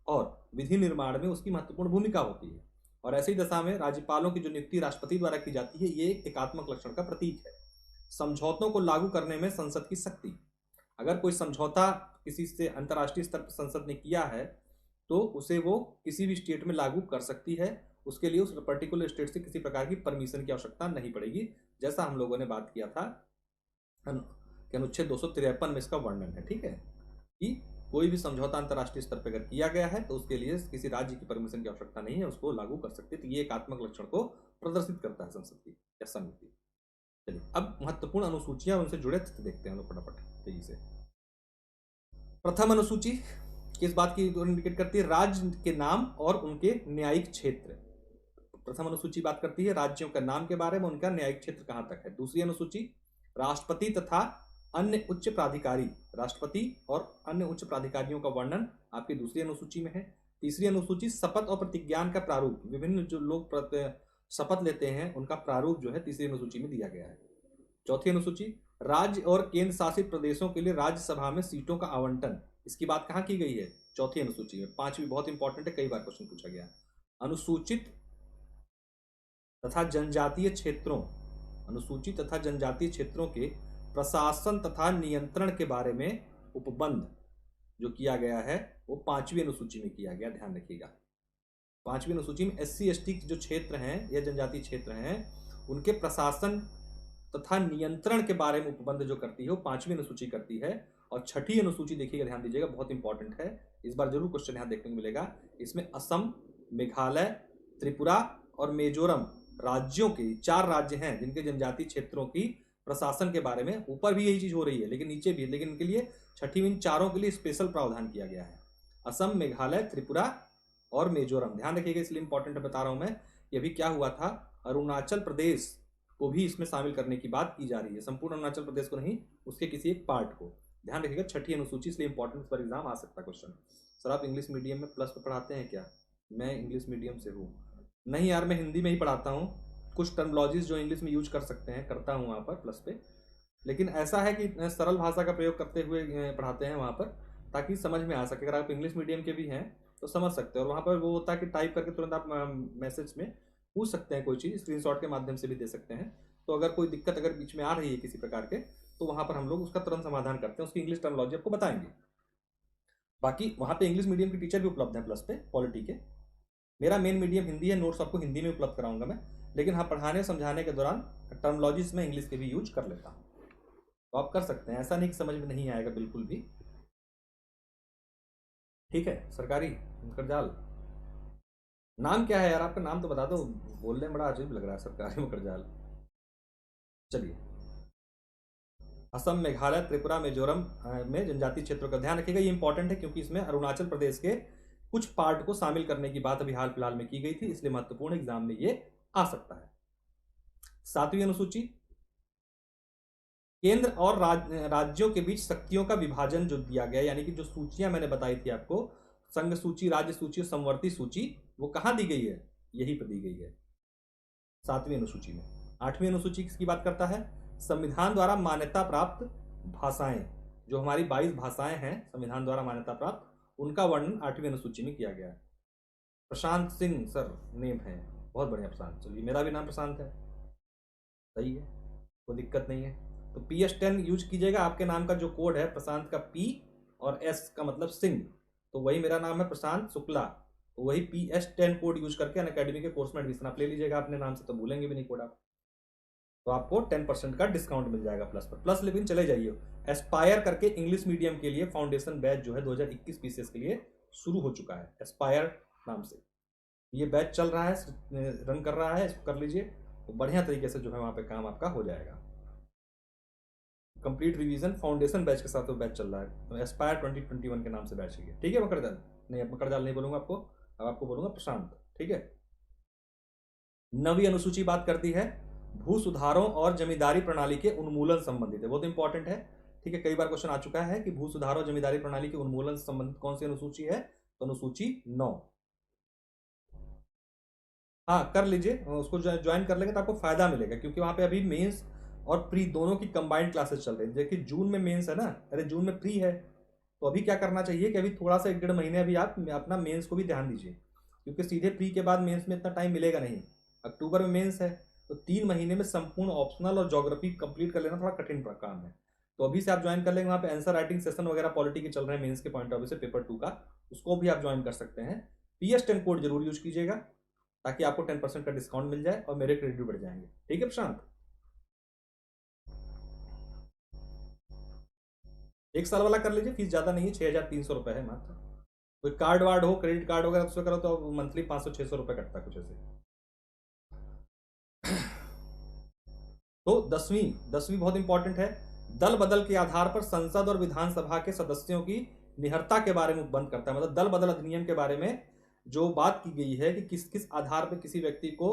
और विधि निर्माण में उसकी महत्वपूर्ण भूमिका होती है, और ऐसी दशा में राज्यपालों की जो नियुक्ति राष्ट्रपति द्वारा की जाती है ये एक एकात्मक लक्षण का प्रतीक है। समझौतों को लागू करने में संसद की शक्ति, अगर कोई समझौता किसी से अंतर्राष्ट्रीय स्तर पर संसद ने किया है तो उसे वो किसी भी स्टेट में लागू कर सकती है, उसके लिए उस पर्टिकुलर स्टेट से किसी प्रकार की परमिशन की आवश्यकता नहीं पड़ेगी, जैसा हम लोगों ने बात किया था कि अनुच्छेद 253 में इसका वर्णन है। ठीक है, कि कोई भी समझौता अंतर्राष्ट्रीय स्तर पर अगर किया गया है तो उसके लिए किसी राज्य की परमिशन की आवश्यकता नहीं है, उसको लागू कर सकते। तो ये एकात्मक लक्षण को प्रदर्शित करता है संसद की या संघ की। चलिए अब महत्वपूर्ण अनुसूचियां उनसे जुड़े तथ्य देखते हैं हम लोग फटाफट तेजी से। प्रथम अनुसूची किस बात की इंडिकेट करती है? राज्य के नाम और उनके न्यायिक क्षेत्र। प्रथम अनुसूची बात करती है राज्यों के नाम के बारे में, उनका न्यायिक क्षेत्र कहां तक है। दूसरी अनुसूची राष्ट्रपति तथा अन्य उच्च प्राधिकारी, राष्ट्रपति और अन्य उच्च प्राधिकारियों का वर्णन आपकी दूसरी अनुसूची में है। तीसरी अनुसूची शपथ और प्रतिज्ञान का प्रारूप, विभिन्न जो लोग शपथ लेते हैं उनका प्रारूप जो है तीसरी अनुसूची में दिया गया है। चौथी अनुसूची राज्य और केंद्र शासित प्रदेशों के लिए राज्यसभा में सीटों का आवंटन, इसकी बात कहां की गई है? चौथी अनुसूची में। पांचवी बहुत इंपॉर्टेंट है, कई बार क्वेश्चन पूछा गया, अनुसूचित तथा जनजातीय क्षेत्रों, अनुसूचित तथा जनजातीय क्षेत्रों के प्रशासन तथा नियंत्रण के बारे में उपबंध जो किया गया है वो पांचवी अनुसूची में किया गया, ध्यान रखिएगा। पांचवी अनुसूची में SC ST जो क्षेत्र हैं या जनजातीय क्षेत्र हैं उनके प्रशासन तथा नियंत्रण के बारे में उपबंध जो करती है वो पांचवी अनुसूची करती है। और छठी अनुसूची देखिएगा, ध्यान दीजिएगा, बहुत इंपॉर्टेंट है, इस बार जरूर क्वेश्चन यहां देखने को मिलेगा। इसमें असम, मेघालय, त्रिपुरा और मिजोरम राज्यों के, 4 राज्य हैं जिनके जनजातीय क्षेत्रों की प्रशासन के बारे में, ऊपर भी यही चीज हो रही है लेकिन नीचे भी, लेकिन इनके लिए छठी में इन चारों के लिए स्पेशल प्रावधान किया गया है। असम, मेघालय, त्रिपुरा और मिजोरम, ध्यान रखिएगा, इसलिए इंपॉर्टेंट बता रहा हूं मैं। ये भी क्या हुआ था, अरुणाचल प्रदेश को भी इसमें शामिल करने की बात की जा रही है, संपूर्ण अरुणाचल प्रदेश को नहीं, उसके किसी एक पार्ट को। ध्यान रखिएगा, छठी अनुसूची, इसलिए इंपॉर्टेंट पर एग्जाम आ सकता है क्वेश्चन। सर आप इंग्लिश मीडियम में प्लस पे पढ़ाते हैं क्या? मैं इंग्लिश मीडियम से हूँ। नहीं यार, मैं हिंदी में ही पढ़ाता हूँ, कुछ टर्मोलॉजीज जो इंग्लिश में यूज कर सकते हैं करता हूँ वहाँ पर प्लस पे, लेकिन ऐसा है कि सरल भाषा का प्रयोग करते हुए पढ़ाते हैं वहाँ पर, ताकि समझ में आ सके। अगर आप इंग्लिश मीडियम के भी हैं तो समझ सकते हैं, और वहाँ पर वो होता है कि टाइप करके तुरंत आप मैसेज में पूछ सकते हैं, कोई चीज़ स्क्रीनशॉट के माध्यम से भी दे सकते हैं। तो अगर कोई दिक्कत अगर बीच में आ रही है किसी प्रकार के, तो वहाँ पर हम लोग उसका तुरंत समाधान करते हैं, उसकी इंग्लिश टर्मोलॉजी आपको बताएंगे। बाकी वहाँ पे इंग्लिश मीडियम के टीचर भी उपलब्ध हैं प्लस पे, पॉलिटी के। मेरा मेन मीडियम हिंदी है, नोट्स आपको हिंदी में उपलब्ध कराऊंगा मैं, लेकिन हाँ पढ़ाने समझाने के दौरान टर्मोलॉजीज में इंग्लिश के भी यूज कर लेता हूँ, तो आप कर सकते हैं, ऐसा नहीं कि समझ में नहीं आएगा बिल्कुल भी। ठीक है, सरकारी मकड़जाल, नाम क्या है यार आपका? नाम तो बता दो, बोलने में बड़ा अजीब लग रहा है, सरकारी मकड़जाल। चलिए, असम, मेघालय, त्रिपुरा, मिजोरम में जनजातीय क्षेत्रों का ध्यान रखिएगा, ये इंपॉर्टेंट है क्योंकि इसमें अरुणाचल प्रदेश के कुछ पार्ट को शामिल करने की बात अभी हाल फिलहाल में की गई थी, इसलिए महत्वपूर्ण एग्जाम में ये आ सकता है। सातवीं अनुसूची केंद्र और राज्यों के बीच शक्तियों का विभाजन जो दिया गया, यानी कि जो सूचियां मैंने बताई थी आपको, संघ सूची, राज्य सूची और समवर्ती सूची, वो कहां दी गई है? यही पर दी गई है, सातवीं अनुसूची में। आठवीं अनुसूची किसकी बात करता है? संविधान द्वारा मान्यता प्राप्त भाषाएं, जो हमारी 22 भाषाएं हैं संविधान द्वारा मान्यता प्राप्त, उनका वर्णन आठवीं अनुसूची में किया गया है। प्रशांत सिंह सर नेम है, बहुत बढ़िया प्रशांत। चलिए, मेरा भी नाम प्रशांत है। सही है, कोई दिक्कत नहीं है। तो PS10 यूज कीजिएगा। आपके नाम का जो कोड है प्रशांत का P और S का मतलब सिंह, तो वही मेरा नाम है प्रशांत शुक्ला, तो वही PS10 कोड यूज करके अनअकैडमी के कोर्स में एडमिशन आप ले लीजिएगा अपने नाम से, तो भूलेंगे भी नहीं कोड आप। तो आपको 10% का डिस्काउंट मिल जाएगा प्लस पर प्लस, लेकिन चले जाइए। एस्पायर करके इंग्लिश मीडियम के लिए फाउंडेशन बैच जो है 2021 पीसीएस के लिए शुरू हो चुका है, एस्पायर नाम से ये बैच चल रहा है, रन कर रहा है, इसको कर लीजिए, तो बढ़िया तरीके से जो है वहाँ पे काम आपका हो जाएगा। कंप्लीट रिवीजन फाउंडेशन बैच के साथ वो बैच चल रहा है, तो एस्पायर 2021 के नाम से बैच है, ठीक है। मकड़जाल नहीं, अब मकड़जाल नहीं बोलूंगा आपको, अब आपको बोलूंगा प्रशांत, ठीक है। नवी अनुसूची बात करती है भू सुधारों और जमींदारी प्रणाली के उन्मूलन संबंधित है, बहुत इंपॉर्टेंट है, ठीक है। कई बार क्वेश्चन आ चुका है कि भू सुधार और जमींदारी प्रणाली के उन्मूलन से संबंधित कौन सी अनुसूची है, तो अनुसूची 9। हाँ कर लीजिए, उसको ज्वाइन कर लेंगे तो आपको फायदा मिलेगा, क्योंकि वहां पे अभी मेंस और प्री दोनों की कंबाइंड क्लासेस चल रही है। देखिए जून में मेंस है ना, अरे जून में प्री है, तो अभी क्या करना चाहिए कि अभी थोड़ा सा 1-1.5 महीने अभी आप अपना मेंस को भी ध्यान दीजिए, क्योंकि सीधे प्री के बाद मेंस में इतना टाइम मिलेगा नहीं। अक्टूबर में मेंस है, तो 3 महीने में संपूर्ण ऑप्शनल और ज्योग्राफी कंप्लीट कर लेना थोड़ा कठिन काम है। तो अभी से आप ज्वाइन कर लेंगे, वहाँ पे आंसर राइटिंग सेशन वगैरह पॉलिटी के चल रहे हैं मेंस के पॉइंट ऑफ व्यू से, पेपर 2 का, उसको भी आप ज्वाइन कर सकते हैं। PS10 कोड जरूर यूज कीजिएगा, ताकि आपको 10% का डिस्काउंट मिल जाए और मेरे क्रेडिट भी बढ़ जाएंगे, ठीक है प्रशांत। 1 साल वाला कर लीजिए, फीस ज्यादा नहीं है, 6,300 रुपए है मात्र। कोई कार्ड वार्ड हो, क्रेडिट कार्ड वगैरह उसमें करो तो मंथली 500-600 रुपए कटता है कुछ ऐसे। तो 10वीं बहुत इंपॉर्टेंट है। दल बदल के आधार पर संसद और विधानसभा के सदस्यों की निहरता के बारे में बंद करता है, मतलब दल बदल अधिनियम के बारे में जो बात की गई है कि किस किस आधार पर किसी व्यक्ति को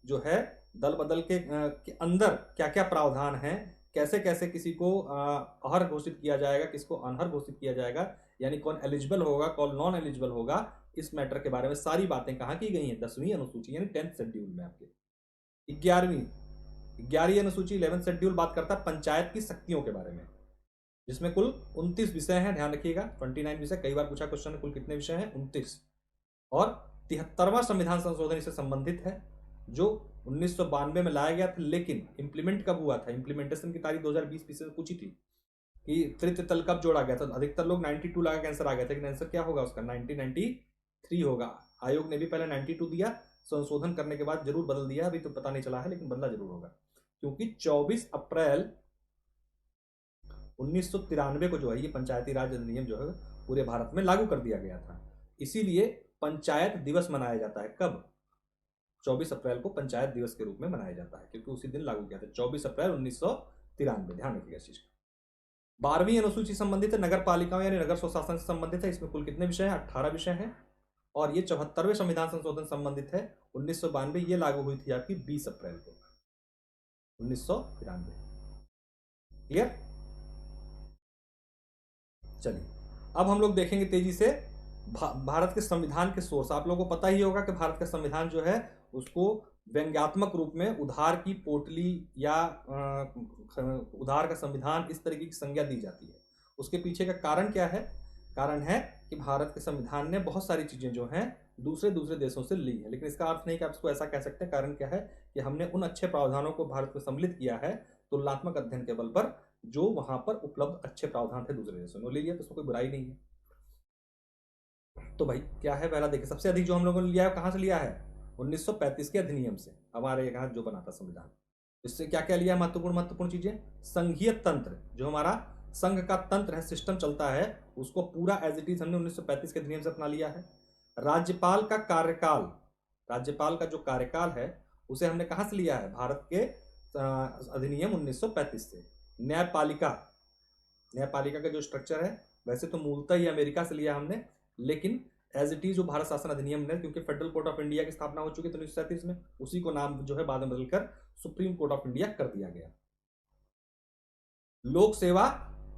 जो है दल बदल के अंदर क्या क्या प्रावधान है, कैसे कैसे किसी को अहर घोषित किया जाएगा, किसको अनहर घोषित किया जाएगा, यानी कौन एलिजिबल होगा कौन नॉन एलिजिबल होगा, इस मैटर के बारे में सारी बातें कहाँ की गई हैं, 10वीं अनुसूची यानी 10th शेड्यूल में। आपके 11वीं अनुसूची 11th शेड्यूल बात करता है पंचायत की शक्तियों के बारे में, जिसमें कुल 29 विषय हैं, ध्यान रखिएगा, 29 विषय, कई बार पूछा क्वेश्चन में कुल कितने विषय हैं, 29। और 73वां संविधान संशोधन इससे संबंधित है, जो 1992 में लाया गया था, लेकिन इंप्लीमेंट कब हुआ था, इंप्लीमेंटेशन की तारीख 2020 पीछे से पूछी थी कि तृतीय तल कब जोड़ा गया था, अधिकतर लोग 92 लगा के आंसर आ गया था, लेकिन आंसर क्या होगा उसका 1993 होगा। आयोग ने भी पहले 92 दिया, संशोधन करने के बाद जरूर बदल दिया, अभी तो पता नहीं चला है, लेकिन बदला जरूर होगा, क्योंकि 24 अप्रैल 1993 को जो है ये पंचायती राज अधिनियम जो है पूरे भारत में लागू कर दिया गया था। इसीलिए पंचायत दिवस मनाया जाता है, कब, 24 अप्रैल को पंचायत दिवस के रूप में मनाया जाता है, क्योंकि उसी दिन लागू किया था, 24 अप्रैल 1993, ध्यान रखिएगा इस चीज का। 12वीं अनुसूची संबंधित है नगर पालिकाओं यानी नगर स्वशासन से संबंधित है, इसमें कुल कितने विषय हैं, 18 विषय हैं। और ये 74वें संविधान संशोधन संबंधित है, 1992, ये लागू हुई थी आपकी 20 अप्रैल को 1993। क्लियर। चलिए अब हम लोग देखेंगे तेजी से भारत के संविधान के सोर्स। आप लोगों को पता ही होगा कि भारत का संविधान जो है उसको व्यंग्यात्मक रूप में उधार की पोटली या उधार का संविधान इस तरीके की संज्ञा दी जाती है। उसके पीछे का कारण क्या है, कारण है कि भारत के संविधान ने बहुत सारी चीजें जो हैं दूसरे दूसरे देशों से ली है, लेकिन इसका अर्थ नहीं कि आप इसको ऐसा कह सकते हैं। कारण क्या है कि हमने उन अच्छे प्रावधानों को भारत में सम्मिलित किया है तुलनात्मक अध्ययन के बल पर, जो वहां पर उपलब्ध अच्छे प्रावधान थे दूसरे देशों में, ले लिया, तो उसमें कोई बुराई नहीं है। तो भाई क्या है, पहला देखिए, सबसे अधिक जो हम लोगों ने लिया है कहां से लिया है, 1935 के अधिनियम से, हमारे यहाँ जो बना था संविधान। इससे क्या क्या लिया है, महत्वपूर्ण चीजें, संघीय तंत्र, जो हमारा संघ का तंत्र है, सिस्टम चलता है, उसको पूरा एज इट इज हमने 1935 के अधिनियम से अपना लिया है। राज्यपाल का कार्यकाल, राज्यपाल का जो कार्यकाल है उसे हमने कहां से लिया है, भारत के अधिनियम 1935 से। न्यायपालिका, न्यायपालिका का जो स्ट्रक्चर है वैसे तो मूलतः ही अमेरिका से लिया हमने, लेकिन एज इट इज जो भारत शासन अधिनियम ने, क्योंकि फेडरल कोर्ट ऑफ इंडिया की स्थापना हो चुकी थी 1937 में, उसी को नाम जो है बाद में बदलकर सुप्रीम कोर्ट ऑफ इंडिया कर दिया गया। लोक सेवा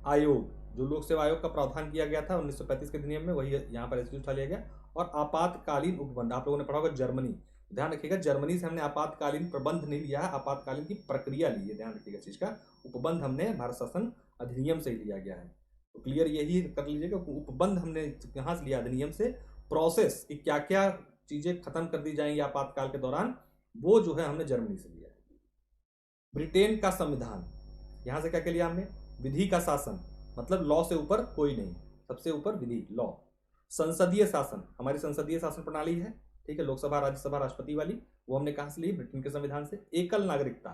आयोग, जो लोक सेवा आयोग का प्रावधान किया गया था 1935 के अधिनियम में, वही यहाँ पर एसक्यूज उठा लिया गया। और आपातकालीन उपबंध, आप लोगों ने पढ़ा होगा जर्मनी, ध्यान रखिएगा, जर्मनी से हमने आपातकालीन प्रबंध नहीं लिया है, आपातकालीन की प्रक्रिया ली है, ध्यान रखिएगा चीज का। उपबंध हमने भारत शासन अधिनियम से ही लिया गया है, तो क्लियर यही कर लीजिएगा, उपबंध हमने कहां से लिया, अधिनियम से। प्रोसेस कि क्या क्या चीजें खत्म कर दी जाएंगी आपातकाल के दौरान, वो जो है हमने जर्मनी से लिया है। ब्रिटेन का संविधान, यहां से क्या क्या लिया हमने, विधि का शासन, मतलब लॉ से ऊपर कोई नहीं, सबसे ऊपर विधि, लॉ। संसदीय शासन, हमारी संसदीय शासन प्रणाली है, ठीक है, लोकसभा राज्यसभा राष्ट्रपति वाली, वो हमने कहां से ली, ब्रिटेन के संविधान से। एकल नागरिकता,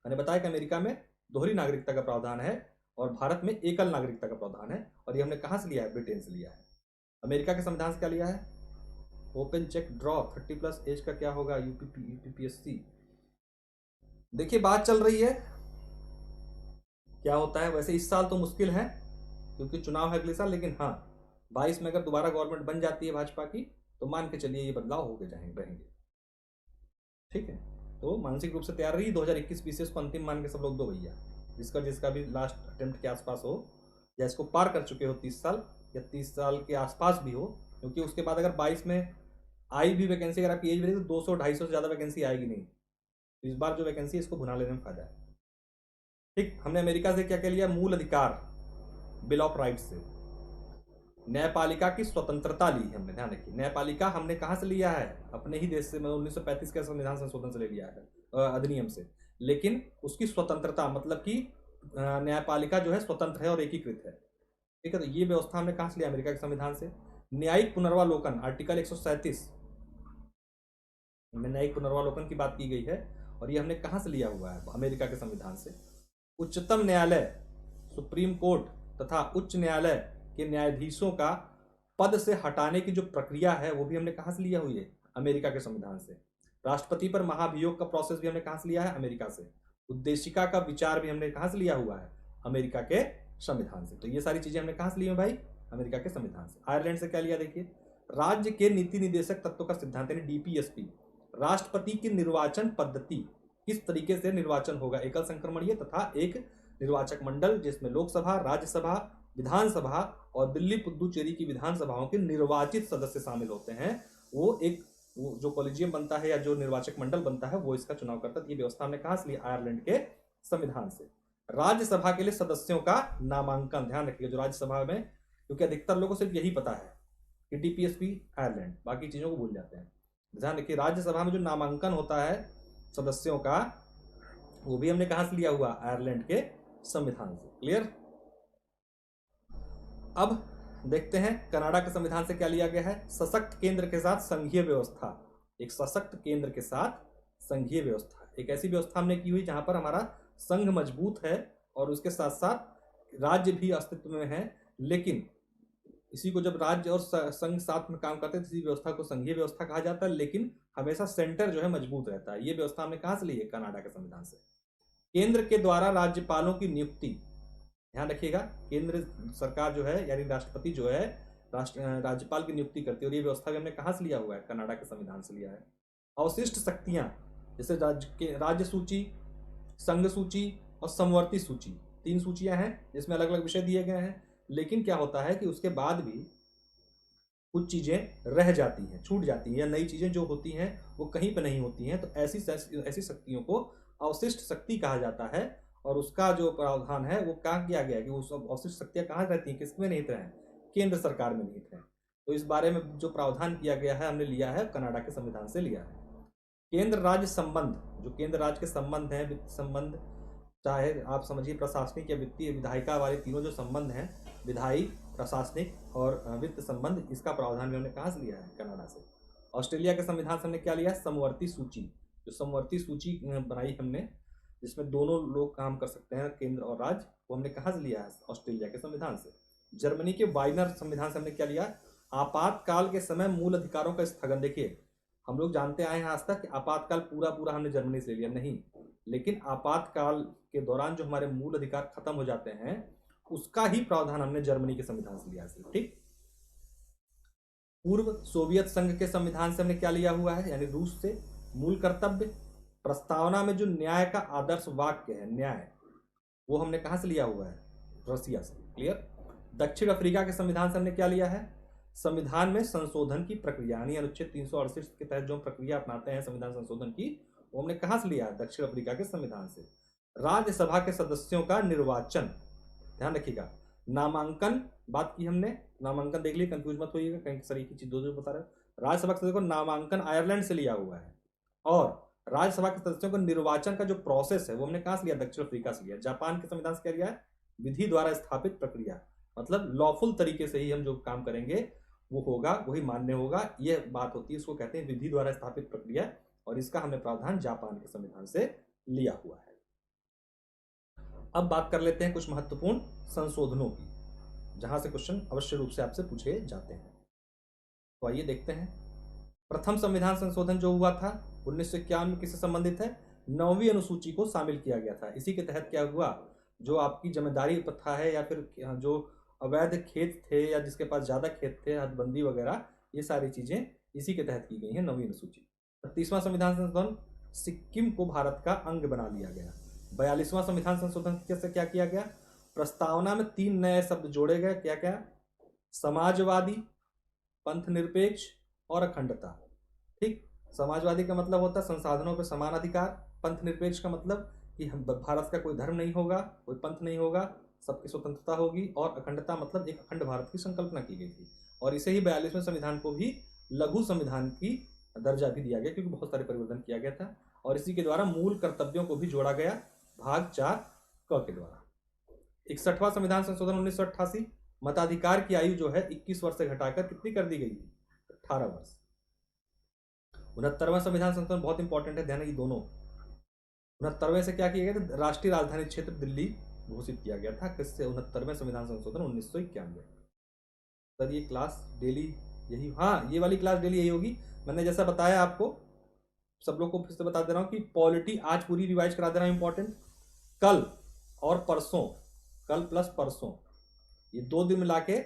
मैंने बताया कि अमेरिका में दोहरी नागरिकता का प्रावधान है और भारत में एकल नागरिकता का प्रावधान है, और ये हमने कहां से लिया है, ब्रिटेन से लिया है। अमेरिका के संविधान से क्या लिया है, ओपन चेक ड्रॉ, 30+ एज का क्या होगा, यूपीपीएससी। देखिए बात चल रही है क्या होता है। वैसे इस साल तो मुश्किल है क्योंकि चुनाव है अगले साल, लेकिन हाँ 22 में अगर दोबारा गवर्नमेंट बन जाती है भाजपा की, तो मान के चलिए ये बदलाव होके रहेंगे, ठीक है। तो मानसिक रूप से तैयार रही, 2021 पीसीएस को अंतिम मान के सब लोग दो भैया, जिसका जिसका भी लास्ट अटेम्प्ट के आसपास हो, या इसको पार कर चुके हो 30 साल या 30 साल के आसपास भी हो, क्योंकि उसके बाद अगर 22 में आई भी वैकेंसी, अगर आपकी एज बढ़ी तो 200-250 से ज़्यादा वैकेंसी आएगी नहीं। तो इस बार जो वैकेंसी है इसको भुना लेने में फायदा है, ठीक। हमने अमेरिका से क्या क्या लिया, मूल अधिकार, बिल ऑफ राइट्स से। न्यायपालिका की स्वतंत्रता ली हमने, ध्यान रखिए, न्यायपालिका हमने कहां से लिया है, अपने ही देश से, मतलब 1935 के संविधान संशोधन से ले लिया है, अधिनियम से। लेकिन उसकी स्वतंत्रता मतलब कि न्यायपालिका जो है स्वतंत्र है और एकीकृत है, ठीक है। तो ये व्यवस्था हमने कहां से लिया, अमेरिका के संविधान से। न्यायिक पुनर्वालोकन, आर्टिकल 137 में न्यायिक पुनर्वालोकन की बात की गई है, और ये हमने कहां से लिया हुआ है, अमेरिका के संविधान से। उच्चतम न्यायालय, सुप्रीम कोर्ट तथा उच्च न्यायालय के न्यायाधीशों का पद से हटाने की जो प्रक्रिया है वो भी हमने कहां से लिया हुई है, अमेरिका के संविधान से। राष्ट्रपति पर महाभियोग का प्रोसेस भी हमने कहां से लिया है, अमेरिका से। उद्देशिका का विचार भी हमने कहां से लिया हुआ है, अमेरिका के संविधान से। तो ये सारी चीजें हमने कहां से ली है भाई, अमेरिका के संविधान से। आयरलैंड से क्या लिया, देखिए, राज्य के नीति निर्देशक तत्वों का सिद्धांत यानी डीपीएसपी, राष्ट्रपति की निर्वाचन पद्धति, किस तरीके से निर्वाचन होगा, एकल संक्रमणीय तथा एक निर्वाचक मंडल, जिसमें लोकसभा, राज्यसभा, विधानसभा और दिल्ली पुदुचेरी की विधानसभाओं के निर्वाचित सदस्य शामिल होते हैं। वो जो कॉलेजियम बनता है या जो निर्वाचक मंडल बनता है वो इसका चुनाव करता है। ये व्यवस्था हमने कहां से ली, आयरलैंड के संविधान से। राज्यसभा के लिए सदस्यों का नामांकन, ध्यान रखिएगा, जो राज्यसभा में, क्योंकि अधिकतर लोगों को सिर्फ यही पता है कि डीपीएसपी आयरलैंड, बाकी चीजों को भूल जाते हैं। ध्यान रखिए, राज्यसभा में जो नामांकन होता है सदस्यों का, वो भी हमने कहां से लिया हुआ, आयरलैंड के संविधान से। क्लियर। अब देखते हैं कनाडा के संविधान से क्या लिया गया है, सशक्त केंद्र के साथ संघीय व्यवस्था। एक सशक्त केंद्र के साथ संघीय व्यवस्था, एक ऐसी व्यवस्था हमने की हुई जहां पर हमारा संघ मजबूत है और उसके साथ साथ राज्य भी अस्तित्व में है। लेकिन इसी को जब राज्य और संघ साथ में काम करते हैं, इसी व्यवस्था को संघीय व्यवस्था कहा जाता है। लेकिन हमेशा सेंटर जो है मजबूत रहता है। ये व्यवस्था हमने कहां से ली है, कनाडा के संविधान से। केंद्र के द्वारा राज्यपालों की नियुक्ति, ध्यान रखिएगा, केंद्र सरकार जो है यानी राष्ट्रपति जो है राज्यपाल की नियुक्ति करती है, और ये व्यवस्था भी हमने कहां से लिया हुआ है, कनाडा के संविधान से लिया है। अवशिष्ट शक्तियां, जैसे राज्य सूची, संघ सूची और समवर्ती सूची, 3 सूचियां हैं जिसमें अलग अलग विषय दिए गए हैं। लेकिन क्या होता है कि उसके बाद भी कुछ चीजें रह जाती हैं, छूट जाती हैं, या नई चीजें जो होती हैं वो कहीं पर नहीं होती हैं। तो ऐसी शक्तियों को अवशिष्ट शक्ति कहा जाता है, और उसका जो प्रावधान है वो क्या किया गया है कि वो अवशिष्ट शक्तियां कहाँ रहती हैं, किसमें निहित हैं, केंद्र सरकार में निहित हैं। तो इस बारे में जो प्रावधान किया गया है हमने लिया है, कनाडा के संविधान से लिया है। केंद्र राज्य संबंध, जो केंद्र राज्य के संबंध हैं, वित्त संबंध, चाहे आप समझिए प्रशासनिक या वित्तीय विधायिका वाले तीनों जो संबंध हैं, विधायी, प्रशासनिक और वित्त संबंध, इसका प्रावधान भी हमने कहाँ से लिया है, कनाडा से। ऑस्ट्रेलिया के संविधान से हमने क्या लिया, समवर्ती सूची। जो समवर्ती सूची बनाई हमने, जिसमें दोनों लोग काम कर सकते हैं, केंद्र और राज्य, वो हमने कहाँ से लिया है, ऑस्ट्रेलिया के संविधान से। जर्मनी के वाइनर संविधान से हमने क्या लिया, आपातकाल के समय मूल अधिकारों का स्थगन। देखिए हम लोग जानते आए हैं आज तक कि आपातकाल पूरा हमने जर्मनी से ले लिया, नहीं, लेकिन आपातकाल के दौरान जो हमारे मूल अधिकार खत्म हो जाते हैं उसका ही प्रावधान हमने जर्मनी के संविधान से लिया, ठीक। पूर्व सोवियत संघ के संविधान से हमने क्या लिया हुआ है, यानी रूस से। मूल कर्तव्य, प्रस्तावना में जो न्याय का आदर्श वाक्य है, न्याय, वो हमने कहां से लिया हुआ है, रसिया से। क्लियर। दक्षिण अफ्रीका के संविधान से हमने क्या लिया है, संविधान में संशोधन की प्रक्रिया, यानी अनुच्छेद 368 के तहत जो प्रक्रिया अपनाते हैं संविधान संशोधन की, वो हमने कहां से लिया है, दक्षिण अफ्रीका के संविधान से। राज्यसभा के सदस्यों का निर्वाचन, ध्यान रखिएगा। नामांकन बात की हमने, नामांकन देख लीजिए, कंफ्यूज मत होइएगा, कहीं सारी की चीज दो बता रहे हो। राज्यसभा के सदस्यों को नामांकन आयरलैंड से लिया हुआ है, और राज्यसभा के सदस्यों को निर्वाचन का जो प्रोसेस है वो हमने कहां से लिया, दक्षिण अफ्रीका से लिया। जापान के संविधान से क्या लिया है, विधि द्वारा स्थापित प्रक्रिया, मतलब लॉफुल तरीके से ही हम जो काम करेंगे वो होगा, वही मान्य होगा, ये बात होती है, इसको कहते हैं विधि द्वारा स्थापित प्रक्रिया, और इसका हमने प्रावधान जापान के संविधान से लिया हुआ है। अब बात कर लेते हैं कुछ महत्वपूर्ण संशोधनों की, जहां से क्वेश्चन अवश्य रूप से आपसे पूछे जाते हैं। तो आइए देखते हैं। प्रथम संविधान संशोधन जो हुआ था 1951 में किससे संबंधित है, 9वीं अनुसूची को शामिल किया गया था। इसी के तहत क्या हुआ, जो आपकी जमींदारी प्रथा है या फिर जो अवैध खेत थे या जिसके पास ज्यादा खेत थे, हदबंदी वगैरह, ये सारी चीजें इसी के तहत की गई हैं 9वीं अनुसूची। 30वां संविधान संशोधन, सिक्किम को भारत का अंग बना लिया गया। 42वां संविधान संशोधन कैसे क्या किया गया, प्रस्तावना में 3 नए शब्द जोड़े गए, क्या क्या, समाजवादी, पंथ निरपेक्ष और अखंडता। ठीक, समाजवादी का मतलब होता है संसाधनों पर समान अधिकार, पंथ निरपेक्ष का मतलब कि भारत का कोई धर्म नहीं होगा, कोई पंथ नहीं होगा, सबकी स्वतंत्रता होगी, और अखंडता मतलब एक अखंड भारत की संकल्पना की गई थी। और इसे ही 42वें संविधान को भी लघु संविधान की दर्जा भी दिया गया, क्योंकि बहुत सारे परिवर्तन किया गया था। और इसी के द्वारा मूल कर्तव्यों को भी जोड़ा गया भाग 4 क के द्वारा। 61वां संविधान संशोधन 1988, मताधिकार की आयु जो है 21 वर्ष से घटाकर कितनी कर दी गई थी, 18 वर्ष। 69वां संविधान संशोधन बहुत इंपॉर्टेंट है, ध्यान है, ये दोनों। 69वें से क्या किया गया था, राष्ट्रीय राजधानी क्षेत्र दिल्ली घोषित किया गया था, किससे, 69वें संविधान संशोधन 1991। सर ये क्लास डेली यही, हाँ ये वाली क्लास डेली यही होगी। मैंने जैसा बताया आपको, सब लोग को फिर से बता दे रहा हूँ कि पॉलिटी आज पूरी रिवाइज करा दे रहा हूँ, इंपॉर्टेंट। कल और परसों, कल प्लस परसों, ये 2 दिन मिला के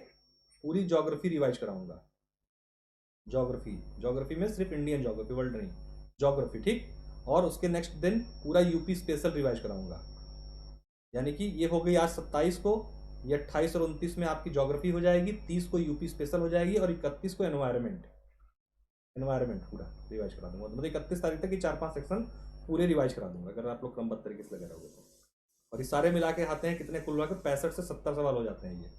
पूरी ज्योग्राफी रिवाइज कराऊंगा। ज्योग्राफी में सिर्फ इंडियन ज्योग्राफी, वर्ल्ड नहीं, ज्योग्राफी, ठीक। और उसके नेक्स्ट दिन पूरा यूपी स्पेशल रिवाइज कराऊंगा। यानी कि ये हो गई आज 27 को, ये 28 और 29 में आपकी ज्योग्राफी हो जाएगी, 30 को यूपी स्पेशल हो जाएगी, और 31 को एनवायरमेंट पूरा रिवाइज करा दूंगा। मतलब 31 तारीख तक ये 4-5 सेक्शन पूरे रिवाइज करा दूंगा, अगर आप लोग क्रमबद्ध तरीके से लगे रहोगे तो। और ये सारे मिला के आते हैं कितने, कुल मिला के 65 से 70 सवाल हो जाते हैं। ये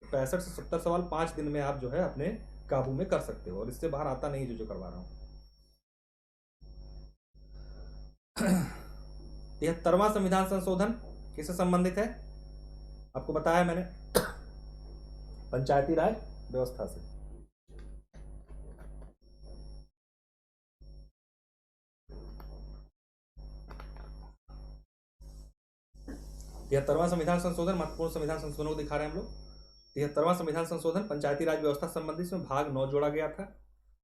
65 से 70 सवाल 5 दिन में आप जो है अपने काबू में कर सकते हो, और इससे बाहर आता नहीं जो करवा रहा हूं। 73वां संविधान संशोधन किससे संबंधित है, आपको बताया मैंने, पंचायती राज व्यवस्था से। तिहत्तरवां संविधान संशोधन, महत्वपूर्ण संविधान संशोधनों को दिखा रहे हैं हम लोग। 73वां संविधान संशोधन पंचायती राज व्यवस्था संबंधी, इसमें भाग 9 जोड़ा गया था।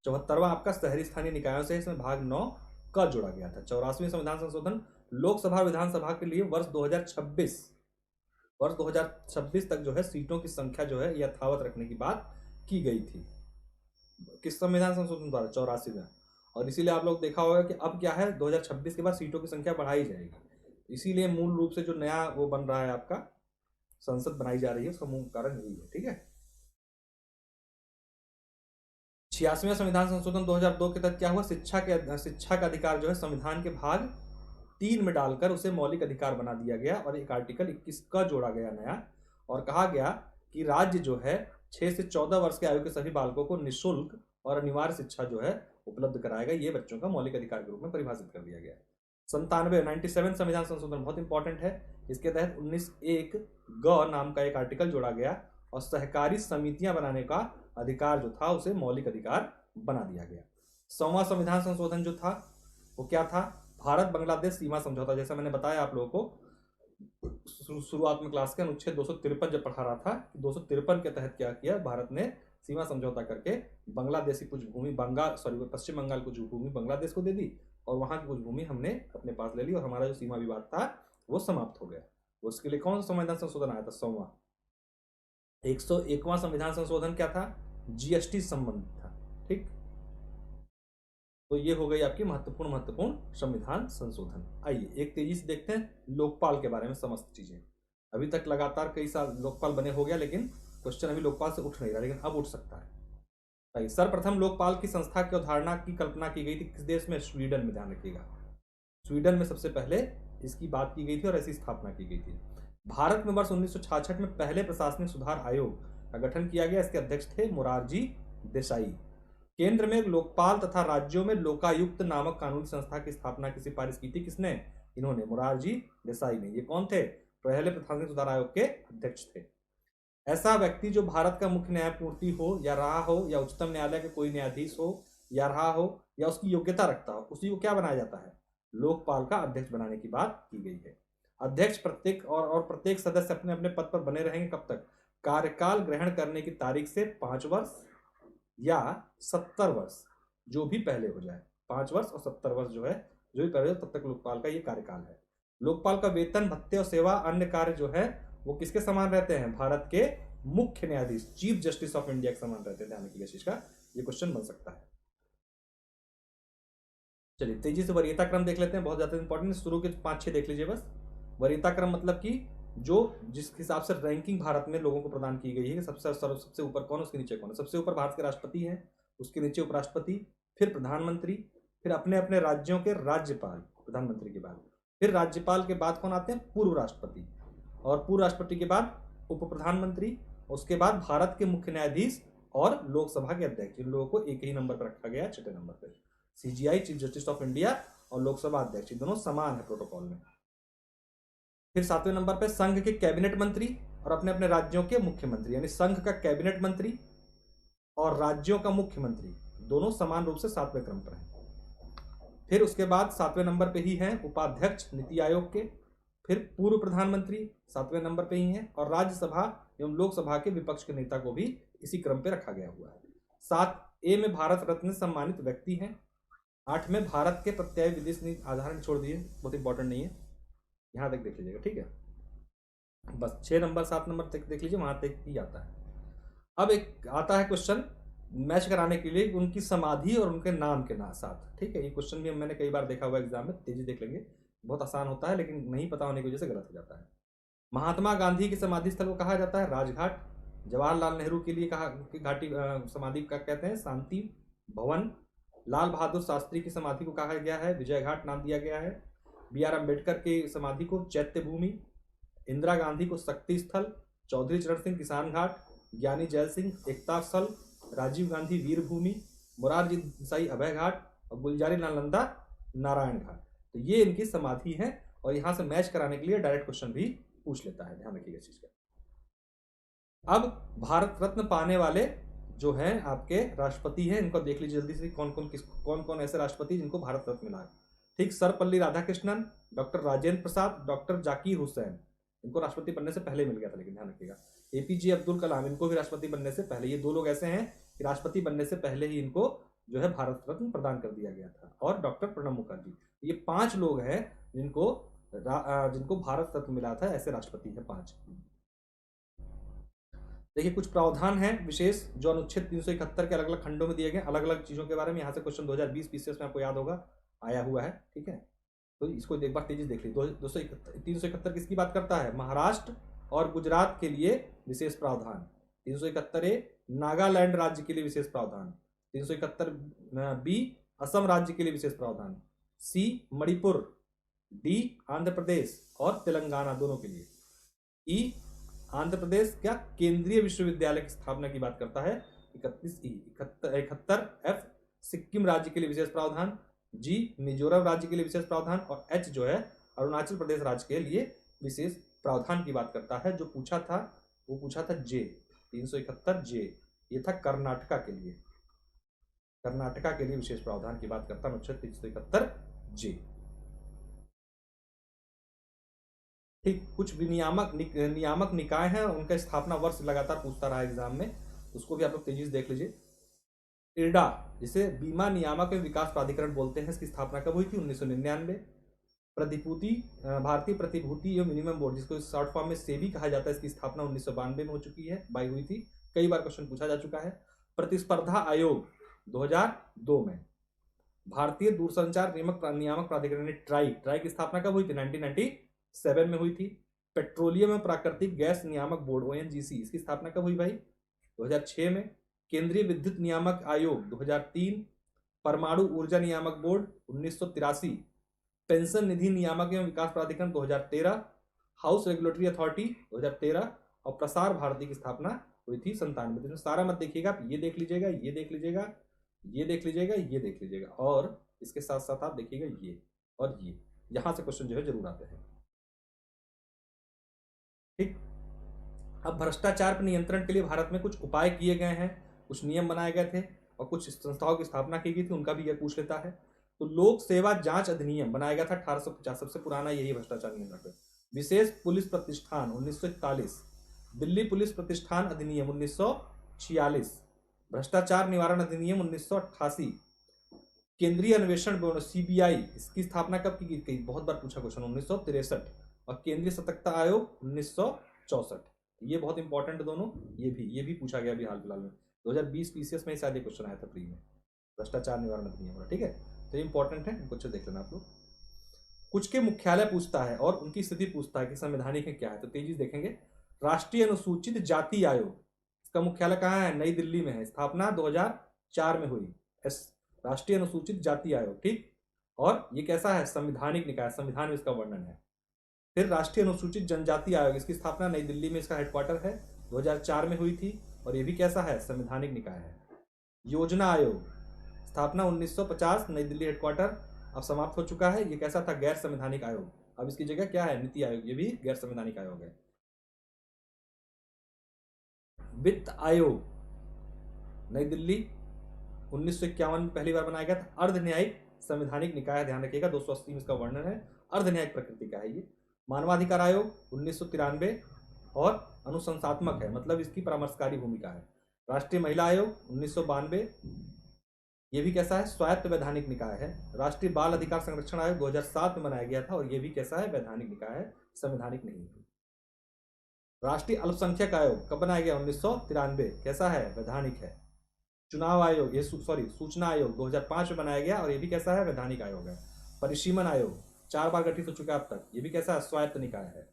74वां आपका शहरी स्थानीय निकायों से, इसमें भाग 9 का जोड़ा गया था। 84वें संविधान संशोधन लोकसभा विधानसभा के लिए वर्ष 2026 तक जो है सीटों की संख्या जो है यथावत रखने की बात की गई थी। किस संविधान संशोधन द्वारा, 84 में। और इसीलिए आप लोग देखा होगा कि अब क्या है, 2026 के बाद सीटों की संख्या बढ़ाई जाएगी। इसीलिए मूल रूप से जो नया वो बन रहा है आपका संसद बनाई जा रही है, उसका मूल कारण यही है, ठीक है। 86वां संविधान संशोधन 2002 के तहत क्या हुआ, शिक्षा का अधिकार जो है संविधान के भाग 3 में डालकर उसे मौलिक अधिकार बना दिया गया, और एक आर्टिकल 21 का जोड़ा गया नया, और कहा गया कि राज्य जो है 6 से 14 वर्ष के आयु के सभी बालकों को निःशुल्क और अनिवार्य शिक्षा जो है उपलब्ध कराएगा। ये बच्चों का मौलिक अधिकार के रूप में परिभाषित कर दिया गया। 97 संविधान संशोधन बहुत इंपॉर्टेंट है। इसके तहत 19(1) ग नाम का एक आर्टिकल जोड़ा गया, और सहकारी समितियां बनाने का अधिकार जो था उसे मौलिक अधिकार बना दिया गया। 100वां संविधान संशोधन जो था वो क्या था, भारत बांग्लादेश सीमा समझौता। जैसा मैंने बताया आप लोगों को शुरुआत में क्लास के, अनुच्छेद 253 जब पढ़ा रहा था, 253 के तहत क्या किया, भारत ने सीमा समझौता करके बांग्लादेशी कुछ भूमि पश्चिम बंगाल कुछ भूमि बांग्लादेश को दे दी, और वहां की कुछ भूमि हमने अपने पास ले ली, और हमारा जो सीमा विवाद था वो समाप्त हो गया। उसके लिए कौन सा संविधान संशोधन आया था, 100वां। 101वां संविधान संशोधन क्या था, जीएसटी संबंधित था, ठीक। तो ये हो गई आपकी महत्वपूर्ण संविधान संशोधन। आइए एक तेजी से देखते हैं लोकपाल के बारे में समस्त चीजें। अभी तक लगातार कई साल लोकपाल बने हो गया, लेकिन क्वेश्चन अभी लोकपाल से उठ नहीं रहा, लेकिन अब उठ सकता है। सर्वप्रथम लोकपाल की संस्था की अवधारणा की कल्पना की गई थी किस देश में, स्वीडन में, ध्यान रखिएगा। स्वीडन में सबसे पहले इसकी बात की गई थी और ऐसी स्थापना की गई थी। भारत में वर्ष 1966 में पहले प्रशासनिक सुधार आयोग का गठन किया गया। इसके अध्यक्ष थे मोरारजी देसाई। केंद्र में लोकपाल तथा राज्यों में लोकायुक्त नामक कानूनी संस्था की स्थापना की सिफारिश की थी किसने? इन्होंने, मोरारजी देसाई ने। ये कौन थे? पहले प्रधानमंत्री सुधार आयोग के अध्यक्ष थे। ऐसा व्यक्ति जो भारत का मुख्य न्यायमूर्ति हो या रहा हो, या उच्चतम न्यायालय के कोई न्यायाधीश हो या रहा हो, या उसकी योग्यता रखता हो, उसी को क्या बनाया जाता है? लोकपाल का अध्यक्ष बनाने की बात की गई है। अध्यक्ष प्रत्येक और प्रत्येक सदस्य अपने अपने पद पर बने रहेंगे कब तक? कार्यकाल ग्रहण करने की तारीख से 5 वर्ष या 70 वर्ष, जो भी पहले हो जाए। 5 वर्ष और 70 वर्ष जो है, जो भी पहले हो, तब तक लोकपाल का ये कार्यकाल है। लोकपाल का वेतन, भत्ते और सेवा अन्य कार्य जो है वो किसके समान रहते हैं? भारत के मुख्य न्यायाधीश, चीफ जस्टिस ऑफ इंडिया के समान रहते हैं। ध्यान रखिएगा, चीज का ये क्वेश्चन बन सकता है। चलिए तेजी से वरीयता क्रम देख लेते हैं, बहुत ज्यादा इंपॉर्टेंट। शुरू के 5-6 देख लीजिए बस। वरीयता क्रम मतलब कि जो जिस हिसाब से रैंकिंग भारत में लोगों को प्रदान की गई है, सबसे ऊपर कौन, उसके नीचे कौन है। सबसे ऊपर भारत के राष्ट्रपति हैं, उसके नीचे उपराष्ट्रपति, फिर प्रधानमंत्री, फिर अपने अपने राज्यों के राज्यपाल, प्रधानमंत्री के बाद। फिर राज्यपाल के बाद कौन आते हैं? पूर्व राष्ट्रपति, और पूर्व राष्ट्रपति के बाद उप प्रधानमंत्री, उसके बाद भारत के मुख्य न्यायाधीश और लोकसभा के अध्यक्ष। इन लोगों को एक ही नंबर पर रखा गया, 6ठे नंबर पर। CGI, chief justice of India, और लोकसभा अध्यक्ष, दोनों समान है प्रोटोकॉल में। फिर 7वें नंबर पर संघ के कैबिनेट मंत्री और अपने अपने राज्यों के मुख्यमंत्री, यानी संघ का कैबिनेट मंत्री और राज्यों का मुख्यमंत्री दोनों समान रूप से 7वें क्रम पर हैं। फिर उसके बाद 7वें नंबर पे ही हैं उपाध्यक्ष नीति आयोग के। फिर पूर्व प्रधानमंत्री 7वें नंबर पे ही हैं, और राज्यसभा एवं लोकसभा के विपक्ष के नेता को भी इसी क्रम पे रखा गया हुआ है। 7A में भारत रत्न सम्मानित व्यक्ति हैं। 8 में भारत के प्रत्यय विदेश नीति आधार, छोड़ दिए, बहुत इंपॉर्टेंट नहीं है, यहाँ तक देख लीजिएगा, ठीक है। बस 6 नंबर 7 नंबर तक देख लीजिए, वहां तक ही आता है। अब एक आता है क्वेश्चन मैच कराने के लिए उनकी समाधि और उनके नाम के साथ, ठीक है। ये क्वेश्चन भी मैंने कई बार देखा हुआ एग्जाम में, तेजी देख लेंगे, बहुत आसान होता है, लेकिन नहीं पता होने की वजह से गलत हो जाता है। महात्मा गांधी की समाधि स्थल को कहा जाता है राजघाट। जवाहरलाल नेहरू के लिए कहा की घाटी समाधि का कहते हैं शांति भवन। लाल बहादुर शास्त्री की समाधि को कहा गया है विजय घाट, नाम दिया गया है। B.R. अम्बेडकर की समाधि को चैत्य भूमि। इंदिरा गांधी को शक्ति स्थल। चौधरी चरण सिंह किसान घाट। ज्ञानी जैल सिंह एकता स्थल। राजीव गांधी वीर भूमि। मोरारजी देसाई अभय घाट, और गुलजारी लाल नंदा नारायण घाट। तो ये इनकी समाधि है, और यहां से मैच कराने के लिए डायरेक्ट क्वेश्चन भी पूछ लेता है, ध्यान रखिएगा इस चीज का। अब भारत रत्न पाने वाले जो हैं आपके राष्ट्रपति हैं, इनको देख लीजिए जल्दी से, कौन कौन ऐसे राष्ट्रपति जिनको भारत रत्न मिला है। ठीक, सर्वपल्ली राधाकृष्णन, डॉक्टर राजेंद्र प्रसाद, डॉक्टर जाकिर हुसैन, इनको राष्ट्रपति बनने से पहले मिल गया था, लेकिन ध्यान रखिएगा। APJ अब्दुल कलाम, इनको भी राष्ट्रपति बनने से पहले, ये 2 लोग ऐसे हैं कि राष्ट्रपति बनने से पहले ही इनको जो है भारत रत्न प्रदान कर दिया गया था। और डॉक्टर प्रणब मुखर्जी, ये 5 लोग हैं जिनको भारत रत्न मिला था, ऐसे राष्ट्रपति हैं 5। देखिए कुछ प्रावधान हैं विशेष जो अनुच्छेद 371 के अलग अलग खंडों में दिए गए, अलग अलग चीजों के बारे में। यहाँ से क्वेश्चन 2020 PCS में आपको याद होगा आया हुआ है, ठीक है। तो इसको एक बार तेजी देख लीजिए। 371 किसकी बात करता है? महाराष्ट्र और गुजरात के लिए विशेष प्रावधान। 371A नागालैंड राज्य के लिए विशेष प्रावधान। 371B असम राज्य के लिए विशेष प्रावधान। C मणिपुर। D आंध्र प्रदेश और तेलंगाना दोनों के लिए। E आंध्र प्रदेश क्या केंद्रीय विश्वविद्यालय की स्थापना की बात करता है। 71F सिक्किम राज्य के लिए विशेष प्रावधान। G मिजोरम राज्य के लिए विशेष प्रावधान, और H जो है अरुणाचल प्रदेश राज्य के लिए विशेष प्रावधान की बात करता है। जो पूछा था वो पूछा था J, 371J, ये था कर्नाटका के लिए। कर्नाटका के लिए विशेष प्रावधान की बात करता है अनुच्छेद 371J। ठीक, कुछ नियामक निकाय हैं, उनका स्थापना वर्ष लगातार पूछता रहा एग्जाम में, उसको भी आप लोग तेजी से देख लीजिए। इरडा जिसे बीमा नियामक एवं विकास प्राधिकरण बोलते हैं, इसकी स्थापना कब हुई थी? 1999। प्रतिभूति भारतीय प्रतिभूति एवं विनिमय बोर्ड, जिसको शॉर्ट फॉर्म में सेबी कहा जाता है, इसकी स्थापना 1992 में हो चुकी है, हुई थी। कई बार क्वेश्चन पूछा जा चुका है। प्रतिस्पर्धा आयोग 2002 में। भारतीय दूरसंचार नियामक प्राधिकरण ट्राई की स्थापना कब हुई थी? 1997 में हुई थी। पेट्रोलियम एवं प्राकृतिक गैस नियामक बोर्ड ONGC, इसकी स्थापना कब हुई भाई? 2006 में। केंद्रीय विद्युत नियामक आयोग 2003। परमाणु ऊर्जा नियामक बोर्ड 1983। पेंशन निधि नियामक एवं विकास प्राधिकरण 2013। हाउस रेगुलेटरी अथॉरिटी 2013, और प्रसार भारती की स्थापना हुई थी 97। सारा मत देखिएगा, आप ये देख लीजिएगा, ये देख लीजिएगा, ये देख लीजिएगा, ये देख लीजिएगा, और इसके साथ साथ आप देखिएगा ये और ये, यहां से क्वेश्चन जो है जरूर आते हैं। ठीक। अब भ्रष्टाचार पर नियंत्रण के लिए भारत में कुछ उपाय किए गए हैं, कुछ नियम बनाए गए थे और कुछ संस्थाओं की स्थापना की गई थी, उनका भी यह पूछ लेता है। तो लोक सेवा जांच अधिनियम बनाया गया था 1850, सबसे पुराना यही भ्रष्टाचार नियंत्रण। विशेष पुलिस प्रतिष्ठान 1941, दिल्ली पुलिस प्रतिष्ठान अधिनियम 1946, भ्रष्टाचार निवारण अधिनियम 1988, केंद्रीय अन्वेषण ब्यूरो सीबीआई, इसकी स्थापना कब की गई, बहुत बार पूछा क्वेश्चन, 1963, और केंद्रीय सतर्कता आयोग 1964। ये बहुत इंपॉर्टेंट दोनों, ये भी पूछा गया अभी हाल फिलहाल में 2020 पीसीएस में शायद ये क्वेश्चन आया था प्री में, भ्रष्टाचार निवारण अधिनियम। ठीक है, तो ये इंपॉर्टेंट है, कुछ देख लेना आप लोग। कुछ के मुख्यालय पूछता है और उनकी स्थिति पूछता है कि संवैधानिक है क्या है, तो तेजी से देखेंगे। राष्ट्रीय अनुसूचित जाति आयोग, इसका मुख्यालय कहाँ है, नई दिल्ली में है, स्थापना 2004 में हुई, राष्ट्रीय अनुसूचित जाति आयोग। ठीक, और ये कैसा है, संवैधानिक निकाय, संविधान में इसका वर्णन है। फिर राष्ट्रीय अनुसूचित जनजाति आयोग, इसकी स्थापना नई दिल्ली में, इसका हेडक्वार्टर है, 2004 में हुई थी, और ये भी कैसा है, संवैधानिक निकाय है। योजना आयोग, स्थापना 1950, नई दिल्ली हेडक्वार्टर, अब समाप्त हो चुका है। ये कैसा था, गैर संवैधानिक आयोग, अब इसकी जगह क्या है, नीति आयोग, ये भी गैर संवैधानिक आयोग है। वित्त आयोग, नई दिल्ली, 1951 में पहली बार बनाया गया था, अर्ध न्यायिक संवैधानिक निकाय, ध्यान रखिएगा, 280 में इसका वर्णन है, अर्ध न्यायिक प्रकृति का है ये। मानवाधिकार आयोग 1993 और अनुशंसात्मक है, मतलब इसकी परामर्शकारी भूमिका है। राष्ट्रीय महिला आयोग 1992, ये भी कैसा है, स्वायत्त वैधानिक निकाय है। राष्ट्रीय बाल अधिकार संरक्षण आयोग 2007 में बनाया गया था, और ये भी कैसा है, वैधानिक निकाय है, संवैधानिक नहीं है। राष्ट्रीय अल्पसंख्यक आयोग कब बनाया गया, 1993, कैसा है, वैधानिक है। चुनाव आयोग, ये सूचना आयोग 2005 में बनाया गया, और ये भी कैसा है, वैधानिक आयोग है। परिसीमन आयोग 4 बार गठित हो चुका है अब तक, ये भी कैसा है, स्वायत्त निकाय है।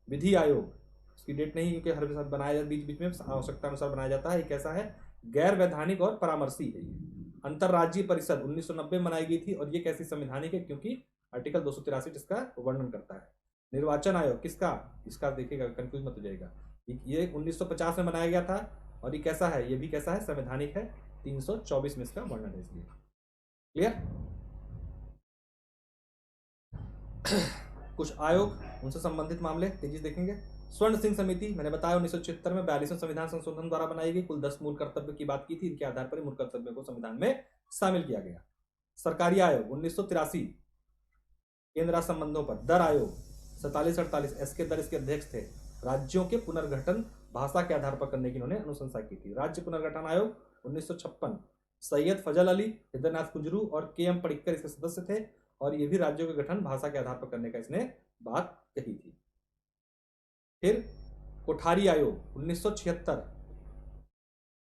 विधि आयोग, इसकी डेट नहीं, क्योंकि हर साल बनाया बीच बीच में आवश्यकता अनुसार बनाया जाता है, ये कैसा है, गैर वैधानिक और परामर्शी है ये। अंतरराज्यीय परिषद 1990 में बनाई गई थी, और ये कैसी, संवैधानिक है, क्योंकि आर्टिकल 283 इसका वर्णन करता है। निर्वाचन आयोग किसका, इसका देखिएगा, कंफ्यूज मत हो जाएगा, ये 1950 में बनाया गया था, और ये कैसा है, ये भी कैसा है, संवैधानिक है, 324 में इसका वर्णन है, इसलिए क्लियर। कुछ आयोग, उनसे संबंधित मामले तेजी से देखेंगे। स्वर्ण सिंह समिति, मैंने बताया 1976 में 42वें संविधान संशोधन द्वारा बनाई गई, कुल 10 मूल कर्तव्य की बात की थी, इनके आधार पर मूल कर्तव्यों को संविधान में शामिल किया गया। सरकारी आयोग 1983, केंद्र संबंधों पर। दर आयोग 47-48, एस के दर इसके अध्यक्ष थे। राज्यों के पुनर्गठन भाषा के आधार पर करने की इन्होंने अनुशंसा की थी। राज्य पुनर्गठन आयोग 1956, सैयद फजल अली, हृदयनाथ कुंजरू और के एम पडिक्कर इसके सदस्य थे, और ये भी राज्यों के गठन भाषा के आधार पर करने का इसने बात कही थी। फिर कोठारी आयोग 1976,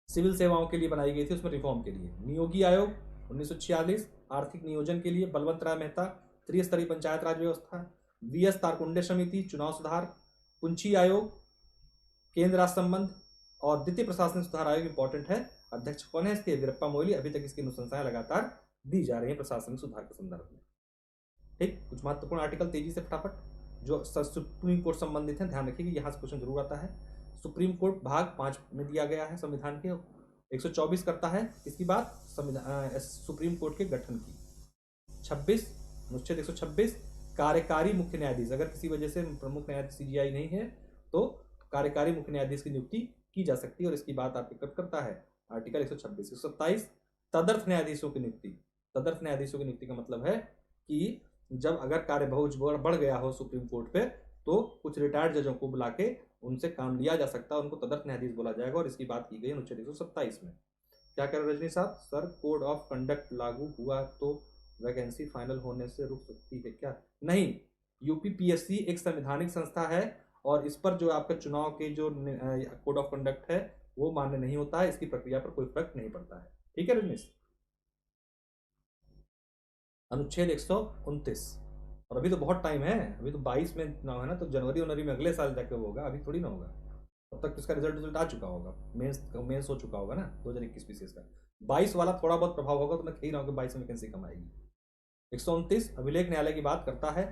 सिविल सेवाओं के लिए बनाई गई थी, उसमें रिफॉर्म के लिए। नियोगी आयोग 1946, आर्थिक नियोजन के लिए। बलवंत राय मेहता, त्रिस्तरीय पंचायत राज व्यवस्था। वी एस तारकुंडे समिति, चुनाव सुधार। पुंछी आयोग, केंद्र राष्ट्र संबंध। और द्वितीय प्रशासनिक सुधार आयोग इंपॉर्टेंट है, अध्यक्ष कौन है इसके, वीरप्पा मोइली। अभी तक इसकी अनुशंसाएं लगातार दी जा रही है प्रशासनिक सुधार के संदर्भ में। ठीक, कुछ महत्वपूर्ण आर्टिकल तेजी से फटाफट जो सुप्रीम कोर्ट संबंधित है, ध्यान रखिए, यहां से क्वेश्चन जरूर आता है। सुप्रीम कोर्ट भाग 5 में दिया गया है संविधान के, 124 करता है इसकी बात, सुप्रीम कोर्ट के गठन की। 26 अनुच्छेद 126, कार्यकारी मुख्य न्यायाधीश, अगर किसी वजह से प्रमुख न्यायाधीश सीजीआई नहीं है तो कार्यकारी मुख्य न्यायाधीश की नियुक्ति की जा सकती है, और इसकी बात आपके कब करता है, आर्टिकल 126। 127, तदर्थ न्यायाधीशों की नियुक्ति। तदर्थ न्यायाधीशों की नियुक्ति का मतलब है कि जब अगर कार्यभार बढ़ गया हो सुप्रीम कोर्ट पे, तो कुछ रिटायर्ड जजों को बुला के उनसे काम लिया जा सकता है, उनको तदर्थ न्यायाधीश बोला जाएगा, और इसकी बात की गई अनुच्छेद 127 में। क्या कह रहे रजनी साहब, सर कोड ऑफ कंडक्ट लागू हुआ तो वैकेंसी फाइनल होने से रुक सकती है क्या? नहीं, यूपीपीएससी एक संवैधानिक संस्था है, और इस पर जो आपका चुनाव के जो कोड ऑफ कंडक्ट है वो मान्य नहीं होता है, इसकी प्रक्रिया पर कोई फर्क नहीं पड़ता है। ठीक है रजनीश। अनुच्छेद 129, और अभी तो बहुत टाइम है, अभी तो 22 में चुनाव है ना, तो जनवरी में अगले साल जाके होगा, अभी थोड़ी ना होगा, तब तक इसका रिजल्ट आ चुका होगा, मेंस हो चुका होगा ना 2021 पीसीएस का। 22 वाला थोड़ा बहुत प्रभाव होगा, तो मैं कह रहा हूँ कि 22 में वैकेंसी कम आएगी। 129 अभिलेख न्यायालय की बात करता है।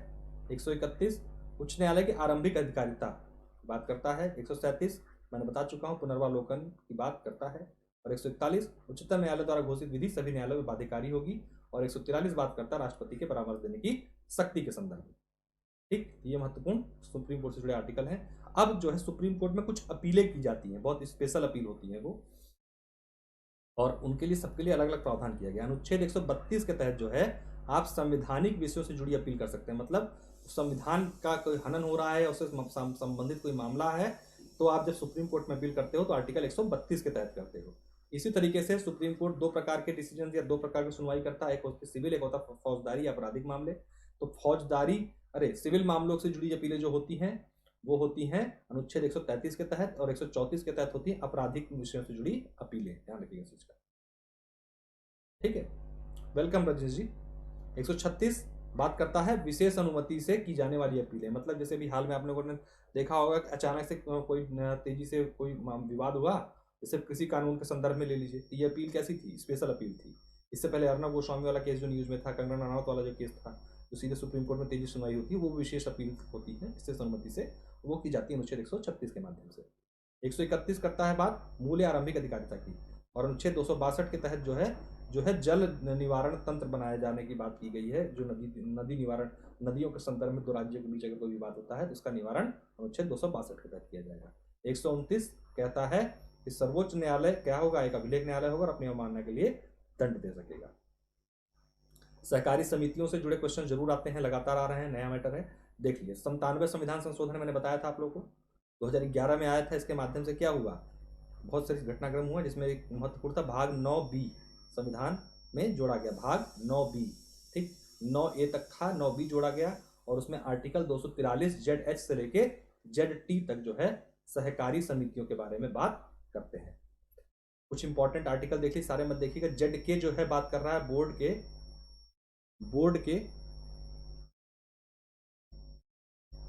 131 उच्च न्यायालय की आरंभिक अधिकारिता बात करता है। 137 मैंने बता चुका हूँ, पुनर्वालोकन की बात करता है। और 141 उच्चतम न्यायालय द्वारा घोषित विधि सभी न्यायालयों में बाध्यकारी होगी। और 143 बात करता है राष्ट्रपति के परामर्श देने की शक्ति के संदर्भ में। ठीक, ये महत्वपूर्ण सुप्रीम कोर्ट से जुड़े आर्टिकल हैं। अब जो है सुप्रीम कोर्ट में कुछ अपीलें की जाती हैं, बहुत स्पेशल अपील होती है वो, और उनके लिए सबके लिए अलग अलग प्रावधान किया गया। अनुच्छेद 132 के तहत जो है आप संवैधानिक विषयों से जुड़ी अपील कर सकते हैं। मतलब संविधान का कोई हनन हो रहा है, उससे संबंधित कोई मामला है, तो आप जब सुप्रीम कोर्ट में अपील करते हो तो आर्टिकल 132 के तहत करते हो। इसी तरीके से सुप्रीम कोर्ट दो प्रकार के डिसीजन या दो प्रकार की सुनवाई करता है, एक होती है सिविल, एक होता है फौजदारी आपराधिक मामले। तो फौजदारी सिविल मामलों से जुड़ी अपीलें जो होती हैं वो होती हैं अनुच्छेद 133 के तहत, और 134 के तहत होती है आपराधिक विषयों से जुड़ी अपीलें। ध्यान रखिएगा इस चीज का। ठीक है, वेलकम रजनीश जी। 136 बात करता है विशेष अनुमति से की जाने वाली अपीलें। मतलब जैसे भी हाल में आप लोगों ने देखा होगा कि अचानक से कोई तेजी से कोई विवाद हुआ, जैसे किसी कानून के संदर्भ में ले लीजिए, ये अपील कैसी थी? स्पेशल अपील थी। इससे पहले अर्नब गोस्वामी वाला केस जो न्यूज में था, कंगना रनावत वाला जो केस था, जो सीधे सुप्रीम कोर्ट में तेजी सुनवाई होती है, वो विशेष अपील होती है, विशेष अनुमति से वो की जाती है अनुच्छेद 136 के माध्यम से। 131 करता है बात मूल या आरंभिक अधिकारिता की, और अनुच्छेद 262 के तहत जो है जल निवारण तंत्र बनाए जाने की बात की गई है। जो नदी निवारण, नदियों के संदर्भ में दो राज्यों के बीच अगर कोई विवाद होता है तो उसका निवारण अनुच्छेद 262 के तहत किया जाएगा। 129 कहता है कि सर्वोच्च न्यायालय क्या होगा? एक अभिलेख न्यायालय होगा और अपनी अवमानना के लिए दंड दे सकेगा। सहकारी समितियों से जुड़े क्वेश्चन जरूर आते हैं, लगातार आ रहे हैं, नया मैटर है। देख लीजिए 97 संविधान संशोधन मैंने बताया था आप लोगों को, 2011 में आया था। इसके माध्यम से क्या हुआ? बहुत सारी घटनाक्रम हुआ, जिसमें एक महत्वपूर्ण था भाग 9B संविधान में जोड़ा गया, भाग 9B। ठीक, 9A तक था, 9B जोड़ा गया, और उसमें आर्टिकल 243 ZH से लेके ZT तक जो है सहकारी समितियों के बारे में बात करते हैं। कुछ इंपॉर्टेंट आर्टिकल देखिए, सारे मत देखिएगा। ZK जो है बात कर रहा है बोर्ड के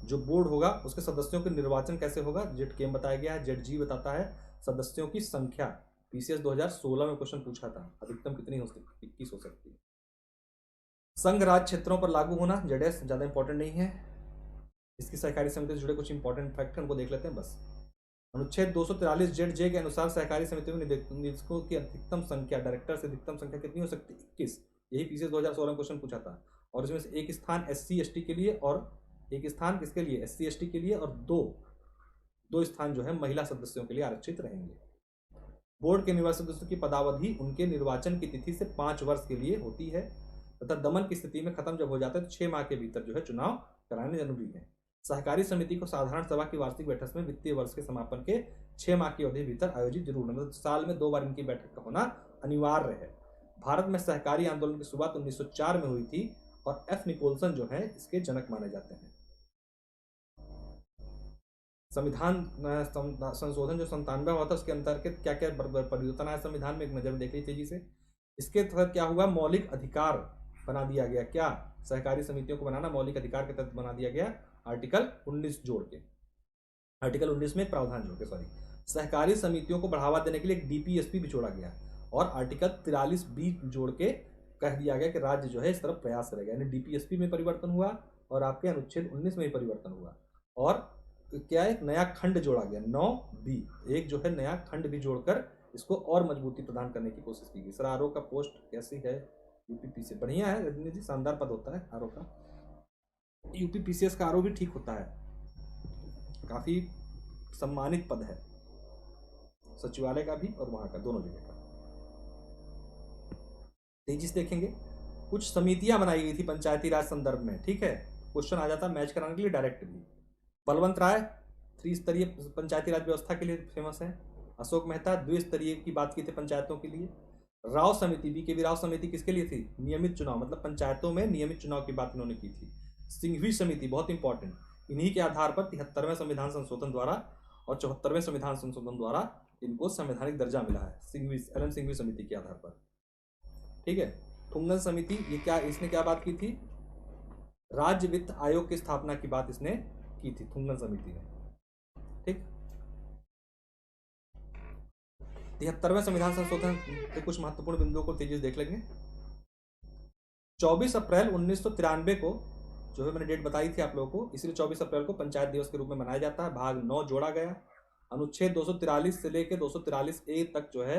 जो बोर्ड होगा उसके सदस्यों के निर्वाचन कैसे होगा, ZK में बताया गया है। ZG बताता है सदस्यों की संख्या, PCS 2016 में क्वेश्चन पूछा था, अधिकतम कितनी हो सकती? 21 हो सकती है। संघ राज्य क्षेत्रों पर लागू होना, ZS ज्यादा इंपॉर्टेंट नहीं है। इसकी सहकारी समिति से जुड़े कुछ इंपॉर्टेंट फैक्ट हैं, उनको देख लेते हैं बस। अनुच्छेद 243 ZJ के अनुसार सहकारी समितियों में निदेशकों की अधिकतम संख्या, डायरेक्टर से अधिकतम संख्या कितनी हो सकती है? 21। यही PCS 2016 में क्वेश्चन पूछा था। और इसमें से एक स्थान SC ST के लिए, और एक स्थान किसके लिए? SC ST के लिए, और दो स्थान जो है महिला सदस्यों के लिए आरक्षित रहेंगे। बोर्ड के निर्वाचित सदस्यों की पदावधि उनके निर्वाचन की तिथि से 5 वर्ष के लिए होती है, तथा दमन की स्थिति में खत्म जब हो जाता है तो 6 माह के भीतर जो है चुनाव कराने जरूरी है। सहकारी समिति को साधारण सभा की वार्षिक बैठक में वित्तीय वर्ष के समापन के 6 माह की अवधि भीतर आयोजित जरूर, मतलब साल में 2 बार इनकी बैठक का होना अनिवार्य है। भारत में सहकारी आंदोलन की शुरुआत 1904 में हुई थी, और F निकोलसन जो है इसके जनक माने जाते हैं। संविधान संशोधन जो 97 हुआ था उसके अंतर्गत क्या क्या परिवर्तन आया संविधान में, एक नजर देख ली तेजी से। इसके तहत क्या हुआ? मौलिक अधिकार बना दिया गया। क्या? सहकारी समितियों को बनाना मौलिक अधिकार के तहत बना दिया गया, आर्टिकल 19 जोड़ के, आर्टिकल 19 में एक प्रावधान जोड़ के, सहकारी समितियों को बढ़ावा देने के लिए एक DPSP भी जोड़ा गया, और आर्टिकल 43B जोड़ के कह दिया गया कि राज्य जो है इस तरफ प्रयास करेगा। यानी DPSP में परिवर्तन हुआ और आपके अनुच्छेद 19 में भी परिवर्तन हुआ, और क्या एक नया खंड जोड़ा गया 9B, एक जो है नया खंड भी जोड़कर इसको और मजबूती प्रदान करने की कोशिश की गई। सर आरओ का पोस्ट कैसी है? यूपीपीसी बढ़िया है रजनी जी, शानदार पद होता है आरओ का। यूपीपीसीएस का आरओ भी ठीक होता है, काफी सम्मानित पद है, सचिवालय का भी और वहां का, दोनों जगह का। तेजी से देखेंगे, कुछ समितियां बनाई गई थी पंचायती राज संदर्भ में। ठीक है, क्वेश्चन आ जाता मैच कराने के लिए डायरेक्टली। बलवंत राय त्रिस्तरीय पंचायती राज व्यवस्था के लिए फेमस है। अशोक मेहता द्विस्तरीय की बात की थी पंचायतों के लिए। राव समिति, BKV राव समिति किसके लिए थी? नियमित चुनाव, मतलब पंचायतों में नियमित चुनाव की बात इन्होंने की थी। सिंघवी समिति बहुत इंपॉर्टेंट, इन्हीं के आधार पर 73वें संविधान संशोधन द्वारा और 74वें संविधान संशोधन द्वारा इनको संवैधानिक दर्जा मिला है, LM सिंघवी समिति के आधार पर। ठीक है, ठुंगन समिति, ये क्या, इसने क्या बात की थी? राज्य वित्त आयोग की स्थापना की बात इसने की थी, ठुंगन समिति ने। ठीक, 73वें संविधान संशोधन के कुछ महत्वपूर्ण बिंदुओं को तेजी से देख लेंगे। 24 अप्रैल 1993 को जो है मैंने डेट बताई थी आप लोगों को, इसलिए 24 अप्रैल को पंचायत दिवस के रूप में मनाया जाता है। भाग 9 जोड़ा गया। अनुच्छेद 243 से लेकर 243A तक जो है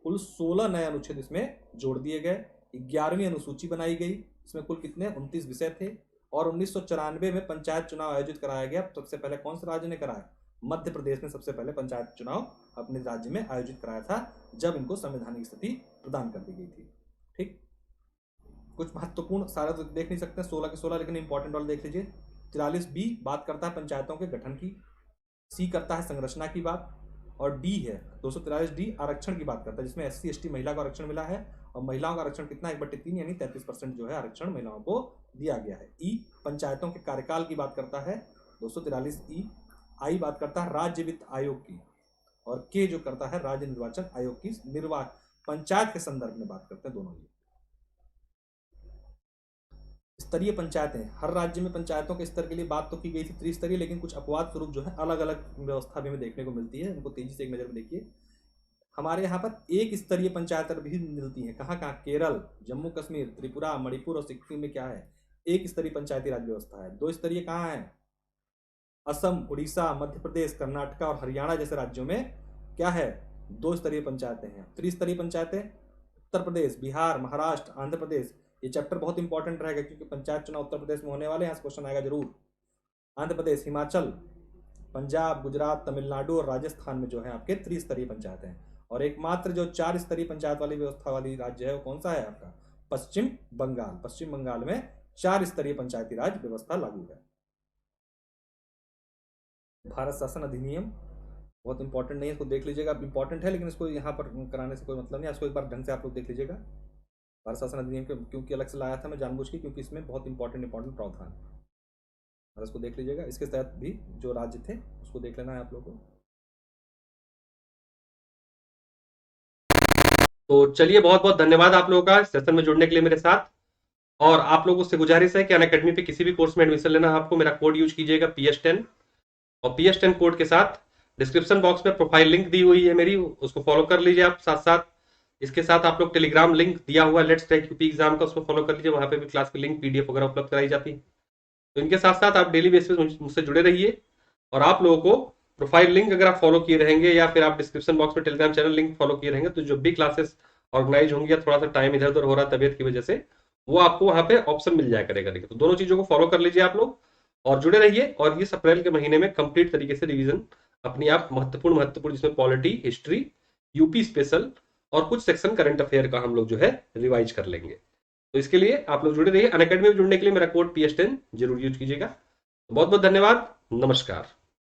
कुल 16 नए अनुच्छेद इसमें जोड़ दिए गए, 11वीं अनुसूची बनाई गई, इसमें कुल कितने 29 विषय थे। और 1994 में पंचायत चुनाव आयोजित कराया गया। सबसे पहले कौन से राज्य ने कराया? मध्य प्रदेश ने सबसे पहले पंचायत चुनाव अपने राज्य में आयोजित कराया था, जब इनको संवैधानिक स्थिति प्रदान कर दी गई थी। ठीक, कुछ महत्वपूर्ण, सारा तो देख नहीं सकते 16 के 16, लेकिन इंपॉर्टेंट वाला देख लीजिए। 43B बात करता है पंचायतों के गठन की, सी करता है संरचना की बात, और डी है 243D आरक्षण की बात करता है, जिसमें SC ST महिला को आरक्षण मिला है, और महिलाओं का आरक्षण कितना 1/3 यानी 33% जो है आरक्षण महिलाओं को दिया गया है। ई पंचायतों के कार्यकाल की बात करता है 243E। आई बात करता है राज्य वित्त आयोग की, और के जो करता है राज्य निर्वाचन आयोग की। पंचायत के संदर्भ में बात करते हैं दोनों। स्तरीय पंचायतें, हर राज्य में पंचायतों के स्तर के लिए बात तो की गई थी त्रिस्तरीय, लेकिन कुछ अपवाद स्वरूप जो है अलग अलग व्यवस्था भी हमें देखने को मिलती है। उनको तेजी से एक नजर में देखिए। हमारे यहाँ पर एक स्तरीय पंचायत भी मिलती है। कहाँ कहाँ? केरल, जम्मू कश्मीर, त्रिपुरा, मणिपुर और सिक्किम में क्या है? एक स्तरीय पंचायती राज व्यवस्था है। 2 स्तरीय कहाँ है? असम, उड़ीसा, मध्य प्रदेश, कर्नाटक और हरियाणा जैसे राज्यों में क्या है? 2 स्तरीय पंचायतें हैं। त्रिस्तरीय पंचायतें उत्तर प्रदेश, बिहार, महाराष्ट्र, आंध्र प्रदेश। ये चैप्टर बहुत इंपॉर्टेंट रहेगा, क्योंकि पंचायत चुनाव उत्तर प्रदेश में होने वाले हैं, क्वेश्चन आएगा जरूर। आंध्र प्रदेश, हिमाचल, पंजाब, गुजरात, तमिलनाडु और राजस्थान में जो है आपके त्रिस्तरीय पंचायत हैं। और एकमात्र जो 4 स्तरीय पंचायत वाली व्यवस्था वाली राज्य है वो कौन सा है आपका? पश्चिम बंगाल। पश्चिम बंगाल में 4 स्तरीय पंचायती राज व्यवस्था लागू है। भारत शासन अधिनियम बहुत इंपॉर्टेंट नहीं है, इसको देख लीजिएगा। इंपॉर्टेंट है लेकिन इसको यहाँ पर कराने से कोई मतलब नहीं है, इसको एक बार ढंग से आप लोग देख लीजिएगा। भारत शासन अधिनियम क्योंकि अलग से लाया था मैं जानबूझ के, क्योंकि इसमें बहुत इंपॉर्टेंट प्रावधान है, और इसको देख लीजिएगा। इसके तहत भी जो राज्य थे उसको देख लेना है आप लोगों को। तो चलिए, बहुत बहुत धन्यवाद आप लोगों का सेशन में जुड़ने के लिए मेरे साथ। और आप लोगों से गुजारिश है कि अनअकैडमी पे किसी भी कोर्स में एडमिशन लेना है आपको, मेरा कोड यूज कीजिएगा PS10, और PS10 कोड के साथ डिस्क्रिप्शन बॉक्स में प्रोफाइल लिंक दी हुई है मेरी, उसको फॉलो कर लीजिए आप। साथ साथ इसके साथ आप लोग टेलीग्राम लिंक दिया हुआ है लेट्स क्रैक यूपी एग्जाम का, उसको फॉलो कर लीजिए, वहां पे भी क्लास की लिंक PDF वगैरह उपलब्ध कराई जाती है। तो इनके साथ साथ आप डेली बेसिस पे मुझसे जुड़े रहिए। और आप लोगों को प्रोफाइल लिंक अगर आप फॉलो किए रहेंगे, या फिर आप डिस्क्रिप्शन बॉक्स में टेलीग्राम चैनल लिंक फॉलो किए रहेंगे, तो जो भी क्लासेस ऑर्गेनाइज होंगी या थोड़ा सा टाइम इधर उधर हो रहा है तबियत की वजह से, वो आपको वहां पे ऑप्शन मिल जाया करेगा। तो दोनों चीजों को फॉलो कर लीजिए आप लोग और जुड़े रहिए। और इस अप्रैल के महीने में कंप्लीट तरीके से रिवीजन अपनी आप महत्वपूर्ण जिसमें पॉलिटी, हिस्ट्री, यूपी स्पेशल और कुछ सेक्शन करंट अफेयर का हम लोग जो है रिवाइज कर लेंगे। तो इसके लिए आप लोग जुड़े रहिए। अनअकैडमी में जुड़ने के लिए मेरा कोड PS10 जरूर यूज कीजिएगा। बहुत बहुत धन्यवाद। नमस्कार।